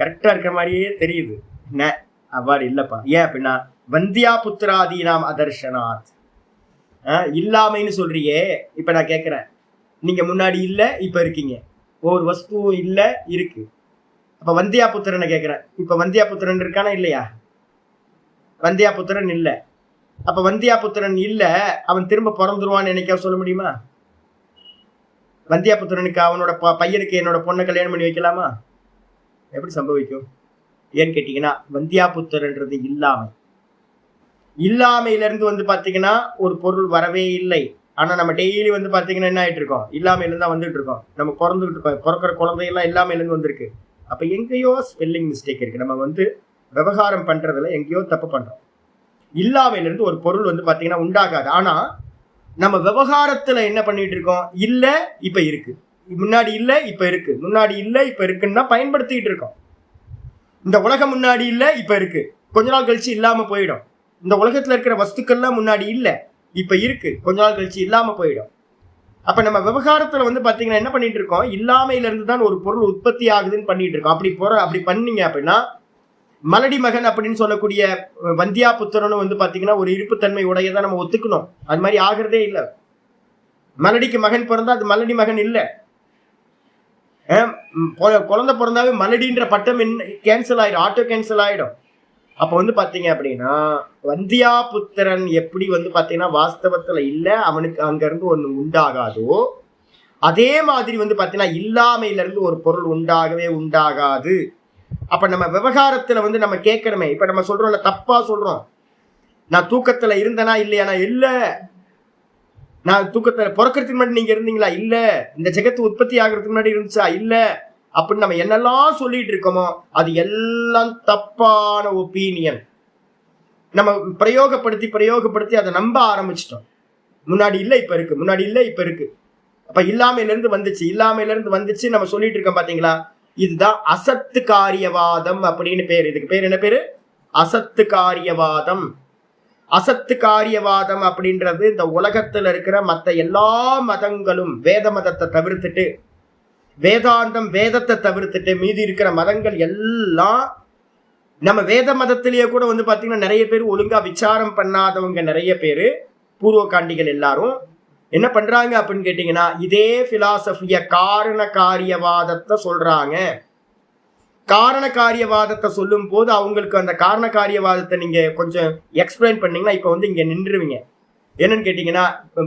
கரெக்டா இருக்கிற மாதிரியே தெரியுது. என்ன அவ்வாறு இல்லப்பா. ஏன் அப்படின்னா வந்தியா புத்திராதீனாம் அதர்ஷனாத். இல்லாமைன்னு சொல்றியே, இப்ப நான் கேட்கிறேன், நீங்க முன்னாடி இல்ல இப்ப இருக்கீங்க, ஒரு வஸ்துவும் இல்ல இருக்கு. அப்ப வந்தியா புத்திரனை கேட்கிறேன், இப்ப வந்தியா புத்திரன் இருக்கானா இல்லையா? வந்தியா புத்திரன் இல்ல. அப்ப வந்தியா புத்திரன் இல்ல, அவன் திரும்ப பிறந்துருவான்னு என்னைக்காவது சொல்ல முடியுமா? வந்தியா புத்திரனுக்கு அவனோட பையனுக்கு என்னோட பொண்ணை கல்யாணம் பண்ணி வைக்கலாமா? எப்படி சம்பவிக்கும்? ஏன்னு கேட்டீங்கன்னா வந்தியா புத்திரன்றது இல்லாமை. இல்லாமையில இருந்து வந்து பாத்தீங்கன்னா ஒரு பொருள் வரவே இல்லை. ஆனா நம்ம டெய்லி வந்து பாத்தீங்கன்னா என்ன ஆயிட்டு இருக்கோம்? இல்லாமையில இருந்தா வந்துட்டு இருக்கோம். நம்ம பிறந்துகிட்டு இருக்கோம், பிறக்கிற குழந்தையெல்லாம் இல்லாமையில இருந்து வந்திருக்கு. அப்ப எங்கேயோ ஸ்பெல்லிங் மிஸ்டேக் இருக்கு. நம்ம வந்து விவகாரம் பண்றதுல எங்கேயோ தப்பு பண்றோம். இல்லாமையில இருந்து ஒரு பொருள் வந்து பாத்தீங்கன்னா உண்டாகாது. ஆனா நம்ம விவகாரத்துல என்ன பண்ணிட்டு இருக்கோம்? இல்ல இப்ப இருக்கு, முன்னாடி இல்ல இப்ப இருக்கு, முன்னாடி இல்ல இப்ப இருக்குன்னு தான் பயன்படுத்திட்டு இருக்கோம். இந்த உலகம் முன்னாடி இல்ல இப்ப இருக்கு, கொஞ்ச நாள் கழிச்சு இல்லாம போயிடும். இந்த உலகத்துல இருக்கிற வஸ்துக்கள்லாம் முன்னாடி இல்ல இப்ப இருக்கு, கொஞ்ச நாள் கழிச்சு இல்லாம போயிடும். அப்ப நம்ம விவகாரத்துல வந்து பாத்தீங்கன்னா என்ன பண்ணிட்டு இருக்கோம்? இல்லாமையில இருந்து தான் ஒரு பொருள் உற்பத்தி ஆகுதுன்னு பண்ணிட்டு இருக்கோம். அப்படி பண்ணீங்க அப்படின்னா மலடி மகன் அப்படின்னு சொல்லக்கூடிய வந்தியா புத்திரனும் வந்து பாத்தீங்கன்னா ஒரு இருப்புத்தன்மை உடையதான் நம்ம ஒத்துக்கணும். அது மாதிரி ஆகிறதே இல்லை. மலடிக்கு மகன் பிறந்தா அது மலடி மகன் இல்லை. குழந்தை பிறந்தாவே மலடின்ற பட்டம் கேன்சல் ஆயிடும், ஆட்டோ கேன்சல் ஆயிடும். அப்ப வந்து பாத்தீங்க அப்படின்னா வந்தியா புத்திரன் எப்படி வந்து பாத்தீங்கன்னா வாஸ்தவத்துல இல்ல, அவனுக்கு அங்க இருந்து ஒண்ணு உண்டாகாதோ அதே மாதிரி வந்து பாத்தீங்கன்னா இல்லாமையில இருந்து ஒரு பொருள் உண்டாகவே உண்டாகாது. அப்ப நம்ம விவகாரத்துல வந்து நம்ம கேட்கிறோமே, இப்ப நம்ம சொல்றோம்ல, தப்பா சொல்றோம். நான் தூக்கத்துல இருந்தனா இல்லையா? நான் இல்ல. நான் தூக்கத்துல பிறக்கிறதுக்கு முன்னாடி நீங்க இருந்தீங்களா? இல்ல. இந்த ஜெகத்து உற்பத்தி ஆகிறதுக்கு முன்னாடி இருந்துச்சா? இல்ல. அப்படின்னு நம்ம என்னெல்லாம் சொல்லிட்டு இருக்கோமோ அது எல்லாம் தப்பான ஒப்பீனியன். நம்ம பிரயோகப்படுத்தி அதை நம்ப ஆரம்பிச்சிட்டோம். முன்னாடி இல்ல இப்ப இருக்கு, முன்னாடி இல்ல இப்ப இருக்கு. அப்ப இல்லாமையில இருந்து வந்துச்சு, இல்லாமையில இருந்து வந்துச்சு நம்ம சொல்லிட்டு இருக்கோம். பாத்தீங்களா? இதுதான் அசத்து காரியவாதம் அப்படின்னு பேரு. இதுக்கு பேர் என்ன பேரு? அசத்து காரியவாதம். அசத்து காரியவாதம் அப்படின்றது இந்த உலகத்துல இருக்கிற மற்ற எல்லா மதங்களும் வேத மதத்தை தவிர்த்துட்டு, வேதாந்தம் வேதத்தை தவிர்த்துட்டு மீதி இருக்கிற மதங்கள் எல்லாம், நம்ம வேத மதத்திலேயே கூட வந்து பாத்தீங்கன்னா நிறைய பேர் ஒழுங்கா விசாரம் பண்ணாதவங்க நிறைய பேரு, பூர்வகாண்டிகள் எல்லாரும் என்ன பண்றாங்க அப்படின்னு கேட்டீங்கன்னா இதே பிலாசபிய காரண காரியவாதத்தை சொல்றாங்க. காரண காரியவாதத்தை சொல்லும் போது அவங்களுக்கு அந்த காரண காரியவாதத்தை நீங்க கொஞ்சம் எக்ஸ்பிளைன் பண்ணீங்கன்னா இப்ப வந்து இங்க நின்றுவீங்க. என்னன்னு கேட்டீங்கன்னா,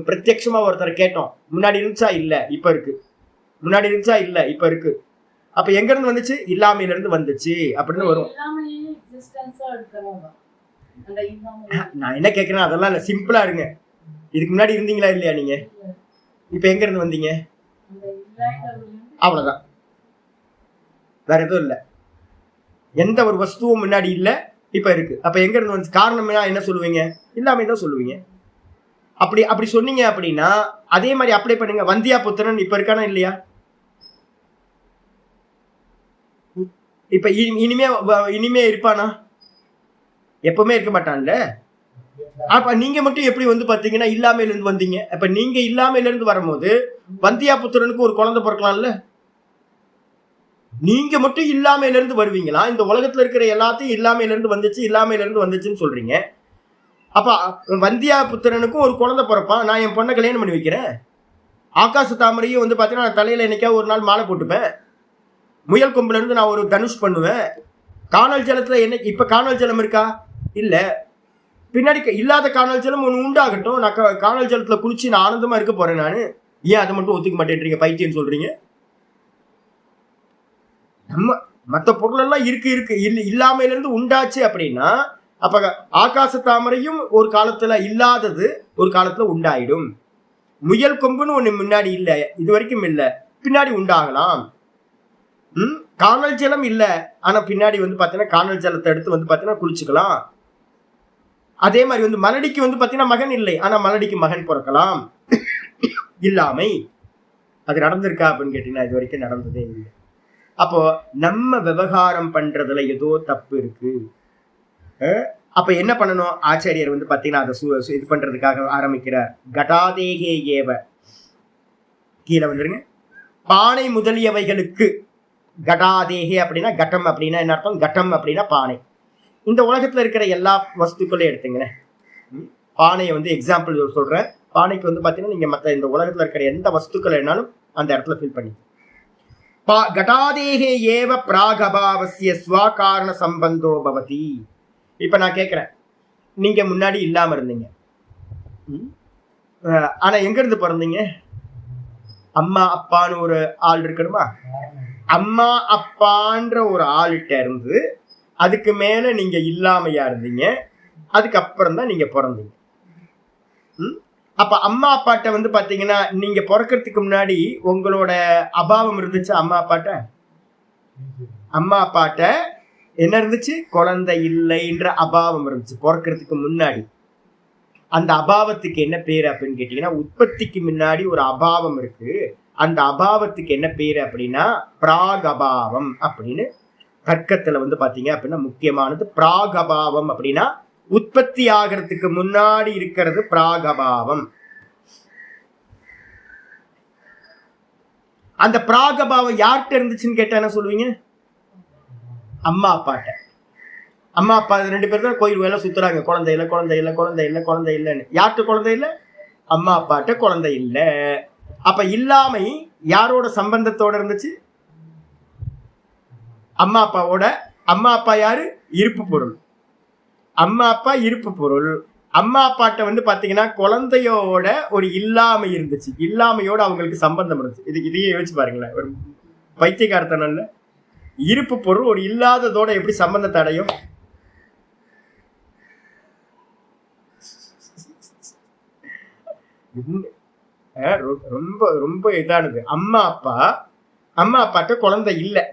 பிரத்யட்சமா ஒருத்தர் கேட்டோம், முன்னாடி இருந்துச்சா இல்ல இப்ப இருக்கு, முன்னாடி இருந்துச்சா இல்ல இப்ப இருக்கு. அப்ப எங்க இருந்து வந்துச்சு? இல்லாமையில இருந்து வந்துச்சு அப்படின்னு வரும். நான் என்ன கேட்கிறேன், அதெல்லாம் இல்ல, சிம்பிளா இருங்க. இதுக்கு முன்னாடி இருந்தீங்களா இல்லையா நீங்க? இப்ப எங்க இருந்து வந்தீங்க? அவ்வளவுதான், வேற எதுவும் இல்ல. எந்த ஒரு வஸ்துவும் முன்னாடி இல்ல, இப்ப இருக்கு. அப்ப எங்க இருந்து வந்து காரணம் என்ன சொல்லுவீங்க? இல்லாம தான் சொல்லுவீங்க. அப்படி சொன்னீங்க அப்படின்னா அதே மாதிரி அப்ளை பண்ணுங்க. வந்தியா புத்திரன் இப்ப இருக்கானா இல்லையா? இப்ப இனிமே இருப்பானா? எப்பவுமே இருக்க மாட்டான்ல. அப்ப நீங்க மட்டும் எப்படி வந்து பாத்தீங்கன்னா இல்லாமையில இருந்து வந்தீங்க. அப்ப நீங்க இல்லாமையில இருந்து வரும்போது வந்தியா புத்திரனுக்கு ஒரு குழந்தை பிறக்கலாம்ல. நீங்க மட்டும் இல்லாமையில இருந்து வருவீங்களா? இந்த உலகத்துல இருக்கிற எல்லாத்தையும் இல்லாமையில இருந்து வந்துச்சுன்னு சொல்றீங்க. அப்ப வந்தியா புத்திரனுக்கும் ஒரு குழந்தை பிறப்பான். நான் என் பொண்ணை கல்யாணம் பண்ணி வைக்கிறேன். ஆகாச தாமரையும் வந்து பாத்தீங்கன்னா நான் தலையில என்னைக்கா ஒரு நாள் மாலை போட்டுப்பேன். முயல் கொம்புல இருந்து நான் ஒரு தனுஷ் பண்ணுவேன். காணல் ஜலத்துல இப்ப காணல் ஜலம் இருக்கா? இல்ல. பின்னாடி இல்லாத காணல் ஜலம் ஒண்ணு உண்டாகட்டும். நான் காணல் ஜலத்துல குளிச்சு நான் ஆனந்தமா இருக்க போறேன். நானு ஏன் அதை மட்டும் ஒத்துக்க மாட்டேன்றீங்க? பைத்தியம் சொல்றீங்க. நம்ம மற்ற பொருள் எல்லாம் இருக்கு இல்லாமையில இருந்து உண்டாச்சு அப்படின்னா அப்ப ஆகாச தாமரையும் ஒரு காலத்துல இல்லாதது ஒரு காலத்துல உண்டாயிடும். முயல் கொம்புன்னு ஒண்ணு முன்னாடி இல்ல, இது வரைக்கும் இல்ல, பின்னாடி உண்டாகலாம். காணல் ஜலம் இல்ல, ஆனா பின்னாடி வந்து பாத்தீங்கன்னா காணல் ஜலத்தை எடுத்து வந்து பாத்தீங்கன்னா குளிச்சுக்கலாம். அதே மாதிரி வந்து மலடிக்கு வந்து பாத்தீங்கன்னா மகன் இல்லை, ஆனா மலடிக்கு மகன் பிறக்கலாம். இல்லாமை அது நடந்திருக்கா அப்படின்னு கேட்டீங்கன்னா இது வரைக்கும் நடந்ததே இல்லை. அப்போ நம்ம விவகாரம் பண்றதுல ஏதோ தப்பு இருக்கு. அப்ப என்ன பண்ணணும்? ஆச்சாரியர் வந்து பாத்தீங்கன்னா அதை இது பண்றதுக்காக ஆரம்பிக்கிறார். கடாதேகே ஏவ, கீழே வந்துருங்க, பானை முதலியவைகளுக்கு. கடாதேகே அப்படின்னா கட்டம் அப்படின்னா என்ன அர்த்தம்? கட்டம் அப்படின்னா பானை. இந்த உலகத்துல இருக்கிற எல்லா வஸ்துக்களையும் எடுத்துங்களேன். பானையை வந்து எக்ஸாம்பிள் சொல்றேன். பானைக்கு வந்து பாத்தீங்கன்னா நீங்க மற்ற இந்த உலகத்துல இருக்கிற எந்த வஸ்துக்கள் என்னாலும் அந்த இடத்துல ஃபில் பண்ணி. கடாதேகே ஏவ பிராகபாவஸ்ய ஸ்வகாரண சம்பந்தோ பவதி. இப்ப நான் கேட்கிறேன், நீங்க முன்னாடி இல்லாம இருந்தீங்க, ஆனா எங்க இருந்து பிறந்தீங்க? அம்மா அப்பான்னு ஒரு ஆள் இருக்கணுமா? அம்மா அப்பான்ற ஒரு ஆளுகிட்ட இருந்து அதுக்கு மேல நீங்க இல்லாமையா இருந்தீங்க, அதுக்கப்புறம் தான் நீங்க பிறந்தீங்க. அப்ப அம்மா அப்பாட்ட வந்து பாத்தீங்கன்னா நீங்க பிறக்கிறதுக்கு முன்னாடி உங்களோட அபாவம் இருந்துச்சு. அம்மா அப்பாட்ட என்ன இருந்துச்சு? குழந்தை இல்லைன்ற அபாவம் இருந்துச்சு பிறக்கிறதுக்கு முன்னாடி. அந்த அபாவத்துக்கு என்ன பேரு அப்படின்னு கேட்டீங்கன்னா, உற்பத்திக்கு முன்னாடி ஒரு அபாவம் இருக்கு. அந்த அபாவத்துக்கு என்ன பேரு அப்படின்னா பிராகபாவம் அப்படின்னு தர்க்கத்துல வந்து பாத்தீங்க அப்படின்னா முக்கியமானது பிராகபாவம். அப்படின்னா உற்பத்தி ஆகிறதுக்கு முன்னாடி இருக்கிறது பிராகபாவம். அந்த பிராகபாவம் யார்கிட்ட இருந்துச்சுன்னு கேட்டா என்ன சொல்லுவீங்க? அம்மா அப்பாட்ட. அம்மா அப்பா ரெண்டு பேரும் தான் கோயில் வேலை சுத்துறாங்க. குழந்தை இல்லை குழந்தை இல்லை குழந்தை இல்லை குழந்தை இல்லைன்னு. யார்கிட்ட குழந்தை இல்லை? அம்மா அப்பாட்ட குழந்தை இல்லை. அப்ப இல்லாமை யாரோட சம்பந்தத்தோட இருந்துச்சு? அம்மா அப்பாவோட. அம்மா அப்பா யாரு? இருப்பு பொருள். அம்மா அப்பா இருப்பு பொருள். அம்மா அப்பாட்ட வந்து பாத்தீங்கன்னா குழந்தையோட ஒரு இல்லாமை இருந்துச்சு. இல்லாமையோட அவங்களுக்கு சம்பந்தம் இருந்துச்சு. இதையே யோசிச்சு பாருங்களேன். ஒரு பைத்தியக்காரத்தனம்ல இருப்பு பொருள் ஒரு இல்லாததோட எப்படி சம்பந்தத்தை அடையும்? ரொம்ப ரொம்ப இதானது. அம்மா அப்பாட்ட குழந்தை இல்லை.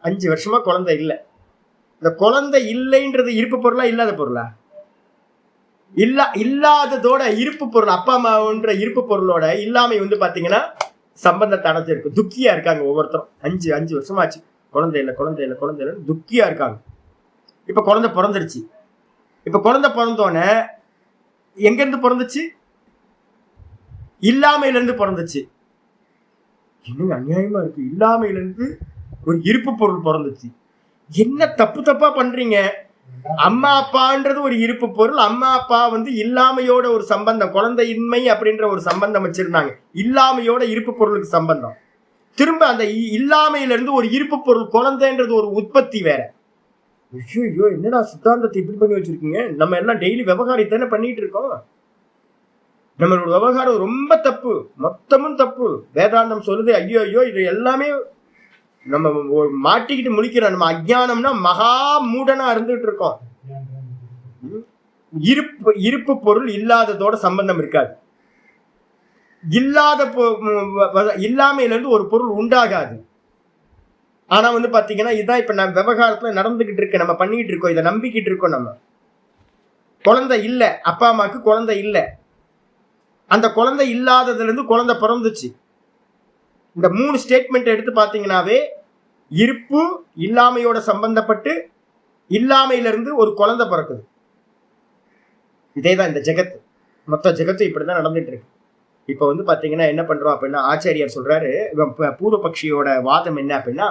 5 வருஷமா குழந்தை இல்லை. இந்த குழந்தை இல்லைன்றது இருப்பு பொருளா இல்லாத பொருளா? இல்லாததோட இருப்பு பொருள், அப்பா அம்மான்ற இருப்பு பொருளோட இல்லாமை வந்து பாத்தீங்கன்னா சம்பந்தத்தை அடைஞ்சிருக்கு. துக்கியா இருக்காங்க ஒவ்வொருத்தரும். 5 வருஷமா ஆச்சு குழந்தை இல்லை துக்கியா இருக்காங்க. இப்ப குழந்தை பிறந்துருச்சு. இப்ப குழந்தை பிறந்தோடனே எங்க இருந்து பிறந்துச்சு? இல்லாமையில இருந்து பிறந்துச்சு. இன்னும் அநியாயமா இருக்கு. இல்லாமையில இருந்து ஒரு இருப்பு பொருள் பிறந்துச்சு. என்ன தப்பா பண்றீங்க? அம்மா அப்பான்றது ஒரு இருப்பு பொருள். அம்மா அப்பா வந்து இல்லாமையோட ஒரு சம்பந்தம், குழந்தையின்மை அப்படின்ற ஒரு சம்பந்தம் வச்சிருந்தாங்க. இல்லாமையோட இருப்பு பொருளுக்கு சம்பந்தம். திரும்ப அந்த இல்லாமையில இருந்து ஒரு இருப்பு பொருள் குழந்தைன்றது ஒரு உற்பத்தி வேற. ஐயோ என்னடா சித்தாந்தத்தை இப்படி பண்ணி வச்சிருக்கீங்க? நம்ம எல்லாம் டெய்லி விவகாரத்தானே பண்ணிட்டு இருக்கோம். நம்மளோட விவகாரம் ரொம்ப தப்பு, மொத்தமும் தப்பு. வேதாந்தம் சொல்லுது ஐயோ ஐயோ இது எல்லாமே நம்ம மாட்டிக்கிட்டு முழிக்கிறோம். நம்ம அஜ்ஞானம்னா மகா மூடனா இருந்துட்டு இருக்கோம். இருப்பு பொருள் இல்லாததோட சம்பந்தம் இருக்காது. இல்லாமையில இருந்து ஒரு பொருள் உண்டாகாது. ஆனா பாத்தீங்கன்னா இதுதான் இப்ப நம்ம விவகாரத்துல நடந்துகிட்டு இருக்கு. நம்ம பண்ணிக்கிட்டு இருக்கோம், இதை நம்பிக்கிட்டு இருக்கோம். நம்ம குழந்தை இல்ல, அப்பா அம்மாவுக்கு குழந்தை இல்ல, அந்த குழந்தை இல்லாததுல இருந்து குழந்தை பிறந்துச்சு. இந்த 3 ஸ்டேட்மெண்ட் எடுத்து பாத்தீங்கன்னாவே இருப்பு இல்லாமையோட சம்பந்தப்பட்டு இல்லாமையிலிருந்து ஒரு குழந்தை பிறக்குது. இதேதான் இந்த ஜெகத்து, மொத்த ஜெகத்து இப்படிதான் நடந்துட்டு இருக்கு. இப்ப பாத்தீங்கன்னா என்ன பண்றோம் அப்படின்னா, ஆச்சாரியார் சொல்றாரு, பூர்வபக்ஷியோட வாதம் என்ன அப்படின்னா,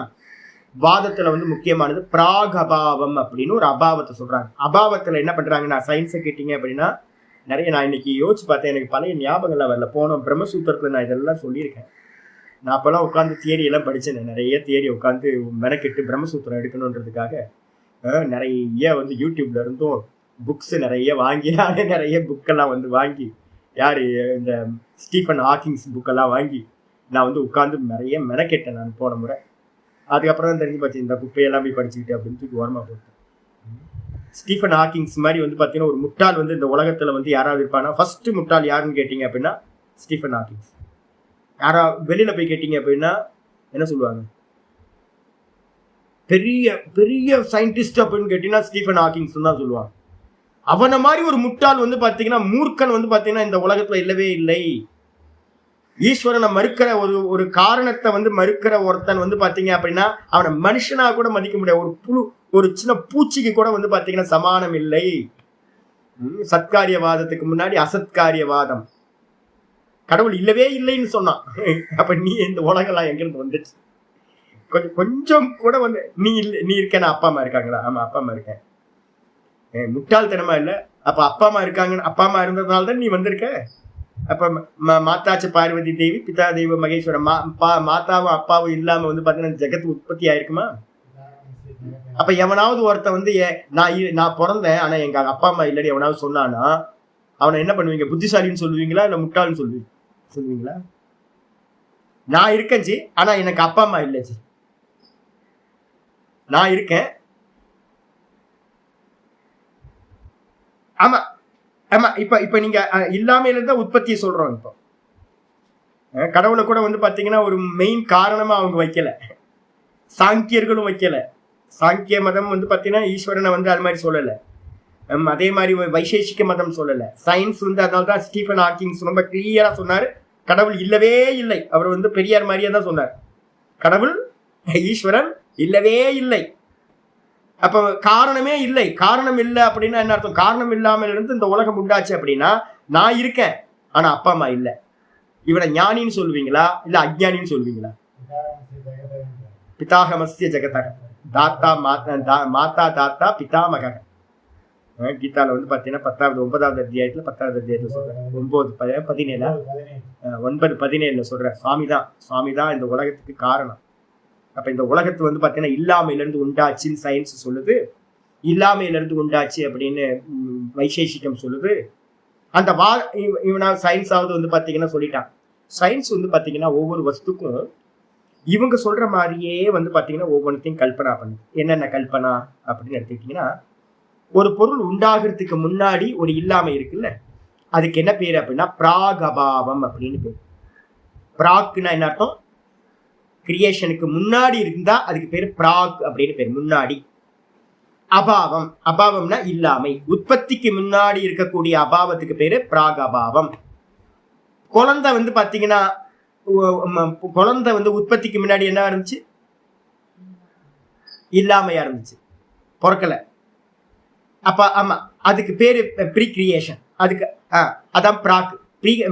வாதத்துல முக்கியமானது பிராக் அபாவம் அப்படின்னு ஒரு அபாவத்தை சொல்றாங்க. அபாவத்துல என்ன பண்றாங்கன்னா, சயின்ஸை கேட்டீங்க அப்படின்னா நிறைய, நான் இன்னைக்கு யோசிச்சு பார்த்தேன், எனக்கு பழைய ஞாபகம்லாம் வரல. போன பிரம்மசூத்திரத்துல நான் இதெல்லாம் சொல்லியிருக்கேன். நான் அப்பெல்லாம் உட்காந்து தியரி எல்லாம் படிச்சேன். நிறைய தியரி உட்காந்து மெனக்கெட்டு பிரம்மசூத்திரம் எடுக்கணுன்றதுக்காக நிறைய யூடியூப்ல இருந்தும் புக்ஸ் நிறைய வாங்கி, நானே நிறைய புக்கெல்லாம் வாங்கி, யாரு இந்த ஸ்டீஃபன் ஹாக்கிங்ஸ் புக்கெல்லாம் வாங்கி நான் உட்காந்து நிறைய மெனக்கெட்டேன் நான் போன முறை. அதுக்கப்புறம் தான் தெரிஞ்சு பார்த்து இந்த குப்பையெல்லாம் போய் படிச்சுக்கிட்டு அப்படின்னு சொல்லி ஓரமாக போட்டேன். ஸ்டீஃபன் ஹாக்கிங்ஸ் மாதிரி பார்த்தீங்கன்னா ஒரு முட்டாள் இந்த உலகத்தில் யாராவது இருப்பானா, ஃபர்ஸ்ட் முட்டாள் யாருன்னு கேட்டீங்க அப்படின்னா ஸ்டீஃபன் ஹாக்கிங்ஸ். யாரா வெளியில போய் கேட்டீங்க அப்படின்னா என்ன சொல்லுவாங்க, பெரிய பெரிய சயின்டிஸ்ட் அப்படின்னு கேட்டீங்கன்னா ஸ்டீஃபன் ஹாக்கிங்ஸ் தான் சொல்லுவாங்க. அவனை மாதிரி ஒரு முட்டாள் பார்த்தீங்கன்னா மூர்க்கன் பார்த்தீங்கன்னா இந்த உலகத்துல இல்லவே இல்லை. ஈஸ்வரனை மறுக்கிற ஒரு காரணத்தை மறுக்கிற ஒருத்தன் பாத்தீங்க அப்படின்னா அவனை மனுஷனா கூட மதிக்க முடியாது. ஒரு புழு, ஒரு சின்ன பூச்சிக்கு கூட பாத்தீங்கன்னா சமானம் இல்லை. சத்காரியவாதத்துக்கு முன்னாடி அசத்காரியவாதம், கடவுள் இல்லவே இல்லைன்னு சொன்னான். அப்ப நீ இந்த உலகெல்லாம் எங்கிருந்து வந்துச்சு? கொஞ்சம் கூட நீ இருக்க, அப்பா அம்மா இருக்காங்களா? ஆமா, அப்பா அம்மா இருக்கேன். முட்டாள்தனமா இல்ல? அப்ப அப்பா அம்மா இருக்காங்க, அப்பா அம்மா இருந்ததுனால்தான் நீ வந்திருக்க. அப்ப மாதாச்சு பார்வதி தேவி, பிதா தெய்வ மகேஸ்வரன், மாதாவும் அப்பாவும் இல்லாம பாத்தீங்கன்னா ஜெகத்து உற்பத்தி ஆயிருக்குமா? அப்ப எவனாவது ஒருத்தன் நான் பிறந்தேன் ஆனா எங்க அப்பா அம்மா இல்லடி எவனாவது சொன்னானா அவனை என்ன பண்ணுவீங்க? புத்திசாலின்னு சொல்லுவீங்களா இல்ல முட்டாள்னு சொல்லுவீங்களா? நான் இருக்கேன் ஜி, ஆனா எனக்கு அப்பா அம்மா இல்லை ஜி. நான் இருக்கேன், ஆமா ஆமா. இப்ப நீங்க இல்லாமையில இருந்தா உற்பத்தியை சொல்றோம். இப்போ கடவுளை கூட பாத்தீங்கன்னா ஒரு மெயின் காரணமா அவங்க வைக்கல, சாங்கியர்களும் வைக்கல. சாங்கிய மதம் பாத்தீங்கன்னா ஈஸ்வரனை அது மாதிரி சொல்லல. அதே மாதிரி வைசேஷிக மதம் சொல்லல. சயின்ஸ் அதனால்தான் ஸ்டீஃபன் ஹாக்கிங்ஸ் ரொம்ப கிளியரா சொன்னாரு, கடவுள் இல்லவே இல்லை. அவர் பெரியார் மாதிரியே தான் சொன்னார், கடவுள் ஈஸ்வரன் இல்லவே இல்லை. அப்ப காரணமே இல்லை. காரணம் இல்லை அப்படின்னா என்ன அர்த்தம்? காரணம் இல்லாமல் இருந்து இந்த உலகம் உண்டாச்சு அப்படின்னா நான் இருக்கேன் ஆனா அப்பா அம்மா இல்லை. இவனை ஞானின்னு சொல்லுவீங்களா இல்ல அஜ்ஞானின்னு சொல்லுவீங்களா? பிதாகமஸ்ய ஜெகதக தாத்தா மாதா தாத்தா பிதாமக. கீதால பாத்தீங்கன்னா 9வது அத்தியாயத்துல 10வது அத்தியாயத்துல சொல்றேன். 9:17 சொல்ற சுவாமிதான் இந்த உலகத்துக்கு காரணம். அப்ப இந்த உலகத்து பாத்தீங்கன்னா இல்லாமையில இருந்து உண்டாச்சுன்னு சயின்ஸ் சொல்லுது, இல்லாமையில இருந்து உண்டாச்சு அப்படின்னு வைசேஷிகம் சொல்லுது. அந்த இவனா சயின்ஸாவது பாத்தீங்கன்னா சொல்லிட்டான். சயின்ஸ் பாத்தீங்கன்னா ஒவ்வொரு வஸ்துக்கும் இவங்க சொல்ற மாதிரியே பாத்தீங்கன்னா ஒவ்வொன்றையும் கல்பனா பண்ணுது. என்னென்ன கல்பனா அப்படின்னு எடுத்துக்கிட்டீங்கன்னா, ஒரு பொருள் உண்டாகிறதுக்கு முன்னாடி ஒரு இல்லாமை இருக்குல்ல, அதுக்கு என்ன பேரு அப்படின்னா பிராக் அபாவம் அப்படின்னு பேரு. பிராக்னா என்ன அர்த்தம்? கிரியேஷனுக்கு முன்னாடி இருந்தா அதுக்கு பேரு பிராக் அப்படின்னு பேரு, முன்னாடி. அபாவம், அபாவம்னா இல்லாமை. உற்பத்திக்கு முன்னாடி இருக்கக்கூடிய அபாவத்துக்கு பேரு பிராக் அபாவம். குழந்தை பாத்தீங்கன்னா குழந்தை உற்பத்திக்கு முன்னாடி என்ன இருந்துச்சு? இல்லாமையா இருந்துச்சு, பிறக்கல. அப்ப ஆமா, அதுக்கு பேரு ப்ரீ கிரியேஷன். அதுக்கு அதான் பிராக்.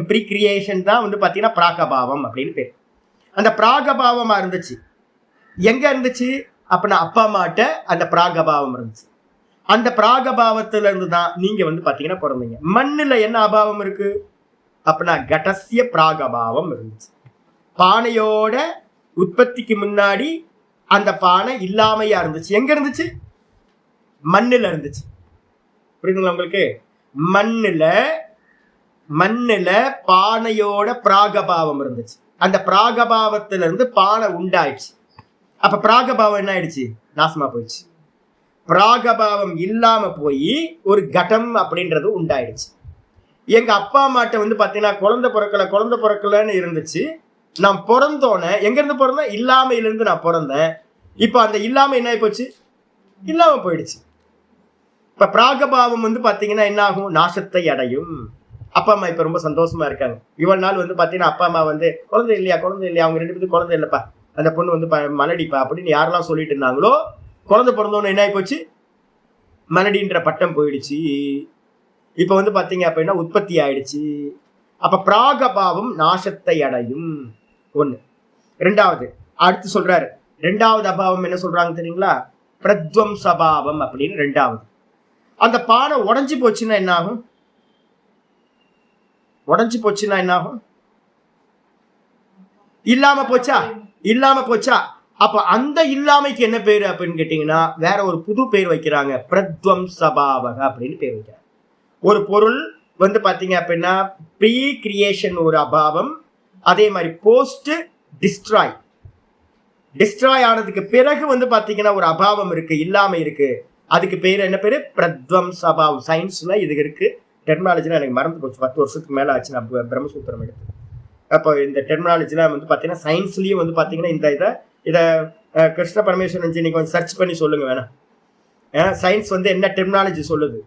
ப்ரீ கிரியேஷன் தான் பாத்தீங்கன்னா பிராக் அபாவம் அப்படின்னு பேரு. அந்த பிராகபாவமா இருந்துச்சு. எங்க இருந்துச்சு அப்படின்னா அப்பா அம்மாட்ட அந்த பிராகபாவம் இருந்துச்சு. அந்த பிராகபாவத்துல இருந்து தான் நீங்க பாத்தீங்கன்னா பிறந்தீங்க. மண்ணுல என்ன அபாவம் இருக்கு அப்படின்னா கடசிய பிராகபாவம் இருந்துச்சு. பானையோட உற்பத்திக்கு முன்னாடி அந்த பானை இல்லாமையா இருந்துச்சு. எங்க இருந்துச்சு? மண்ணுல இருந்துச்சு. புரியுதுங்களா உங்களுக்கு? மண்ணுல மண்ணுல பானையோட பிராகபாவம் இருந்துச்சு. அந்த பிராகபாவத்துல இருந்து பானை உண்டாயிடுச்சு. அப்ப பிராகபாவம் என்ன ஆயிடுச்சு? நாசமா போயிடுச்சு. பிராகபாவம் இல்லாம போய் ஒரு கடம் அப்படின்றது உண்டாயிடுச்சு. எங்க அப்பா அம்மாட்ட வந்து பாத்தீங்கன்னா குழந்தை பிறக்கலன்னு இருந்துச்சு. நான் பிறந்தோன்னே எங்க இருந்து பிறந்தேன்? இல்லாமையிலிருந்து நான் பிறந்தேன். இப்ப அந்த இல்லாம என்ன ஆகி போச்சு? இல்லாம போயிடுச்சு. இப்ப பிராகபாவம் வந்து பாத்தீங்கன்னா என்ன ஆகும்? நாசத்தை அடையும். அப்பா அம்மா இப்ப ரொம்ப சந்தோஷமா இருக்காங்க. இவ்வளவு நாள் வந்து பாத்தீங்கன்னா அப்பா அம்மா வந்து குழந்தை இல்லையா அவங்க 2 பேருக்கு குழந்தை இல்லப்பா, அந்த பொண்ணு வந்து மலடிப்பா அப்படின்னு யாரெல்லாம் சொல்லிட்டு இருந்தாங்களோ, குழந்தை பிறந்தோன்னு என்ன ஆகி போச்சு? மலடின்ற பட்டம் போயிடுச்சு. இப்ப வந்து பாத்தீங்க அப்படின்னா உற்பத்தி ஆயிடுச்சு. அப்ப பிராகபாவம் நாசத்தை அடையும். ஒண்ணு. ரெண்டாவது அடுத்து சொல்றாரு, ரெண்டாவது அபாவம் என்ன சொல்றாங்க தெரியுங்களா? பிரத்வம்சபாவம் அப்படின்னு ரெண்டாவது. அந்த பானை உடஞ்சி போச்சுன்னா என்ன ஆகும்? உடஞ்சி போச்சுன்னா என்ன ஆகும்? இல்லாம போச்சா? இல்லாம போச்சா? அப்ப அந்த இல்லாமைக்கு என்ன பேரு அப்படின்னு கேட்டீங்கன்னா வேற ஒரு புது பேர் வைக்கிறாங்க. பிரத்வம்சபாவக அப்படின்னு பேர் வைக்கிறாங்க. ஒரு பொருள் வந்து பாத்தீங்க அப்படின்னா ப்ரீ கிரியேஷன் ஒரு அபாவம், அதே மாதிரி போஸ்ட் டிஸ்ட்ராய் ஆனதுக்கு பிறகு வந்து பாத்தீங்கன்னா ஒரு அபாவம் இருக்கு, இல்லாம இருக்கு. அதுக்கு பேர் என்ன பேரு? பிரத்வம்சபாவம். சயின்ஸ்ல இது இருக்கு. டெர்மினாலஜிலாம் எனக்கு மறந்து போச்சு. 10 வருஷத்துக்கு மேல ஆச்சு நான் பிரம்மசூத்திரம் எடுத்து. அப்போ இந்த டெர்மினாலஜிலாம் வந்து பாத்தீங்கன்னா சயின்ஸ்லயும் வந்து பாத்தீங்கன்னா இந்த இதை கிருஷ்ண பரமேஸ்வரன் நீங்க கொஞ்சம் சர்ச் பண்ணி சொல்லுங்க வேணாம். சயின்ஸ் வந்து என்ன டெர்மினாலஜி சொல்லுது?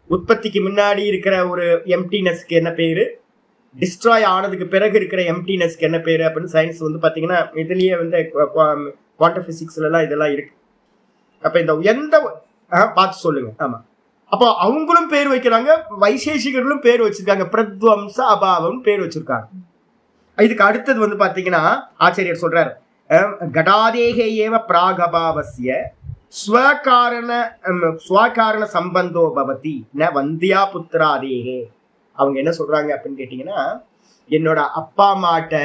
உற்பத்திக்கு முன்னாடி இருக்கிற ஒரு எம்டினஸ்க்கு என்ன பேரு, டிஸ்ட்ராய் ஆனதுக்கு பிறகு இருக்கிற எம்டினஸ்க்கு என்ன பேரு அப்படின்னு சயின்ஸ் வந்து பாத்தீங்கன்னா இதுலயே வந்து குவாண்டம் பிசிக்ஸ்ல எல்லாம் இதெல்லாம் இருக்கு. அப்ப இந்த எந்த பார்த்து சொல்லுங்க. ஆமா, அப்போ அவங்களும் பேர் வைக்கிறாங்க, வைசேஷிகர்களும் பேர் வச்சிருக்காங்க. பிரத்வம்ச அபாவம் பேர் வச்சிருக்காங்க. இதுக்கு அடுத்தது வந்து பாத்தீங்கன்னா ஆச்சாரியர் சொல்றாரு, கடாதேகே ஏவ பிராகபாவஸ்ய ஸ்வகாரண சம்பந்தோ பவதி ந வந்தியா புத்திராதேகே. அவங்க என்ன சொல்றாங்க அப்படின்னு கேட்டீங்கன்னா, என்னோட அப்பா அம்மாட்ட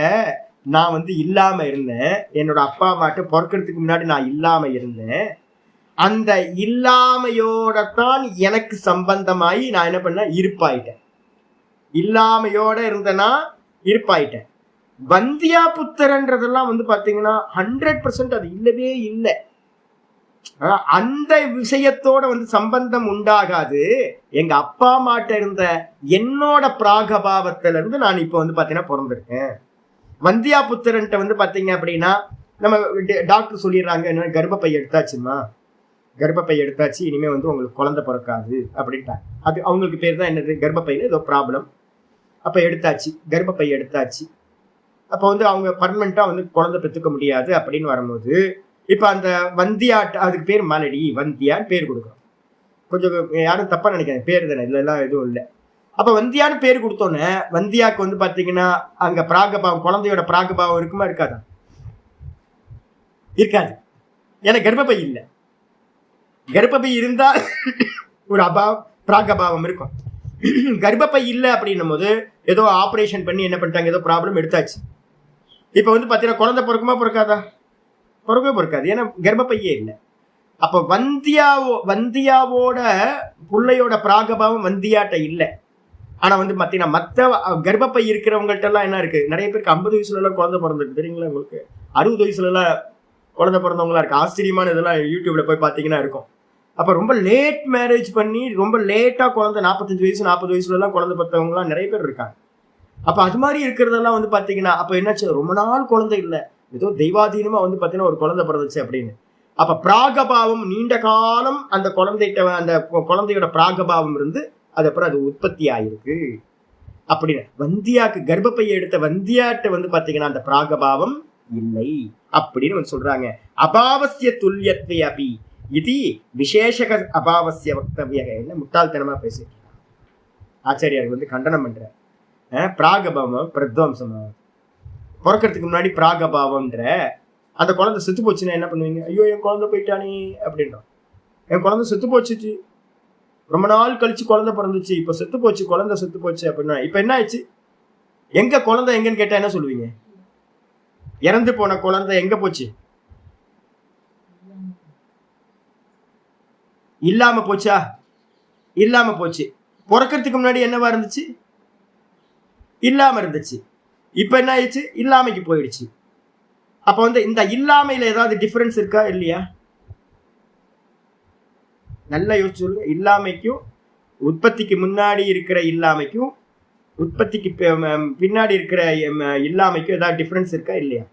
நான் வந்து இல்லாம இருந்தேன், என்னோட அப்பா அம்மாட்ட பிறக்கிறதுக்கு முன்னாடி நான் இல்லாம இருந்தேன். அந்த இல்லாமையோட தான் எனக்கு சம்பந்தமாயி நான் என்ன பண்ண? இருப்பாயிட்டேன். இல்லாமையோட இருந்தேன்னா இருப்பாயிட்டேன். வந்தியா புத்திரன்றதெல்லாம் வந்து பாத்தீங்கன்னா 100% அது இல்லவே இல்லை. அந்த விஷயத்தோட வந்து சம்பந்தம் உண்டாகாது. எங்க அப்பா அம்மாட்ட இருந்த என்னோட பிராகபாவத்துல இருந்து நான் இப்ப வந்து பாத்தீங்கன்னா பிறந்திருக்கேன். வந்தியா புத்திரன்ட்ட வந்து பாத்தீங்க அப்படின்னா நம்ம டாக்டர் சொல்லிடுறாங்க, என்ன கர்ப்பப்பை எடுத்தாச்சுமா, கர்ப்பப்பை எடுத்தாச்சு, இனிமே வந்து உங்களுக்கு குழந்தை பிறக்காது அப்படின்ட்டாங்க. அது அவங்களுக்கு பேர் தான் என்னது? கர்ப்பப்பையில ஏதோ ப்ராப்ளம். அப்ப எடுத்தாச்சு, கர்ப்பப்பை எடுத்தாச்சு. அப்ப வந்து அவங்க பர்மனண்டா வந்து குழந்தை பெற்றுக்க முடியாது அப்படின்னு வரும்போது இப்ப அந்த வந்தியாட், அதுக்கு பேர் மலடி, வந்தியான்னு பேர் கொடுக்குறோம். கொஞ்சம் யாரும் தப்பா நினைக்காது, பேர் தானே, இதெல்லாம் எதுவும் இல்லை. அப்ப வந்தியான்னு பேர் கொடுத்தோன்னே வந்தியாக்கு வந்து பாத்தீங்கன்னா அங்க பிராகபாவம், குழந்தையோட பிராகபாவம் இருக்குமா இருக்காதா? இருக்காது. ஏன்னா கர்ப்பப்பை இல்லை. கர்ப்பப்பை இருந்தா ஒரு பிராகபாவம் இருக்கும். கர்ப்பப்பை இல்லை அப்படின்னும் போது ஏதோ ஆபரேஷன் பண்ணி என்ன பண்ணிட்டாங்க, ஏதோ ப்ராப்ளம் எடுத்தாச்சு. இப்ப வந்து பாத்தீங்கன்னா குழந்தை பிறக்குமா பிறக்காதா? பிறக்கவே பிறக்காது, ஏன்னா கர்ப்பப்பையே இல்லை. அப்ப வந்தியாவோட பிள்ளையோட பிராகபாவம் வந்தியாட்ட இல்லை. ஆனா வந்து பாத்தீங்கன்னா மத்த கர்ப்பப்பை இருக்கிறவங்கள்ட்ட எல்லாம் என்ன இருக்கு? நிறைய பேருக்கு 50 வயசுல எல்லாம் குழந்தை பிறந்திருக்கு தெரியுங்களா உங்களுக்கு? 60 வயசுல எல்லாம் குழந்தை பிறந்தவங்களா இருக்கு. ஆச்சரியமான இதெல்லாம் யூடியூப்ல போய் பாத்தீங்கன்னா இருக்கும். அப்ப ரொம்ப லேட் மேரேஜ் பண்ணி ரொம்ப லேட்டா குழந்தை 45 வயசு 40 வயசுல எல்லாம் குழந்தை பெற்றவங்க எல்லாம் நிறைய பேர் இருக்காங்க. அப்ப அது மாதிரி இருக்கிறதெல்லாம் வந்து பாத்தீங்கன்னா அப்ப என்னாச்சு? ரொம்ப நாள் குழந்தை இல்லை, ஏதோ தெய்வாதீனமா வந்து பாத்தீங்கன்னா ஒரு குழந்தை பிறந்துச்சு அப்படின்னு. அப்ப பிராகபாவம் நீண்ட காலம் அந்த குழந்தையோட பிராகபாவம் இருந்து அது அப்புறம் அது உற்பத்தி ஆயிருக்கு அப்படின்னு. வந்தியாக்கு கர்ப்பப்பையை எடுத்த வந்தியாட்ட வந்து பாத்தீங்கன்னா அந்த பிராகபாவம் இல்லை அப்படின்னு வந்து சொல்றாங்க. அபாவசிய துல்லியத்வே அபி இது விசேஷக அபாவசிய வக்தவிய. என்ன முட்டாள்தனமா பேசிட்டு ஆச்சாரியார் வந்து கண்டனம் பண்ற. பிராகபாவம் பிரத்வம்சமா? பிறக்கிறதுக்கு முன்னாடி பிராகபாவம்ன்ற அந்த குழந்தை செத்து போச்சுன்னா என்ன பண்ணுவீங்க? ஐயோ என் குழந்தை போயிட்டானே அப்படின்றோம். என் குழந்தை செத்து போச்சுச்சு, ரொம்ப நாள் கழிச்சு குழந்தை பிறந்துச்சு, இப்ப செத்து போச்சு, குழந்தை செத்து போச்சு அப்படின்னா இப்ப என்ன ஆயிடுச்சு? எங்க குழந்தை எங்கன்னு கேட்டா என்ன சொல்லுவீங்க? இறந்து போன குழந்தை எங்க போச்சு? இல்லாம போச்சா? இல்லாம போச்சு. பிறக்கிறதுக்கு முன்னாடி என்னவா இருந்துச்சு? இல்லாம இருந்துச்சு. இப்ப என்ன ஆயிடுச்சு? இல்லாமைக்கு போயிடுச்சு. அப்ப வந்து இந்த இல்லாமையில ஏதாவது டிஃபரன்ஸ் இருக்கா இல்லையா? நல்லா யோசிச்சு சொல்லுங்க. இல்லாமைக்கும் உற்பத்திக்கு முன்னாடி இருக்கிற இல்லாமைக்கும் உற்பத்திக்கு பின்னாடி இருக்கிற இல்லாமைக்கும் ஏதாவது டிஃபரன்ஸ் இருக்கா இல்லையா?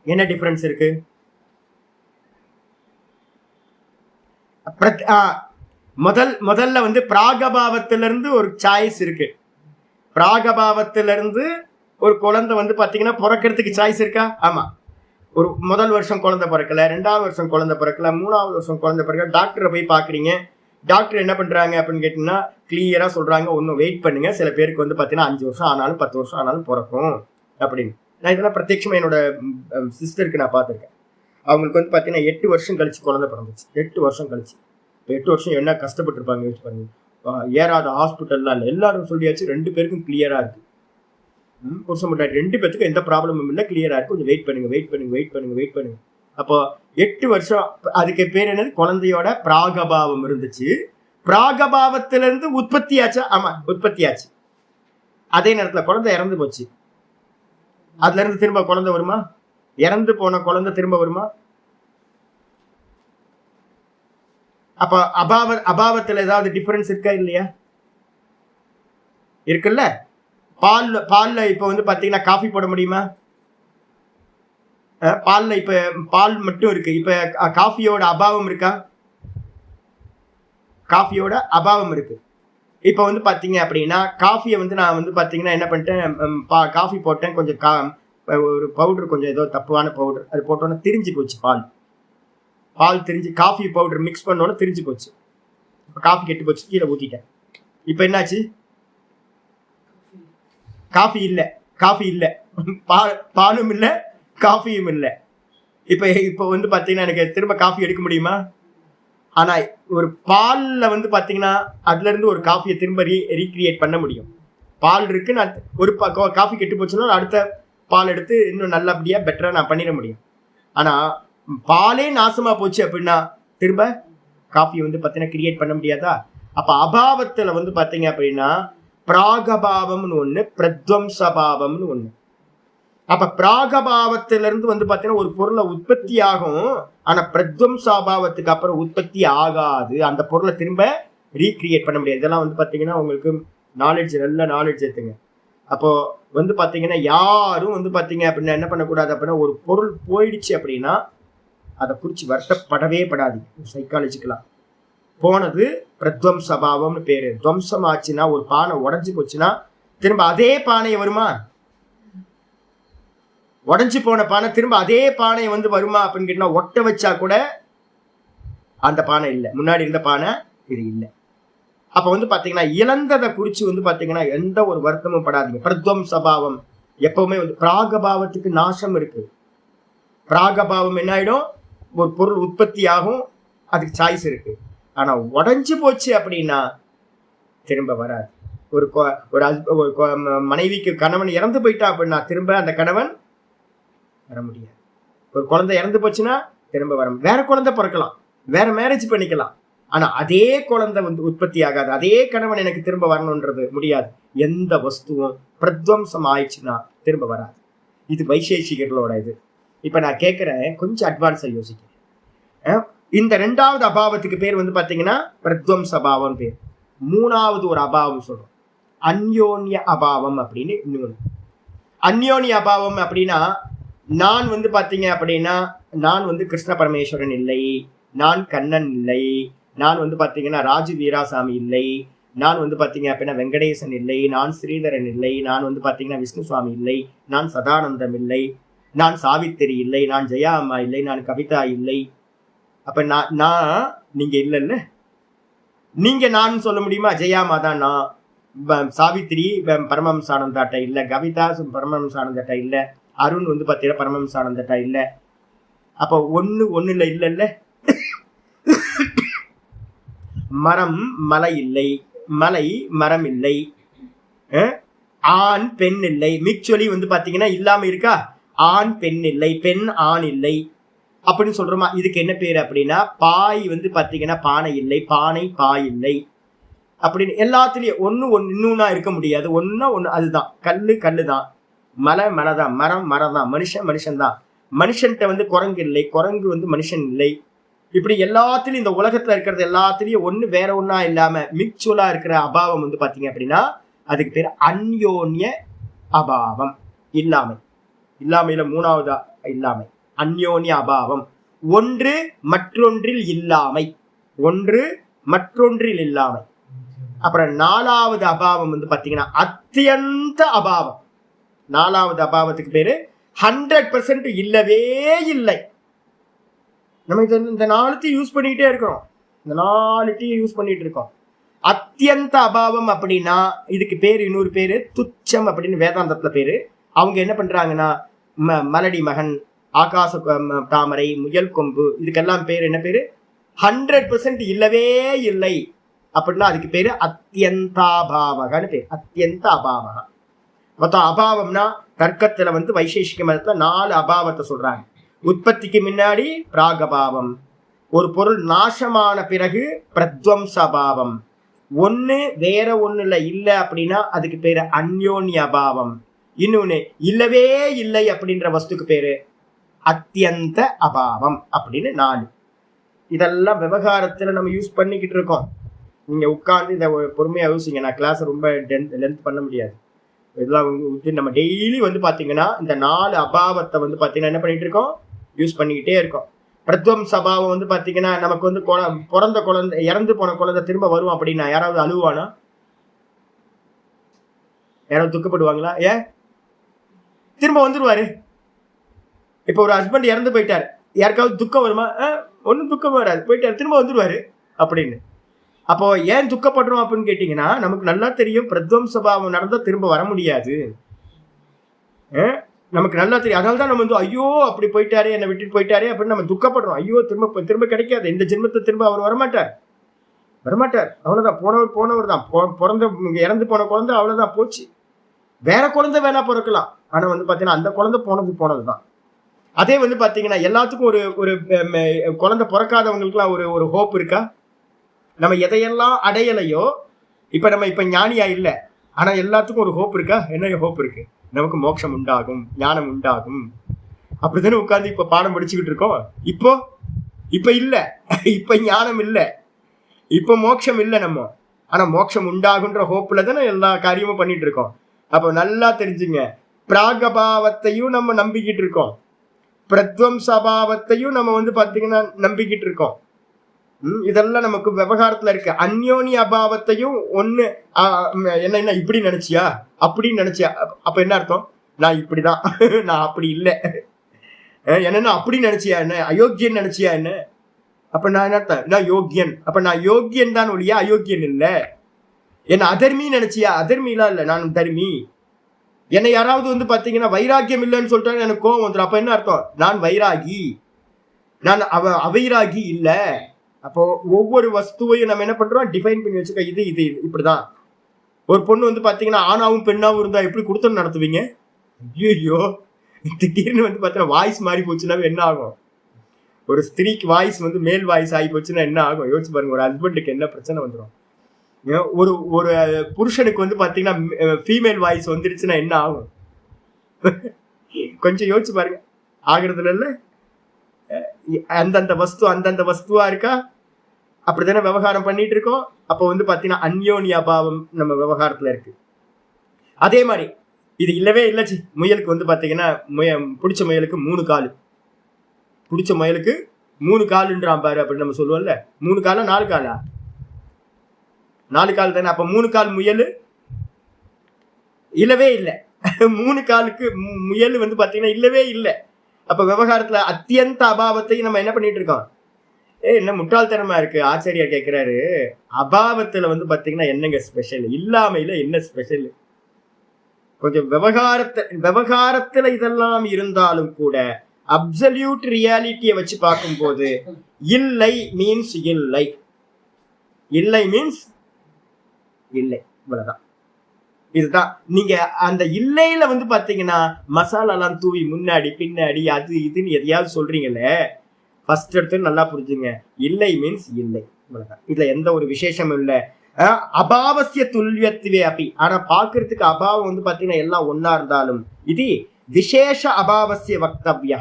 என்ன டிஃபரன்ஸ் இருக்கு? முதல்ல வந்து பிராகபாவத்திலிருந்து ஒரு சாய்ஸ் இருக்கு. பிராகபாவத்திலிருந்து ஒரு குழந்தை வந்து பாத்தீங்கன்னா பிறக்கிறதுக்கு சாய்ஸ் இருக்கா? ஆமா. ஒரு முதல் வருஷம் குழந்தை பிறக்கல, 2வது வருஷம் குழந்தை பிறக்கல, 3வது வருஷம் குழந்தை பிறக்கல. டாக்டரை போய் பாக்குறீங்க. டாக்டர் என்ன பண்றாங்க அப்படின்னு கேட்டீங்கன்னா கிளியரா சொல்றாங்க, ஒன்னும் வெயிட் பண்ணுங்க. சில பேருக்கு வந்து பாத்தீங்கன்னா 5 வருஷம் ஆனாலும் 10 வருஷம் ஆனாலும் பிறக்கும் அப்படின்னு. நான் இதெல்லாம் பிரத்யட்சமா என்னோட சிஸ்டருக்கு நான் பார்த்துருக்கேன். அவங்களுக்கு வந்து பாத்தீங்கன்னா 8 வருஷம் கழிச்சு குழந்தை பிறந்துச்சு. 8 வருஷம் கழிச்சு. 8 வருஷம் என்ன கஷ்டப்பட்டு இருப்பாங்க யோசிச்சு பாருங்க. ஏறாத ஹாஸ்பிட்டல்லாம் இல்லை, எல்லாரும் சொல்லியாச்சு. 2 பேருக்கும் கிளியரா இருக்கு. புருஷன் முன்னாடி 2 பேத்துக்கும் எந்த ப்ராப்ளமும் இல்லை, கிளியரா இருக்கு. கொஞ்சம் வெயிட் பண்ணுங்க. அப்போ 8 வருஷம், அதுக்கு பேர் என்னது? குழந்தையோட பிராகபாவம் இருந்துச்சு. பிராகபாவத்திலிருந்து உற்பத்தி ஆச்சா? ஆமா, உற்பத்தி ஆச்சு. அதே நேரத்துல குழந்தை இறந்து போச்சு. அதுல இருந்து திரும்ப குழந்தை வருமா? இறந்து போன குழந்தை திரும்ப வருமா? அப்ப அபாவத்துல ஏதாவது டிஃபரன்ஸ் இருக்கா இல்லையா? இருக்குல்ல. பால்ல இப்ப வந்து பாத்தீங்கன்னா காஃபி போட முடியுமா? பால்ல இப்ப பால் மட்டும் இருக்கு. இப்ப காஃபியோட அபாவம் இருக்கா? காஃபியோட அபாவம் இருக்கு. இப்ப வந்து பாத்தீங்க அப்படின்னா காஃபியை வந்து நான் வந்து பாத்தீங்கன்னா என்ன பண்ணிட்டேன், காஃபி போட்டேன். கொஞ்சம் ஒரு பவுடர், கொஞ்சம் ஏதோ தப்பான பவுடர், அது போட்டோன்னா திரிஞ்சு போச்சு. பால் திரிஞ்சு காஃபி பவுடர் மிக்ஸ் பண்ணோன்னு திரிஞ்சு போச்சு. இப்போ காஃபி கெட்டு போச்சு, கீழே ஊற்றிட்டேன். இப்போ என்னாச்சு? காஃபி இல்லை, பாலும் இல்லை, காஃபியும் இல்லை. இப்போ வந்து பார்த்தீங்கன்னா எனக்கு திரும்ப காஃபி எடுக்க முடியுமா? ஆனால் ஒரு பாலில் வந்து பார்த்தீங்கன்னா அதுலேருந்து ஒரு காஃபியை திரும்ப ரீக்ரியேட் பண்ண முடியும். பால் இருக்கு, நான் ஒரு காஃபி கெட்டு போச்சுன்னா அடுத்த பால் எடுத்து இன்னும் நல்லபடியாக பெட்டராக நான் பண்ணிட முடியும். ஆனால் பாலே நாசமா போச்சு அப்படின்னா திரும்ப காஃபி வந்து பார்த்தீங்கன்னா கிரியேட் பண்ண முடியாதா? அப்ப அபாவத்துல வந்து பார்த்தீங்க அப்படின்னா பிராகபாவம்னு ஒண்ணு, பிரத்வம்சபாவம்னு ஒண்ணு. அப்ப பிராகபாவத்திலிருந்து வந்து பார்த்தீங்கன்னா ஒரு பொருளை உற்பத்தி ஆகும். ஆனா பிரத்வம்சாபாவத்துக்கு அப்புறம் உற்பத்தி ஆகாது. அந்த பொருளை திரும்ப ரீக்ரியேட் பண்ண முடியாது. இதெல்லாம் வந்து பார்த்தீங்கன்னா உங்களுக்கு நல்ல நாலேஜ் எடுத்துங்க. அப்போ வந்து பார்த்தீங்கன்னா யாரும் வந்து பார்த்தீங்க அப்படின்னா என்ன பண்ணக்கூடாது அப்படின்னா, ஒரு பொருள் போயிடுச்சு அப்படின்னா அதை குறித்து வருத்தப்படவே படாது. சைக்காலஜிக்கலா போனது பிரத்வம்சபாவம்னு பேரு. துவம்சம் ஆச்சுன்னா, ஒரு பானை உடஞ்சி போச்சுன்னா திரும்ப அதே பானையை வருமா? உடஞ்சி போன பானை திரும்ப அதே பானையை வந்து வருமா அப்படின்னு கேட்டா, ஒட்ட வச்சா கூட அந்த பானை இல்லை, முன்னாடி இருந்த பானை இது இல்லை. அப்ப வந்து பாத்தீங்கன்னா இழந்ததை குறிச்சு வந்து பாத்தீங்கன்னா எந்த ஒரு வருத்தமும் படாதீங்க. பிரத்வம்சபாவம் எப்பவுமே வந்து பிராகபாவத்துக்கு நாசம் இருக்கு. பிராகபாவம் என்ன ஆயிடும்? ஒரு பொருள் உற்பத்தி ஆகும், அதுக்கு சாய்ஸ் இருக்கு. ஆனா உடஞ்சு போச்சு அப்படின்னா திரும்ப வராது. ஒரு மனைவிக்கு கணவன் இறந்து போயிட்டா அப்படின்னா திரும்ப அந்த கணவன் வர முடியாது. ஒரு குழந்தை இறந்து போச்சுன்னா திரும்ப வர, வேற குழந்தை பிறக்கலாம், வேற மேரேஜ் பண்ணிக்கலாம். ஆனா அதே குழந்தை வந்து உற்பத்தி ஆகாது. அதே கணவன் எனக்கு திரும்ப வரணும்ன்றது முடியாது. எந்த வஸ்துவும் பிரத்வம்சம் ஆயிடுச்சுன்னா திரும்ப வராது. இது வைசேஷிகர்களோட இது. இப்ப நான் கேட்கிறேன், கொஞ்சம் அட்வான்ஸா யோசிக்கிறேன். இந்த 2வது அபாவத்துக்கு பேர் வந்து பாத்தீங்கன்னா பிரத்வம்ச அபாவம் பேர். 3வது ஒரு அபாவம் சொல்றோம், அந்யோன்ய அபாவம் அப்படின்னு இன்னொன்று. அந்யோன்ய அபாவம் அப்படின்னா, நான் வந்து பாத்தீங்க அப்படின்னா நான் வந்து கிருஷ்ண பரமேஸ்வரன் இல்லை, நான் கண்ணன் இல்லை, நான் வந்து பாத்தீங்கன்னா ராஜு வீராசாமி இல்லை, நான் வந்து பாத்தீங்க அப்படின்னா வெங்கடேசன் இல்லை, நான் ஸ்ரீதரன் இல்லை, நான் வந்து பாத்தீங்கன்னா விஷ்ணு சுவாமி இல்லை, நான் சதானந்தம் இல்லை, நான் சாவித்திரி இல்லை, நான் ஜெயா அம்மா இல்லை, நான் கவிதா இல்லை. அப்ப நான் நீங்க இல்லைல்ல, நீங்க நான் சொல்ல முடியுமா? ஜெயாமா தான் நான், சாவித்திரி பரமஹம்சானந்தாட்ட இல்லை, கவிதா பரமஹம்சானந்தாட்ட இல்லை, அருண் வந்து பாத்தீங்கன்னா பரமஹம்சானந்தாட்ட இல்லை. அப்ப ஒண்ணுல இல்லைல்ல. மரம் மலை இல்லை, மலை மரம் இல்லை, ஆண் பெண் இல்லை, மிக்சுவலி வந்து பாத்தீங்கன்னா இல்லாம இருக்கா? ஆண் பெண் இல்லை, பெண் ஆண் இல்லை அப்படின்னு சொல்றோமா? இதுக்கு என்ன பேரு அப்படின்னா, பாய் வந்து பாத்தீங்கன்னா பானை இல்லை, பானை பாய் இல்லை. அப்படின்னு எல்லாத்துலயும் ஒண்ணு இன்னொன்னா இருக்க முடியாது. ஒண்ணு அதுதான். கல்லு தான், மலை தான், மரம் தான், மனுஷன் தான். மனுஷன்கிட்ட வந்து குரங்கு இல்லை, குரங்கு வந்து மனுஷன் இல்லை. இப்படி எல்லாத்துலயும் இந்த உலகத்துல இருக்கிறது எல்லாத்துலயும் ஒண்ணு வேற ஒண்ணா இல்லாம மிக்சுவலா இருக்கிற அபாவம் வந்து பாத்தீங்க அப்படின்னா அதுக்கு பேர் அந்யோன்ய அபாவம். இல்லாமையில மூணாவது இல்லாமை அந்யோன்ய அபாவம். ஒன்று மற்றொன்றில் இல்லாமை. அப்புறம் நாலாவது அபாவம் வந்து பாத்தீங்கன்னா அத்தியந்த அபாவம். நாலாவது அபாவத்துக்கு பேரு 100% இல்லவே இல்லை. நம்ம இந்த நாலுத்தையும் யூஸ் பண்ணிக்கிட்டே இருக்கிறோம். அத்தியந்த அபாவம் அப்படின்னா இதுக்கு பேரு இன்னொரு பேரு துச்சம் அப்படின்னு வேதாந்தத்துல பேரு. அவங்க என்ன பண்றாங்கன்னா மலடி மகன், ஆகாச தாமரை, முயல் கொம்பு, இதுக்கெல்லாம் பேரு என்ன பேரு? 100% இல்லவே இல்லை அப்படின்னா அதுக்கு பேரு அத்தியந்தாபாவகன்னு பேரு. அத்தியந்த அபாவக. மொத்தம் அபாவம்னா தர்க்கத்துல வந்து வைசேஷிக மதத்துல 4 அபாவத்தை சொல்றாங்க. உற்பத்திக்கு முன்னாடி பிராகபாவம், ஒரு பொருள் நாசமான பிறகு பிரத்வம்சபாவம், ஒண்ணு வேற ஒண்ணுல இல்ல அப்படின்னா அதுக்கு பேரு அந்யோன்ய அபாவம், இன்னொன்னு இல்லவே இல்லை அப்படின்ற வஸ்துக்கு பேரு அத்தியந்த அபாவம் அப்படின்னு 4. இதெல்லாம் விவகாரத்துல நம்ம யூஸ் பண்ணிக்கிட்டு இருக்கோம். நீங்க உட்கார்ந்து இதை பொறுமையா யோசிங்க. நான் கிளாஸ் ரொம்ப லென்த் பண்ண முடியாது. இதெல்லாம் நம்ம டெய்லி வந்து பாத்தீங்கன்னா இந்த 4 அபாவத்தை வந்து பாத்தீங்கன்னா என்ன பண்ணிட்டு இருக்கோம்? யூஸ் பண்ணிக்கிட்டே இருக்கோம். பிரத்வம்ச அபாவம் வந்து பாத்தீங்கன்னா நமக்கு வந்து பிறந்த குழந்தை, இறந்து போன குழந்தை திரும்ப வரும் அப்படின்னா யாராவது அழுவானா? யாராவது துக்கப்படுவாங்களா? ஏன்? திரும்ப வந்துருவாரு. இப்ப ஒரு ஹஸ்பண்ட் இறந்து போயிட்டாரு, யாருக்காவது துக்கம் வருமா? ஒன்னும் துக்கம் வராது, போயிட்டாரு, திரும்ப வந்துருவாரு அப்படின்னு. அப்போ ஏன் துக்கப்படுறோம் அப்படின்னு கேட்டீங்கன்னா நமக்கு நல்லா தெரியும் பிரத்வம்சபாவம் நடந்தா திரும்ப வர முடியாது. நமக்கு நல்லா தெரியும். அதனால தான் நம்ம வந்து ஐயோ அப்படி போயிட்டாரே, என்னை விட்டுட்டு போயிட்டாரே அப்படின்னு நம்ம துக்கப்படுறோம். ஐயோ திரும்ப கிடைக்காது, இந்த ஜென்மத்தை திரும்ப அவர் வரமாட்டார். அவ்வளவுதான், போனவர் தான். இறந்து போன குழந்தை அவ்வளவுதான், போச்சு. வேற குழந்தை வேணா பிறக்கலாம், ஆனா வந்து பாத்தீங்கன்னா அந்த குழந்தை போனதுதான். அதே வந்து பாத்தீங்கன்னா எல்லாத்துக்கும் ஒரு குழந்தை பிறக்காதவங்களுக்குலாம் ஒரு ஹோப் இருக்கா? நம்ம எதையெல்லாம் அடையலையோ, இப்ப ஞானியா இல்லை, ஆனா எல்லாத்துக்கும் ஒரு ஹோப் இருக்கா? என்ன ஹோப் இருக்கு? நமக்கு மோட்சம் உண்டாகும், ஞானம் உண்டாகும். அப்படித்தானே உட்கார்ந்து இப்ப பாடம் படிச்சுக்கிட்டு இருக்கோம். இப்ப இல்ல, இப்ப ஞானம் இல்லை, இப்ப மோட்சம் இல்லை நம்ம. ஆனா மோட்சம் உண்டாகுன்ற ஹோப்ல தானே எல்லா காரியமும் பண்ணிட்டு இருக்கோம். அப்ப நல்லா தெரிஞ்சுங்க, பிராகபாவத்தையும் நம்ம நம்பிக்கிட்டு இருக்கோம், பிரத்வம்சபாவத்தையும் நம்ம வந்து பாத்தீங்கன்னா நம்பிக்கிட்டு இருக்கோம். இதெல்லாம் நமக்கு விவகாரத்துல இருக்கு. அந்யோன்ய அபாவத்தையும் ஒண்ணு என்ன இப்படி நினைச்சியா, அப்படின்னு நினைச்சியா, அப்ப என்ன அர்த்தம்? நான் இப்படிதான், நான் அப்படி இல்லை. என்னன்னா அப்படி நினைச்சியா என்ன? அயோக்கியன் நினைச்சியா என்ன? அப்ப நான் என்ன அர்த்தம்? நான் யோக்கியன். அப்ப நான் யோக்கியன் தான் ஒழியா அயோக்கியன் இல்ல. என்ன அதர்மி நினைச்சியா? அதர்மிலாம் இல்ல, நான் தர்மி. என்னை யாராவது வந்து பாத்தீங்கன்னா வைராக்கியம் இல்லைன்னு சொல்லிட்டாங்க, எனக்கு கோவம் வந்துடும். அப்ப என்ன அர்த்தம்? நான் வைராகி, நான் அவைராகி இல்ல. அப்போ ஒவ்வொரு வஸ்துவையும் நம்ம என்ன பண்றோம்? டிஃபைன் பண்ணி வச்சுக்க. இது இப்படிதான். ஒரு பொண்ணு வந்து பாத்தீங்கன்னா ஆணாவும் பெண்ணாவும் இருந்தா எப்படி குடுத்தம் நடத்துவீங்க? ஐயோ, திடீர்னு வந்து பாத்தீங்கன்னா வாய்ஸ் மாறி போச்சுன்னா என்ன ஆகும்? ஒரு ஸ்திரீக்கு வாய்ஸ் வந்து மேல் வாய்ஸ் ஆகி போச்சுன்னா என்ன ஆகும்? யோசிச்சு பாருங்க. ஒரு ஹஸ்பண்டுக்கு என்ன பிரச்சனை வந்துடும்? ஒரு புருஷனுக்கு வந்து பாத்தீங்கன்னா ஃபீமேல் வாய்ஸ் வந்துருச்சுன்னா என்ன ஆகும்? கொஞ்சம் யோசிச்சு பாருங்க. ஆகுறதுல இல்ல, அந்தந்த வஸ்துவா இருக்கா? அப்படித்தானே விவகாரம் பண்ணிட்டு இருக்கோம். அப்ப வந்து பாத்தீங்கன்னா அந்யோன்ய அபாவம் நம்ம விவகாரத்துல இருக்கு. அதே மாதிரி இது இல்லவே இல்லச்சு. முயலுக்கு வந்து பாத்தீங்கன்னா பிடிச்ச முயலுக்கு 3 காலு, பிடிச்ச முயலுக்கு 3 காலுன்றான் பாரு அப்படின்னு நம்ம சொல்லுவோம்ல. 3 காலா 4 காலா? 4 கால் தானே. அப்ப 3 கால் முயல் இல்லவே இல்லை. 3 காலுக்கு முயல் வந்து பாத்தீங்கன்னா இல்லவே இல்லை. அப்ப விவகாரத்துல அத்தியந்த அபாவத்தையும் நம்ம என்ன பண்ணிட்டு இருக்கோம்? என்ன முட்டாள்தனமா இருக்கு. ஆச்சரியா கேட்கிறாரு, அபாவத்துல வந்து பாத்தீங்கன்னா என்னங்க ஸ்பெஷல்? இல்லாமையில என்ன ஸ்பெஷல்? கொஞ்சம் விவகாரத்துல இதெல்லாம் இருந்தாலும் கூட அப்சல்யூட் ரியாலிட்டியை வச்சு பார்க்கும்போது இல்லை மீன்ஸ் இல்லை, இல்லை மீன்ஸ் இல்லை, இவ்வளவுதான். இதுதான். நீங்க அந்த இல்லையில வந்து பாத்தீங்கன்னா மசாலா எல்லாம் தூவி முன்னாடி பின்னாடி அது இதுன்னு எதையாவது சொல்றீங்கல்ல, ஃபர்ஸ்ட் எடுத்து நல்லா புரிஞ்சுங்க. இல்லை மீன்ஸ் இல்லை, இவ்வளவுதான். இதுல எந்த ஒரு விசேஷமும் இல்லை. அபாவசிய துல்லியத்துவே அப்படி. ஆனா பாக்குறதுக்கு அபாவம் வந்து பாத்தீங்கன்னா எல்லாம் ஒன்னா இருந்தாலும் இது விசேஷ அபாவசிய வக்தவ்யா.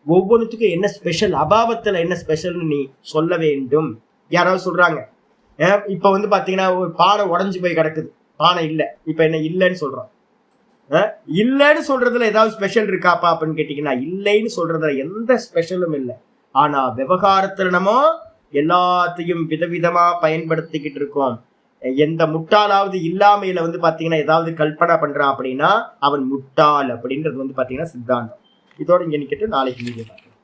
ஒவ்வொன்றுத்துக்கும் என்ன ஸ்பெஷல், அபாவத்துல என்ன ஸ்பெஷல்னு நீ சொல்ல வேண்டும். யாராவது சொல்றாங்க, இப்ப வந்து பாத்தீங்கன்னா ஒரு பானை உடஞ்சு போய் கிடக்குது, பானை இல்லை, இப்ப என்ன இல்லைன்னு சொல்றோம். இல்லைன்னு சொல்றதுல ஏதாவது ஸ்பெஷல் இருக்காப்பா அப்படின்னு கேட்டீங்கன்னா இல்லைன்னு சொல்றதுல எந்த ஸ்பெஷலும் இல்லை. ஆனா விவகாரத்துல நம்ம எல்லாத்தையும் விதவிதமா பயன்படுத்திக்கிட்டு இருக்கோம். எந்த முட்டாளாவது இல்லாமையில வந்து பாத்தீங்கன்னா ஏதாவது கல்பனை பண்றான் அப்படின்னா அவன் முட்டாள் அப்படின்றது வந்து பாத்தீங்கன்னா சித்தாந்தம். இதோட இங்க நிக்கிட்டு நாளைக்கு வீடியோ பார்க்கலாம்.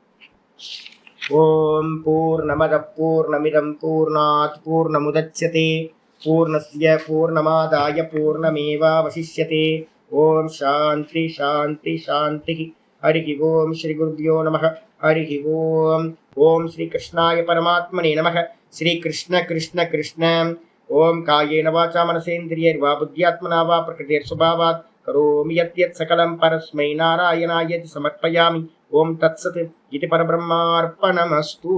ஓம் பூர்ணமத பூர்ணமிதம் பூர்ணாத் பூர்ணமுதச்யதே பூர்ணஸ்ய பூர்ணமாதாய பூர்ணமேவாவசிஷ்யதே. ஓம் சாந்தி சாந்தி சாந்தி. ஹரி ஓம் ஸ்ரீ குருப்யோ நமஹ. ஹரி ஓம். ஓம் ஸ்ரீ கிருஷ்ணாய பரமாத்மனே நமஹ. ஸ்ரீ கிருஷ்ண கிருஷ்ண கிருஷ்ண. ஓம் காயேன வாசா மனசேந்திரியைர்வா புத்யாத்மனா வா பிரகிருதேர் சுபாவாத் கரோமி யத்யத் சகலம் பரஸ்மை நாராயணாயேதி சமர்ப்பயாமி. ஓம் தத்சத் இது பரபிரம்மார்ப்பணமஸ்து.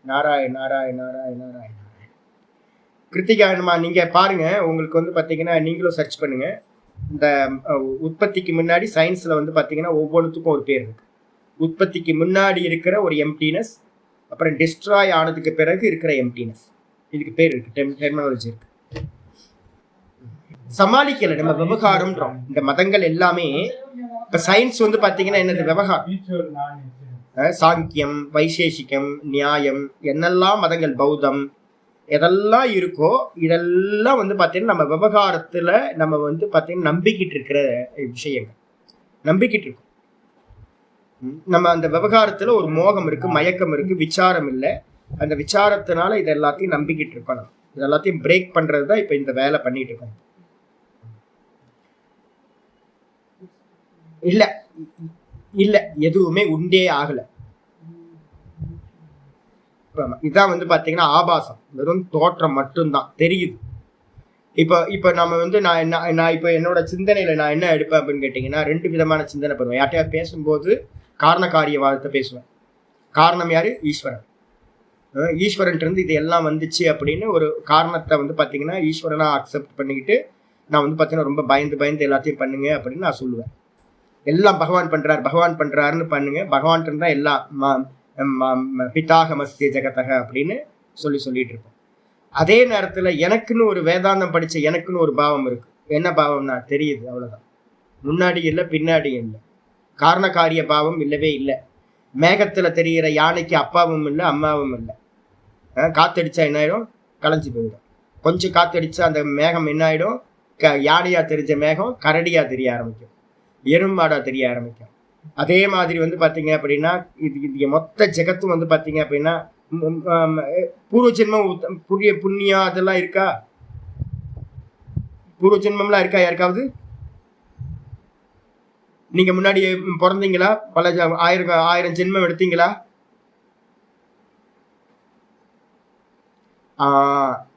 நாராயண நாராயண நாராயண நாராயண. கிருத்திகாயனமா நீங்க பாருங்க, உங்களுக்கு வந்து பாத்தீங்கன்னா நீங்களும் சர்ச் பண்ணுங்க. இந்த உற்பத்திக்கு முன்னாடி சயின்ஸ்ல வந்து பாத்தீங்கன்னா ஒவ்வொன்றுத்துக்கும் ஒரு பேர் இருக்கு. உற்பத்திக்கு முன்னாடி இருக்கிற ஒரு எம்டினஸ், அப்புறம் டிஸ்ட்ராய் ஆனதுக்கு பிறகு இருக்கிற எம்டினஸ், இதுக்கு பேர் இருக்கு, டெர்மினாலஜி இருக்கு. சமாளிக்கல நம்ம விவகாரம்ன்றோம். இந்த மதங்கள் எல்லாமே இப்ப சயின்ஸ் வந்து பாத்தீங்கன்னா என்னது, விவகாரம். சாங்கியம், வைசேஷிகம், நியாயம், என்னெல்லாம் மதங்கள், பௌத்தம் எதெல்லாம் இருக்கோ இதெல்லாம் வந்து பாத்தீங்கன்னா நம்ம விவகாரத்துல நம்ம வந்து பாத்தீங்கன்னா நம்பிக்கிட்டு இருக்கிற விஷயங்கள், நம்பிக்கிட்டு இருக்கோம். நம்ம அந்த விவகாரத்துல ஒரு மோகம் இருக்கு, மயக்கம் இருக்கு, விசாரம் இல்லை. அந்த விசாரத்தினால இது எல்லாத்தையும் நம்பிக்கிட்டு இருக்கோம். நம்ம இது எல்லாத்தையும் பிரேக் பண்றதுதான் இப்ப இந்த வேலை பண்ணிட்டு இருக்கோம். இல்ல இல்ல எதுவுமே உண்டே ஆகல. இதான் வந்து பாத்தீங்கன்னா ஆபாசம், வெறும் தோற்றம் மட்டும்தான் தெரியுது. இப்ப நம்ம வந்து நான் இப்ப என்னோட சிந்தனையில நான் என்ன எடுப்பேன் அப்படின்னு கேட்டீங்கன்னா, ரெண்டு விதமான சிந்தனை பண்ணுவேன். யார்ட்டையாவது பேசும்போது காரணகாரியவாதத்தை பேசுவேன். காரணம் யாரு? ஈஸ்வரன். ஈஸ்வரன் இருந்து இது எல்லாம் வந்துச்சு அப்படின்னு ஒரு காரணத்தை வந்து பாத்தீங்கன்னா ஈஸ்வரனா அக்செப்ட் பண்ணிக்கிட்டு நான் வந்து பாத்தீங்கன்னா ரொம்ப பயந்து பயந்து எல்லாத்தையும் பண்ணுங்க அப்படின்னு நான் சொல்லுவேன். எல்லாம் பகவான் பண்றாரு, பகவான் பண்றாருன்னு பண்ணுங்க, பகவான் இருந்தா எல்லாம் பிதாகமஸ்தே ஜெகதக அப்படின்னு சொல்லிட்டு இருப்போம். அதே நேரத்துல எனக்குன்னு ஒரு வேதாந்தம் படிச்ச எனக்குன்னு ஒரு பாவம் இருக்கு. என்ன பாவம்னா தெரியுது, அவ்வளவுதான். முன்னாடி இல்லை பின்னாடி இல்லை, காரணகாரிய பாவம் இல்லவே இல்லை. மேகத்துல தெரிகிற யானைக்கு அப்பாவும் இல்லை அம்மாவும் இல்லை. காத்தடிச்சா என்ன ஆயிடும்? களைஞ்சு போயிடும். கொஞ்சம் காத்தடிச்சா அந்த மேகம் என்ன ஆயிடும்? யானையா தெரிஞ்ச மேகம் கரடியா தெரிய ஆரம்பிக்கும், எறும்பாடா தெரிய ஆரம்பிக்கும். அதே மாதிரி வந்து பாத்தீங்க அப்படின்னா இது மொத்த ஜெகத்தும் வந்து பாத்தீங்க அப்படின்னா பூர்வ ஜென்மம் புண்ணியம் அதெல்லாம் இருக்கா? பூர்வ ஜென்மம்லாம் இருக்கா யாருக்காவது? நீங்க முன்னாடி பிறந்தீங்களா? பல ஆயிரம் ஜென்மம் எடுத்தீங்களா?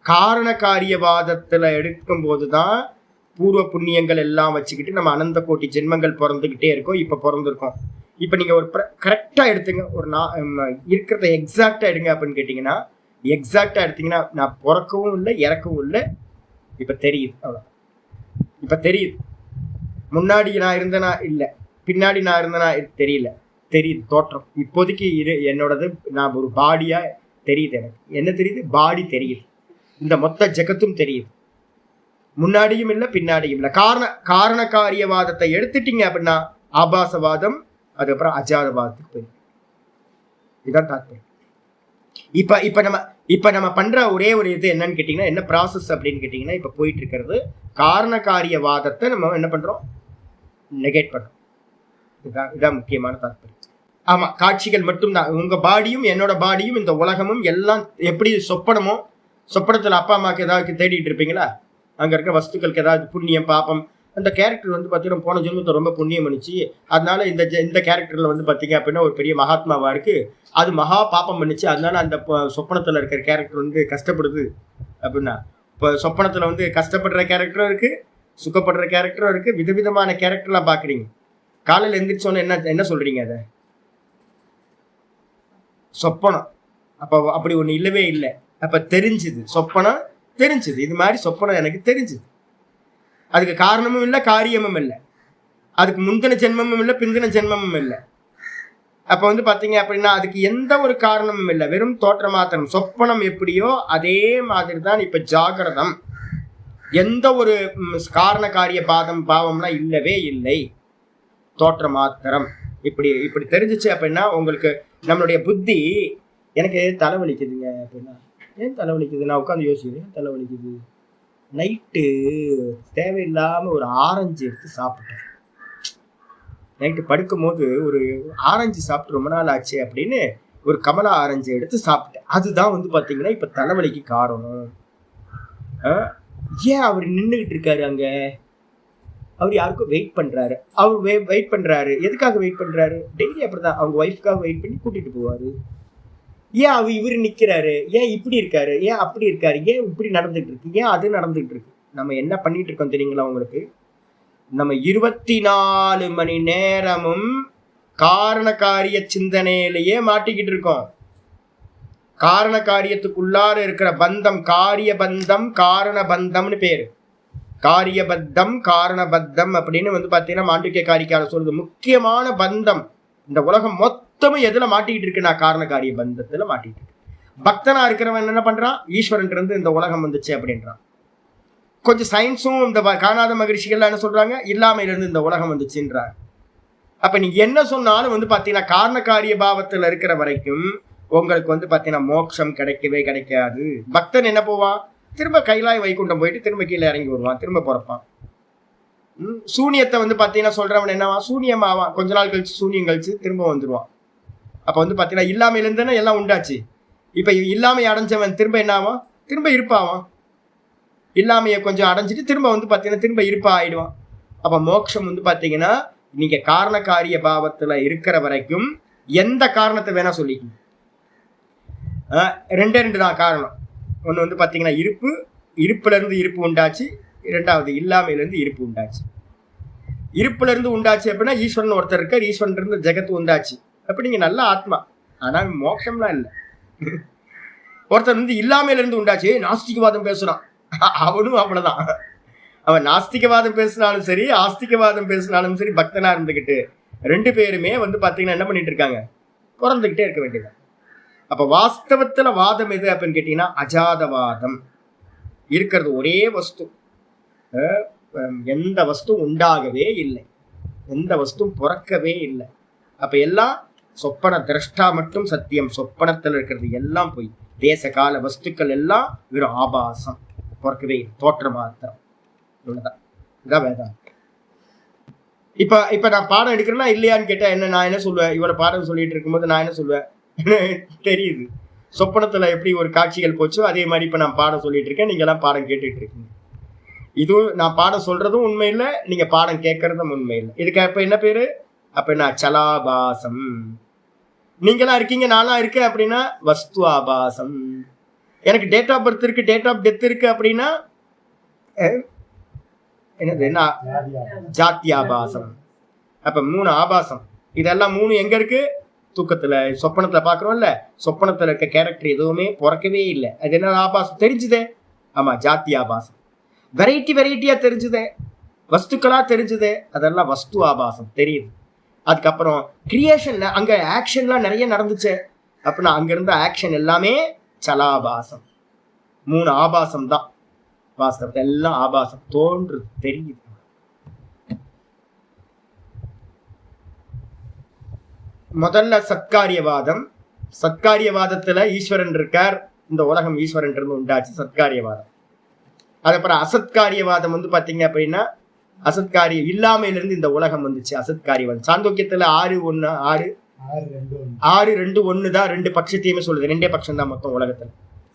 காரண காரியவாதத்துல எடுக்கும் போதுதான் பூர்வ புண்ணியங்கள் எல்லாம் வச்சுக்கிட்டு நம்ம அனந்த கோட்டி ஜென்மங்கள் பிறந்துகிட்டே இருக்கோம். இப்ப பிறந்திருக்கோம். இப்ப நீங்க ஒரு கரெக்டா எடுத்துங்க, ஒரு இருக்கிறத எக்ஸாக்டா எடுங்க அப்படின்னு கேட்டீங்கன்னா, எக்ஸாக்டா எடுத்தீங்கன்னா நான் பிறக்கவும் இல்லை இறக்கவும் இல்லை. இப்ப தெரியுது, அவ்வளவு. இப்ப தெரியுது. முன்னாடி நான் இருந்தேனா இல்லை, பின்னாடி நான் இருந்தேனா தெரியல, தெரியுது தோற்றம். இப்போதைக்கு என்னோடது நான் ஒரு பாடியா தெரியுது. எனக்கு என்ன தெரியுது? பாடி தெரியுது. இந்த மொத்த ஜெகத்தும் தெரியுது. முன்னாடியும் இல்லை பின்னாடியும் இல்லை. காரண காரியவாதத்தை எடுத்துட்டீங்க அப்படின்னா ஆபாசவாதம், அதுக்கப்புறம் அஜாதவாதத்துக்கு போயிடும். இதுதான் தாத்பரியம். இப்ப நம்ம பண்ற ஒரே ஒரு இது என்னன்னு கேட்டீங்கன்னா, என்ன ப்ராசஸ் அப்படின்னு கேட்டீங்கன்னா, இப்ப போயிட்டு இருக்கிறது காரண காரியவாதத்தை நம்ம என்ன பண்றோம்? நெகேட் பண்றோம். இதுதான் முக்கியமான தாத்பரியம். ஆமா, காட்சிகள் மட்டும்தான். உங்க பாடியும் என்னோட பாடியும் இந்த உலகமும் எல்லாம் எப்படி சொப்பனமோ, சொப்பனத்துல அப்பா அம்மாவுக்கு ஏதாவது தேடிட்டு இருப்பீங்களா? அங்க இருக்க வஸ்துக்களுக்கு ஏதாவது புண்ணியம் பாப்பம். அந்த கேரக்டர் வந்து பாத்தீங்கன்னா போன ஜென்மத்தை ரொம்ப புண்ணியம் பண்ணிச்சு, அதனால இந்த கேரக்டர்ல வந்து பாத்தீங்க அப்படின்னா ஒரு பெரிய மகாத்மாவா இருக்கு, அது மகா பாப்பம் பண்ணிச்சு, அதனால அந்த சொப்பனத்துல இருக்கிற கேரக்டர் வந்து கஷ்டப்படுது அப்படின்னா, இப்போ சொப்பனத்துல வந்து கஷ்டப்படுற கேரக்டரும் இருக்கு, சுக்கப்படுற கேரக்டரும் இருக்கு, விதவிதமான கேரக்டர்லாம் பாக்குறீங்க. காலையில் எந்திரிச்சோன்னு என்ன சொல்றீங்க? அதை சொப்பனம். அப்ப அப்படி ஒண்ணு இல்லவே இல்லை. அப்ப தெரிஞ்சுது, சொப்பனம் தெரிஞ்சுது, இது மாதிரி சொப்பனம் எனக்கு தெரிஞ்சுது. அதுக்கு காரணமும் இல்லை, காரியமும் இல்லை, அதுக்கு முந்தின ஜென்மமும் இல்லை, பிந்தின ஜென்மமும் இல்லை. அப்ப வந்து பாத்தீங்க அப்படின்னா அதுக்கு எந்த ஒரு காரணமும் இல்லை, வெறும் தோற்ற மாத்திரம். சொப்பனம் எப்படியோ அதே மாதிரி தான் இப்ப ஜாகிரதம். எந்த ஒரு காரண காரிய பாவம்லாம் இல்லவே இல்லை, தோற்ற மாத்திரம். இப்படி இப்படி தெரிஞ்சிச்சு அப்படின்னா உங்களுக்கு நம்மளுடைய புத்தி, எனக்கு தலைவலிக்குதுங்க அப்படின்னா, ஏன் தலைவலிக்குது, நான் உட்காந்து யோசிக்கிறேன், தலைவலிக்குது, நைட்டு தேவையில்லாம ஒரு ஆரஞ்சு எடுத்து சாப்பிட்டேன், நைட்டு படுக்கும் போது ஒரு ஆரஞ்சு சாப்பிட்டு ரொம்ப நாள் ஆச்சு அப்படின்னு ஒரு கமலா ஆரஞ்சு எடுத்து சாப்பிட்டேன். அதுதான் வந்து பாத்தீங்கன்னா இப்ப தலைவலிக்கு காரணம். ஏன் அவர் நின்றுகிட்டு இருக்காரு அங்க, அவர் யாருக்கும் வெயிட் பண்றாரு. அவர் வெயிட் பண்றாரு, எதுக்காக வெயிட் பண்றாரு, டெய்லி அப்படிதான் அவங்க ஒய்ஃப்காக வெயிட் பண்ணி கூட்டிட்டு போவாரு. ஏன் இவர் நிக்கிறாரு, ஏன் இப்படி இருக்காரு, ஏன் அப்படி இருக்காரு, ஏன் இப்படி நடந்துட்டு இருக்கு, ஏன் அது நடந்துட்டு இருக்கு. நம்ம என்ன பண்ணிட்டு இருக்கோம் தெரியுங்களா உங்களுக்கு, நம்ம 24 மணி நேரமும் காரண காரிய சிந்தனையிலேயே மாட்டிக்கிட்டு இருக்கோம். காரண காரியத்துக்குள்ளார இருக்கிற பந்தம் காரிய பந்தம் காரண பந்தம்னு பேரு. காரியபத்தம் காரணபத்தம் அப்படின்னு வந்து பாத்தீங்கன்னா மாண்டிக்க காரிக்கால சொல்றது. முக்கியமான பந்தம் இந்த உலகம் மொத்தமும் எதுல மாட்டிக்கிட்டு இருக்குன்னா காரண காரிய பந்தத்துல மாட்டிக்கிட்டு இருக்கு. பக்தனா இருக்கிறவன் என்ன பண்றான், ஈஸ்வரன் இருந்து இந்த உலகம் வந்துச்சு அப்படின்றான். கொஞ்சம் சயின்ஸும் இந்த காணாத மகிழ்ச்சிகள்லாம் என்ன சொல்றாங்க, இல்லாமையிலிருந்து இந்த உலகம் வந்துச்சுன்றாங்க. அப்ப நீங்க என்ன சொன்னாலும் வந்து பாத்தீங்கன்னா காரண காரிய பாவத்துல இருக்கிற வரைக்கும் உங்களுக்கு வந்து பாத்தீங்கன்னா மோட்சம் கிடைக்கவே கிடைக்காது. பக்தன் என்ன போவான், திரும்ப கைலாய வைகுண்டம் போயிட்டு திரும்ப கீழே இறங்கி வருவான், திரும்ப பிறப்பான். சூனியத்தை வந்து பாத்தீங்கன்னா சொல்றவன் என்னவா, சூனியம் ஆவான், கொஞ்ச நாள் கழிச்சு சூனியம் கழிச்சு திரும்ப வந்துடுவான். அப்ப வந்து பாத்தீங்கன்னா இல்லாமையிலிருந்துன்னா எல்லாம் உண்டாச்சு. இப்ப இல்லாமை அடைஞ்சவன் திரும்ப என்ன ஆவான், திரும்ப இருப்பாவான். இல்லாமையை கொஞ்சம் அடைஞ்சிட்டு திரும்ப வந்து பாத்தீங்கன்னா திரும்ப இருப்பா ஆயிடுவான். அப்ப மோட்சம் வந்து பாத்தீங்கன்னா நீங்க காரண காரிய பாவத்துல இருக்கிற வரைக்கும் எந்த காரணத்தை வேணா சொல்லிக்கணும். ரெண்டு தான் காரணம். ஒண்ணு வந்து பாத்தீங்கன்னா இருப்பு, இருப்புல இருந்து இருப்பு உண்டாச்சு. இரண்டாவது இல்லாமையில இருந்து இருப்பு உண்டாச்சு. இருப்புல இருந்து உண்டாச்சு அப்படின்னா ஈஸ்வரன் ஒருத்தர் இருக்கார், ஈஸ்வரன் இருந்து ஜெகத்து உண்டாச்சு. அப்ப நீங்க நல்ல ஆத்மா, ஆனா மோட்சம்லாம் இல்லை. ஒருத்தர் வந்து இல்லாமையில இருந்து உண்டாச்சு, நாஸ்திகவாதம் பேசுறான், அவனும் அவ்வளவுதான். அவன் நாஸ்திகவாதம் பேசினாலும் சரி ஆஸ்திகவாதம் பேசினாலும் சரி பக்தனா இருந்துகிட்டு ரெண்டு பேருமே வந்து பாத்தீங்கன்னா என்ன பண்ணிட்டு இருக்காங்க, பிறந்துகிட்டே இருக்க வேண்டியது. அப்ப வாஸ்தவத்துல வாதம் எது அப்படின்னு கேட்டீங்கன்னா அஜாதவாதம். இருக்கிறது ஒரே வஸ்து, எந்த வஸ்து உண்டாகவே இல்லை, எந்த வஸ்தும் பிறக்கவே இல்லை. அப்ப எல்லாம் சொப்பன திரஷ்டா மட்டும் சத்தியம், சொப்பனத்தில் இருக்கிறது எல்லாம் போய் தேச கால வஸ்துக்கள் எல்லாம் வெறும் ஆபாசம், பிறக்கவே தோற்ற மாத்திரம். இவ்வளவுதான், இதான் வேதாந்தம். இப்ப நான் பாடம் எடுக்கிறேன்னா இல்லையான்னு கேட்டா என்ன, நான் என்ன சொல்லுவேன், இவ்வளவு பாடம் சொல்லிட்டு இருக்கும்போது நான் என்ன சொல்லுவேன் தெரியுது, சொப்பனத்துல எப்படி ஒரு காட்சிகள் போச்சோ அதே மாதிரி இப்ப நான் பாடம் சொல்லிட்டு இருக்கேன், நீங்க எல்லாம் பாடம் கேட்டுட்டு இருக்கீங்க. இதுவும் நான் பாடம் சொல்றதும் உண்மை இல்லை, நீங்க பாடம் கேட்கறதும் உண்மை இல்லை. இதுக்கு அப்ப என்ன பேரு, அப்ப என்ன சலாபாசம். நீங்களாம் இருக்கீங்க, நானா இருக்கேன் அப்படின்னா வஸ்து ஆபாசம். எனக்கு டேட் ஆஃப் பர்த் இருக்கு, டேட் ஆஃப் டெத் இருக்கு அப்படின்னா என்னது, என்ன ஜாத்தியாபாசம். அப்ப 3 ஆபாசம். இதெல்லாம் 3 எங்க இருக்கு, தூக்கத்துல சொப்பனத்துல பாக்குறோம்ல, சொப்பனத்துல இருக்க கேரக்டர் எதுவுமே பிறக்கவே இல்லை. அது என்ன ஆபாசம் தெரிஞ்சுதே, ஆமா ஜாத்தி ஆபாசம். வெரைட்டியா தெரிஞ்சுதே, வஸ்துக்களா தெரிஞ்சுதே, அதெல்லாம் வஸ்து ஆபாசம் தெரியுது. அதுக்கப்புறம் கிரியேஷன்ல அங்க ஆக்ஷன்லாம் நிறைய நடந்துச்சு அப்படின்னா அங்க இருந்த ஆக்ஷன் எல்லாமே சலாபாசம். 3 ஆபாசம் தான், வாஸ்தவத்தை எல்லாம் ஆபாசம் தோன்று தெரியுது. முதல்ல சத்காரியவாதம். சத்காரியவாதத்துல ஈஸ்வரன் இருக்கார், இந்த உலகம் ஈஸ்வரன் இருந்து உண்டாச்சு, சத்காரியவாதம். அதுக்கப்புறம் அசத்காரியவாதம் வந்து பாத்தீங்க அப்படின்னா அசத்காரிய இல்லாமையிலிருந்து இந்த உலகம் வந்துச்சு, அசத்காரியவாதம். சாந்தோக்கியத்துல 6-2-1 தான், 2 பட்சத்தையுமே சொல்லுது, 2 பட்சம் தான் மொத்தம் உலகத்துல.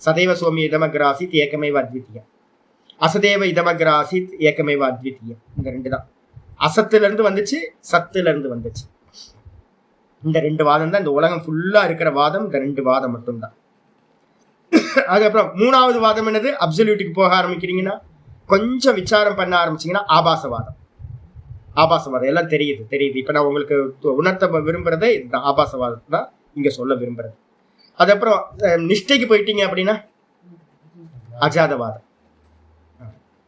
சதைவ சோமி இதமக்ராசித் ஏகமேவ அத்விதீயம், அசதேவ இதமக்ராசித் ஏகமேவ அத்விதீயம். இந்த 2 தான். அசத்துல இருந்து வந்துச்சு, சத்துல இருந்து வந்துச்சு. இந்த 2 வாதம் தான் இந்த உலகம் ஃபுல்லா இருக்கிற வாதம், இந்த 2 வாதம் மட்டும்தான். அதுக்கப்புறம் 3வது வாதம் என்னது, அப்சல்யூட்டுக்கு போக ஆரம்பிக்கிறீங்கன்னா கொஞ்சம் விசாரம் பண்ண ஆரம்பிச்சீங்கன்னா ஆபாசவாதம். ஆபாசவாதம் எல்லாம் தெரியுது. இப்ப நான் உங்களுக்கு உணர்த்த விரும்புறதே இந்த ஆபாசவாதத்தை தான் இங்க சொல்ல விரும்புறது. அதுக்கப்புறம் நிஷ்டைக்கு போயிட்டீங்க அப்படின்னா அஜாதவாதம்.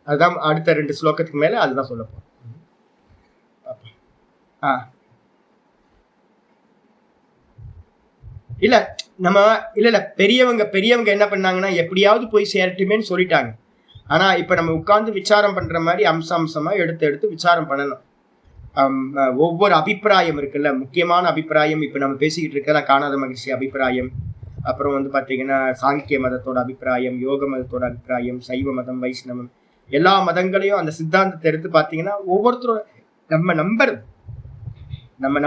அதுதான் அடுத்த 2 ஸ்லோகத்துக்கு மேல அதுதான் சொல்ல போறோம். இல்ல நம்ம இல்ல பெரியவங்க என்ன பண்ணாங்கன்னா எப்படியாவது போய் சேரட்டுமேன்னு சொல்லிட்டாங்க. ஆனா இப்ப நம்ம உட்கார்ந்து விசாரம் பண்ற மாதிரி அம்சமா எடுத்து விசாரம் பண்ணணும். ஒவ்வொரு அபிப்பிராயம் இருக்குல்ல, முக்கியமான அபிப்பிராயம் இப்ப நம்ம பேசிக்கிட்டு இருக்க காணாத மகிழ்ச்சி அபிப்பிராயம், அப்புறம் வந்து பாத்தீங்கன்னா சாங்கிய மதத்தோட அபிப்பிராயம், யோக மதத்தோட அபிப்பிராயம், சைவ மதம், வைஷ்ணவம், எல்லா மதங்களையும் அந்த சித்தாந்தத்தை எடுத்து பாத்தீங்கன்னா ஒவ்வொருத்தரோட நம்ம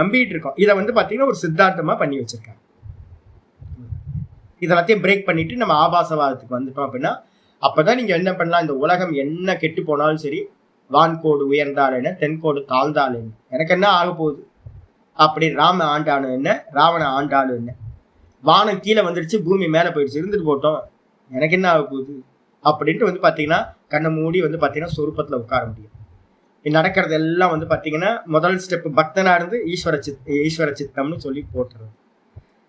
நம்பிட்டு இருக்கோம். இதை வந்து பாத்தீங்கன்னா ஒரு சித்தாந்தமா பண்ணி வச்சிருக்காங்க. இதெல்லாத்தையும் பிரேக் பண்ணிட்டு நம்ம ஆபாசவாதத்துக்கு வந்துட்டோம் அப்படின்னா அப்பதான் நீங்க என்ன பண்ணலாம், இந்த உலகம் என்ன கெட்டு போனாலும் சரி, வான்கோடு உயர்ந்தால் என்ன, தென்கோடு தாழ்ந்தால் என்ன, எனக்கு என்ன ஆக போகுது, அப்படி ராம ஆண்டானு என்ன, ராவண ஆண்டாலும் என்ன, வானம் கீழே வந்துடுச்சு, பூமி மேலே போயிடுச்சு, இருந்துட்டு போட்டோம், எனக்கு என்ன ஆக போகுது அப்படின்ட்டு வந்து பார்த்தீங்கன்னா கண்ணை மூடி வந்து பார்த்தீங்கன்னா சொரூபத்தில் உட்கார முடியும். நடக்கிறது எல்லாம் வந்து பார்த்தீங்கன்னா முதல் ஸ்டெப் பக்தனா இருந்து ஈஸ்வர சித்தம்னு சொல்லி போட்டுறது.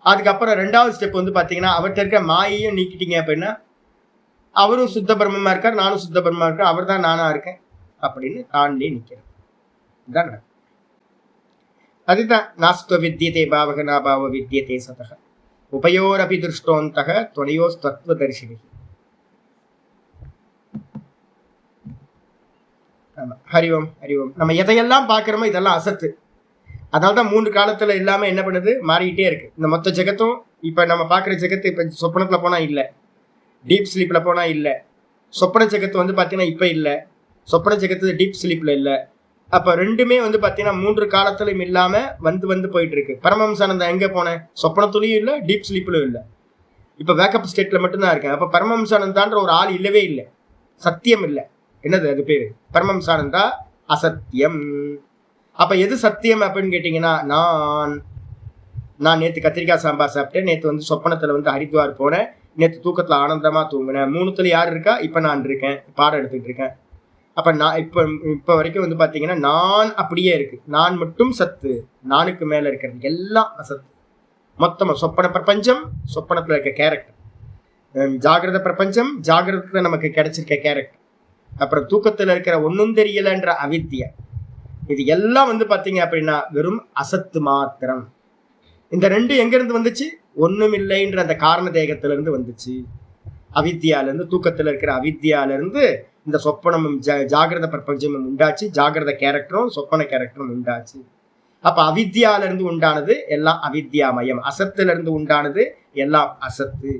அதுக்கப்புறம் 2வது ஸ்டெப் வந்து பார்த்தீங்கன்னா அவர்கிட்ட இருக்கிற மாயையும் நீக்கிட்டீங்க அப்படின்னா அவரும் சுத்த பிரம்மமா இருக்கார், நானும் சுத்த பிரம்மமா இருக்கேன், அவர் தான் நானா இருக்கேன் அப்படின்னு தாண்டி நிற்கிறேன். இதுதான் அதுதான் நாஸ்துவ வித்தியதே பாவக நாபாவ வித்தியதே சதக உபயோரபி திருஷ்டோந்தக துணையோஸ் தத்துவ தரிசினி. ஹரிஓம் ஹரிஓம். நம்ம எதையெல்லாம் பார்க்குறோமோ இதெல்லாம் அசத்து. அதனால்தான் 3 காலத்துல எல்லாமே என்ன பண்ணுது, மாறிக்கிட்டே இருக்கு. இந்த மொத்த ஜெகத்தும் இப்ப நம்ம பார்க்குற ஜெகத்து இப்ப சொப்பனத்துல போனா இல்லை, டீப் ஸ்லீப்ல போனா இல்லை, சொப்பன ஜெகத்து வந்து பார்த்தீங்கன்னா இப்போ இல்லை, சொப்பன ஜெகத்து டீப் ஸ்லீப்ல இல்லை. அப்போ ரெண்டுமே வந்து பார்த்தீங்கன்னா 3 காலத்திலும் இல்லாமல் வந்து போயிட்டு இருக்கு. பரமஹம்சானந்தா எங்கே போனேன், சொப்பனத்துலையும் இல்லை, டீப் ஸ்லீப்லையும் இல்லை, இப்போ வேக்கப் ஸ்டேட்ல மட்டும்தான் இருக்கேன். அப்போ பரமஹம்சானந்தான்ற ஒரு ஆள் இல்லவே இல்லை, சத்தியம் இல்லை. என்னது அது பேரு, பரமஹம்சானந்தா அசத்தியம். அப்போ எது சத்தியம் அப்படின்னு கேட்டிங்கன்னா, நான் நேற்று கத்திரிக்காய் சாம்பார் சாப்பிட்டேன், நேற்று வந்து சொப்பனத்தில் வந்து ஹரித்வார் போனேன், நேற்று தூக்கத்தில் ஆனந்தமாக தூங்கினேன், 3த்துல யார் இருக்கா, இப்போ நான் இருக்கேன், பாடம் எடுத்துக்கிட்டு இருக்கேன். அப்போ நான் இப்போ வரைக்கும் வந்து பார்த்தீங்கன்னா நான் அப்படியே இருக்கு, நான் மட்டும் சத்து, நானுக்கு மேலே இருக்கிறது எல்லாம் அசத்து. மொத்தமாக சொப்பன பிரபஞ்சம், சொப்பனத்தில் இருக்க கேரக்டர், ஜாகிரத பிரபஞ்சம், ஜாகிரதத்தில் நமக்கு கிடைச்சிருக்க கேரக்டர், அப்புறம் தூக்கத்தில் இருக்கிற ஒன்றும் தெரியலன்ற அவித்தியா, இது எல்லாம் வந்து பார்த்தீங்க அப்படின்னா வெறும் அசத்து மாத்திரம். இந்த 2 எங்கிருந்து வந்துச்சு, ஒன்றும் இல்லைன்ற அந்த காரண தேகத்திலிருந்து வந்துச்சு, அவித்தியாலேருந்து, தூக்கத்தில் இருக்கிற அவித்தியாலேருந்து இந்த சொப்பனமும் ஜாகிரத பிரபஞ்சமும் உண்டாச்சு, ஜாகிரத கேரக்டரும் சொப்பன கேரக்டரும் உண்டாச்சு. அப்போ அவித்தியாலேருந்து உண்டானது எல்லாம் அவித்யாமயம், அசத்திலிருந்து உண்டானது எல்லாம் அசத்து.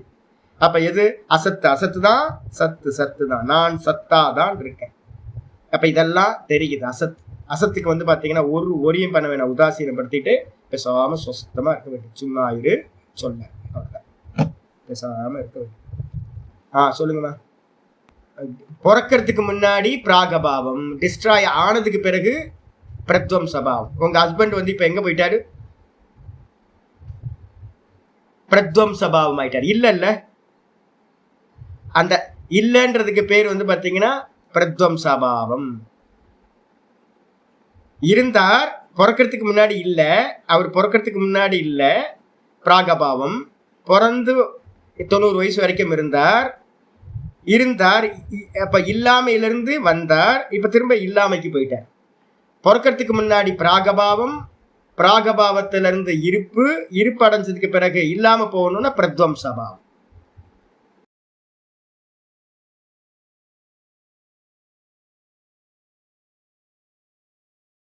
அப்போ எது அசத்து, அசத்து தான் சத்து தான், நான் சத்தா தான் இருக்கேன். அப்போ இதெல்லாம் தெரியுது. அசத்துக்கு வந்து பார்த்தீங்கன்னா ஒரியும் பண்ண வேணாம், உதாசீனப்படுத்திட்டு பேசாம சொஸ்தமா இருக்க வேண்டும், சும்மா இரு சொல்ல, பேசாம இருக்க வேண்டும். சொல்லுங்கம்மா. பிறக்கிறதுக்கு முன்னாடி பிராகபாவம், டிஸ்ட்ராய் ஆனதுக்கு பிறகு பிரத்வம்சபாவம். உங்க ஹஸ்பண்ட் வந்து இப்ப எங்க போயிட்டாரு, பிரத்வம்சபாவம் ஆயிட்டாரு. இல்ல அந்த இல்லன்றதுக்கு பேர் வந்து பாத்தீங்கன்னா பிரத்வம்சபாவம். இருந்தார், பிறக்கிறதுக்கு முன்னாடி இல்ல, அவர் பிறக்கிறதுக்கு முன்னாடி இல்ல, பிராகபாவம். பிறந்து 90 வயசு வரைக்கும் இருந்தார். அப்ப இல்லாமையிலிருந்து வந்தார், இப்ப திரும்ப இல்லாமைக்கு போயிட்டார். பிறக்கிறதுக்கு முன்னாடி பிராகபாவம், பிராகபாவத்திலிருந்து இருப்பு அடைஞ்சதுக்கு பிறகு இல்லாம போகணும்னா பிரத்வம்சபாவம்.